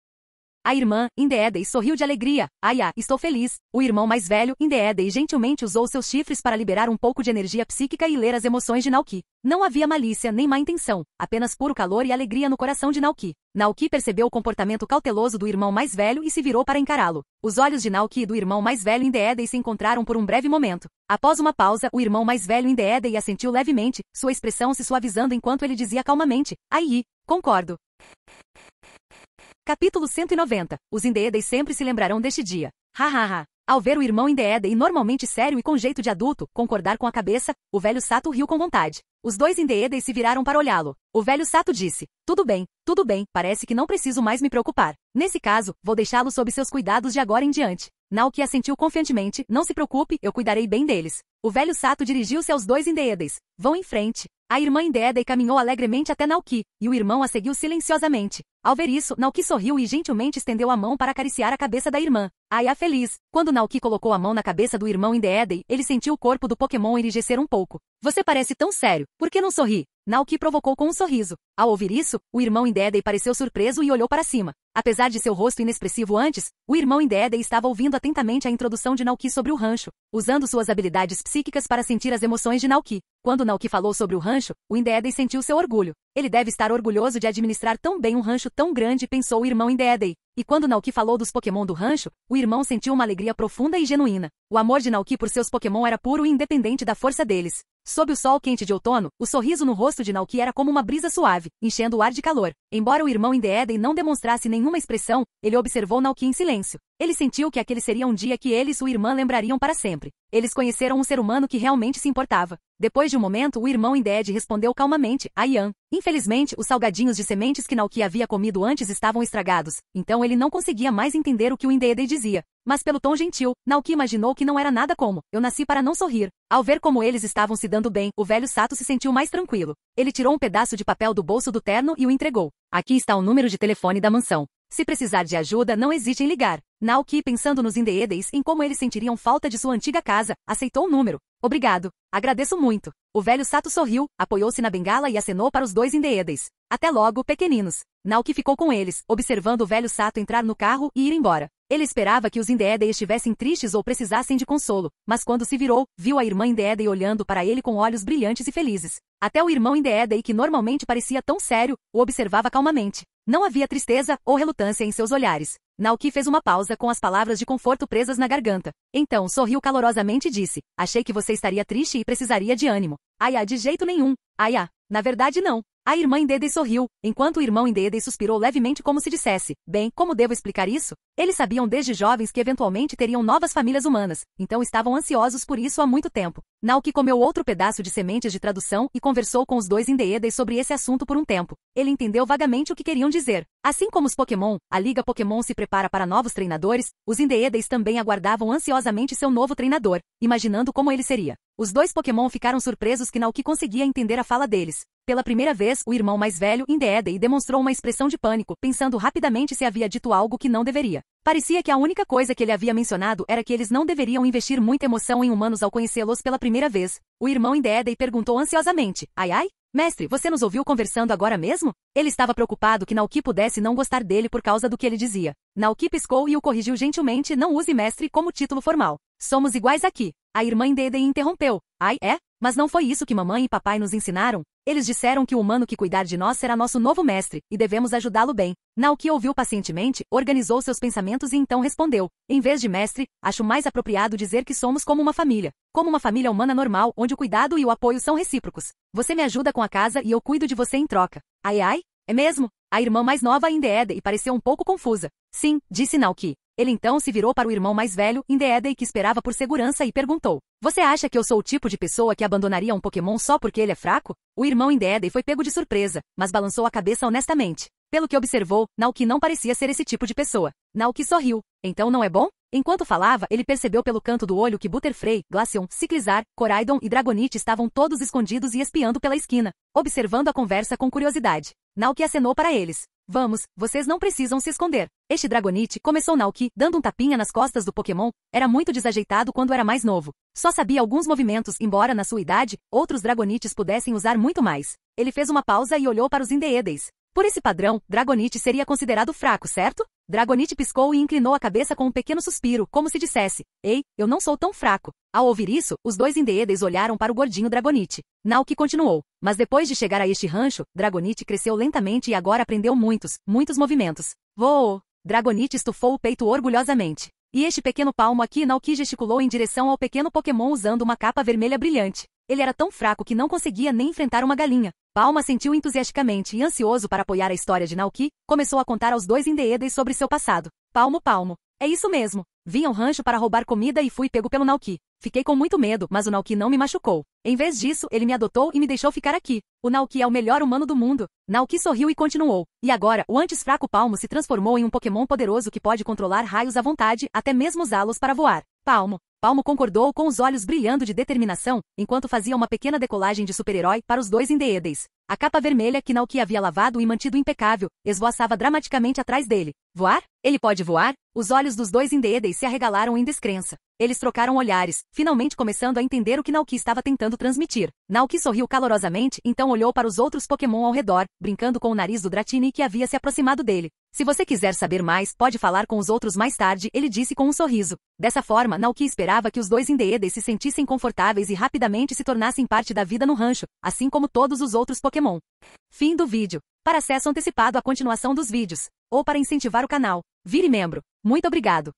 S2: A irmã, Indeedei, sorriu de alegria. Estou feliz. O irmão mais velho, Indeedei, gentilmente usou seus chifres para liberar um pouco de energia psíquica e ler as emoções de Naoki. Não havia malícia nem má intenção, apenas puro calor e alegria no coração de Naoki. Naoki percebeu o comportamento cauteloso do irmão mais velho e se virou para encará-lo. Os olhos de Naoki e do irmão mais velho Indeedei se encontraram por um breve momento. Após uma pausa, o irmão mais velho Indeedei assentiu levemente, sua expressão se suavizando enquanto ele dizia calmamente, concordo. Capítulo 190. Os Indeedeis sempre se lembrarão deste dia. Ao ver o irmão Indeedei normalmente sério e com jeito de adulto, concordar com a cabeça, o velho Sato riu com vontade. Os dois Indeedeis se viraram para olhá-lo. O velho Sato disse, tudo bem, parece que não preciso mais me preocupar. Nesse caso, vou deixá-lo sob seus cuidados de agora em diante. Naoki assentiu confiantemente, não se preocupe, eu cuidarei bem deles. O velho Sato dirigiu-se aos dois Indeedeis. Vão em frente. A irmã Indeedei caminhou alegremente até Naoki, e o irmão a seguiu silenciosamente. Ao ver isso, Naoki sorriu e gentilmente estendeu a mão para acariciar a cabeça da irmã. Feliz. Quando Naoki colocou a mão na cabeça do irmão Indeedei, ele sentiu o corpo do Pokémon enrijecer um pouco. Você parece tão sério, por que não sorri? Naoki provocou com um sorriso. Ao ouvir isso, o irmão Indeedei pareceu surpreso e olhou para cima. Apesar de seu rosto inexpressivo antes, o irmão Indeedei estava ouvindo atentamente a introdução de Naoki sobre o rancho, usando suas habilidades psíquicas para sentir as emoções de Naoki. Quando Naoki falou sobre o rancho, o Indeedei sentiu seu orgulho. Ele deve estar orgulhoso de administrar tão bem um rancho tão grande, pensou o irmão Indeedei. E quando Naoki falou dos Pokémon do rancho, o irmão sentiu uma alegria profunda e genuína. O amor de Naoki por seus Pokémon era puro e independente da força deles. Sob o sol quente de outono, o sorriso no rosto de Naoki era como uma brisa suave, enchendo o ar de calor. Embora o irmão Indeedei não demonstrasse nenhuma expressão, ele observou Naoki em silêncio. Ele sentiu que aquele seria um dia que ele e sua irmã lembrariam para sempre. Eles conheceram um ser humano que realmente se importava. Depois de um momento, o irmão Indeedei respondeu calmamente, Infelizmente, os salgadinhos de sementes que Naoki havia comido antes estavam estragados, então ele não conseguia mais entender o que o Indeedei dizia. Mas pelo tom gentil, Naoki imaginou que não era nada como, eu nasci para não sorrir. Ao ver como eles estavam se dando bem, o velho Sato se sentiu mais tranquilo. Ele tirou um pedaço de papel do bolso do terno e o entregou. Aqui está o número de telefone da mansão. Se precisar de ajuda, não hesite em ligar. Naoki, pensando nos Indeedeis em como eles sentiriam falta de sua antiga casa, aceitou o número. Obrigado. Agradeço muito. O velho Sato sorriu, apoiou-se na bengala e acenou para os dois Indeedeis. Até logo, pequeninos. Naoki ficou com eles, observando o velho Sato entrar no carro e ir embora. Ele esperava que os Indeedei estivessem tristes ou precisassem de consolo, mas quando se virou, viu a irmã Indeedei olhando para ele com olhos brilhantes e felizes. Até o irmão Indeedei, que normalmente parecia tão sério, o observava calmamente. Não havia tristeza ou relutância em seus olhares. Naoki fez uma pausa com as palavras de conforto presas na garganta. Então sorriu calorosamente e disse, achei que você estaria triste e precisaria de ânimo. De jeito nenhum. Na verdade não. A irmã Indeedei sorriu, enquanto o irmão Indeedei suspirou levemente como se dissesse, bem, como devo explicar isso? Eles sabiam desde jovens que eventualmente teriam novas famílias humanas, então estavam ansiosos por isso há muito tempo. Naoki comeu outro pedaço de sementes de tradução e conversou com os dois Indeedei sobre esse assunto por um tempo. Ele entendeu vagamente o que queriam dizer. Assim como os Pokémon, a Liga Pokémon se prepara para novos treinadores, os Indeedeis também aguardavam ansiosamente seu novo treinador, imaginando como ele seria. Os dois Pokémon ficaram surpresos que Naoki conseguia entender a fala deles. Pela primeira vez, o irmão mais velho, Indeedei, demonstrou uma expressão de pânico, pensando rapidamente se havia dito algo que não deveria. Parecia que a única coisa que ele havia mencionado era que eles não deveriam investir muita emoção em humanos ao conhecê-los pela primeira vez. O irmão Indeedei perguntou ansiosamente: Ai ai? Mestre, você nos ouviu conversando agora mesmo? Ele estava preocupado que Naoki pudesse não gostar dele por causa do que ele dizia. Naoki piscou e o corrigiu gentilmente: não use mestre como título formal. Somos iguais aqui. A irmã Indeedei interrompeu: Ai, é? Mas não foi isso que mamãe e papai nos ensinaram? Eles disseram que o humano que cuidar de nós será nosso novo mestre, e devemos ajudá-lo bem. Naoki ouviu pacientemente, organizou seus pensamentos e então respondeu: em vez de mestre, acho mais apropriado dizer que somos como uma família. Como uma família humana normal, onde o cuidado e o apoio são recíprocos. Você me ajuda com a casa e eu cuido de você em troca. Ai ai? É mesmo? A irmã mais nova, Indeedei, pareceu um pouco confusa. Sim, disse Naoki. Ele então se virou para o irmão mais velho, Indeedei, que esperava por segurança, e perguntou: você acha que eu sou o tipo de pessoa que abandonaria um Pokémon só porque ele é fraco? O irmão Indeedei foi pego de surpresa, mas balançou a cabeça honestamente. Pelo que observou, Naoki não parecia ser esse tipo de pessoa. Naoki sorriu. Então não é bom? Enquanto falava, ele percebeu pelo canto do olho que Butterfree, Glaceon, Ciclizar, Coraidon e Dragonite estavam todos escondidos e espiando pela esquina, observando a conversa com curiosidade. Naoki acenou para eles. Vamos, vocês não precisam se esconder. Este Dragonite, começou Naoki, dando um tapinha nas costas do Pokémon, era muito desajeitado quando era mais novo. Só sabia alguns movimentos, embora na sua idade, outros Dragonites pudessem usar muito mais. Ele fez uma pausa e olhou para os Indeedeis. Por esse padrão, Dragonite seria considerado fraco, certo? Dragonite piscou e inclinou a cabeça com um pequeno suspiro, como se dissesse: ei, eu não sou tão fraco. Ao ouvir isso, os dois Indeedeis olharam para o gordinho Dragonite. Naoki continuou: mas depois de chegar a este rancho, Dragonite cresceu lentamente e agora aprendeu muitos movimentos. Voou! Dragonite estufou o peito orgulhosamente. E este pequeno palmo aqui, Naoki gesticulou em direção ao pequeno Pokémon usando uma capa vermelha brilhante. Ele era tão fraco que não conseguia nem enfrentar uma galinha. Palma sentiu entusiasticamente e, ansioso para apoiar a história de Naoki, começou a contar aos dois Indeedeis sobre seu passado. Palmo. É isso mesmo. Vim ao rancho para roubar comida e fui pego pelo Naoki. Fiquei com muito medo, mas o Naoki não me machucou. Em vez disso, ele me adotou e me deixou ficar aqui. O Naoki é o melhor humano do mundo. Naoki sorriu e continuou. E agora, o antes fraco Palmo se transformou em um Pokémon poderoso que pode controlar raios à vontade, até mesmo usá-los para voar. Palmo concordou com os olhos brilhando de determinação, enquanto fazia uma pequena decolagem de super-herói para os dois Indeedeis. A capa vermelha que Naoki havia lavado e mantido impecável, esvoaçava dramaticamente atrás dele. Voar? Ele pode voar? Os olhos dos dois Indeedeis se arregalaram em descrença. Eles trocaram olhares, finalmente começando a entender o que Naoki estava tentando transmitir. Naoki sorriu calorosamente, então olhou para os outros Pokémon ao redor, brincando com o nariz do Dratini que havia se aproximado dele. Se você quiser saber mais, pode falar com os outros mais tarde, ele disse com um sorriso. Dessa forma, Naoki esperava que os dois Indeedeis se sentissem confortáveis e rapidamente se tornassem parte da vida no rancho, assim como todos os outros Pokémon. Fim do vídeo. Para acesso antecipado à continuação dos vídeos, ou para incentivar o canal, vire membro. Muito obrigado.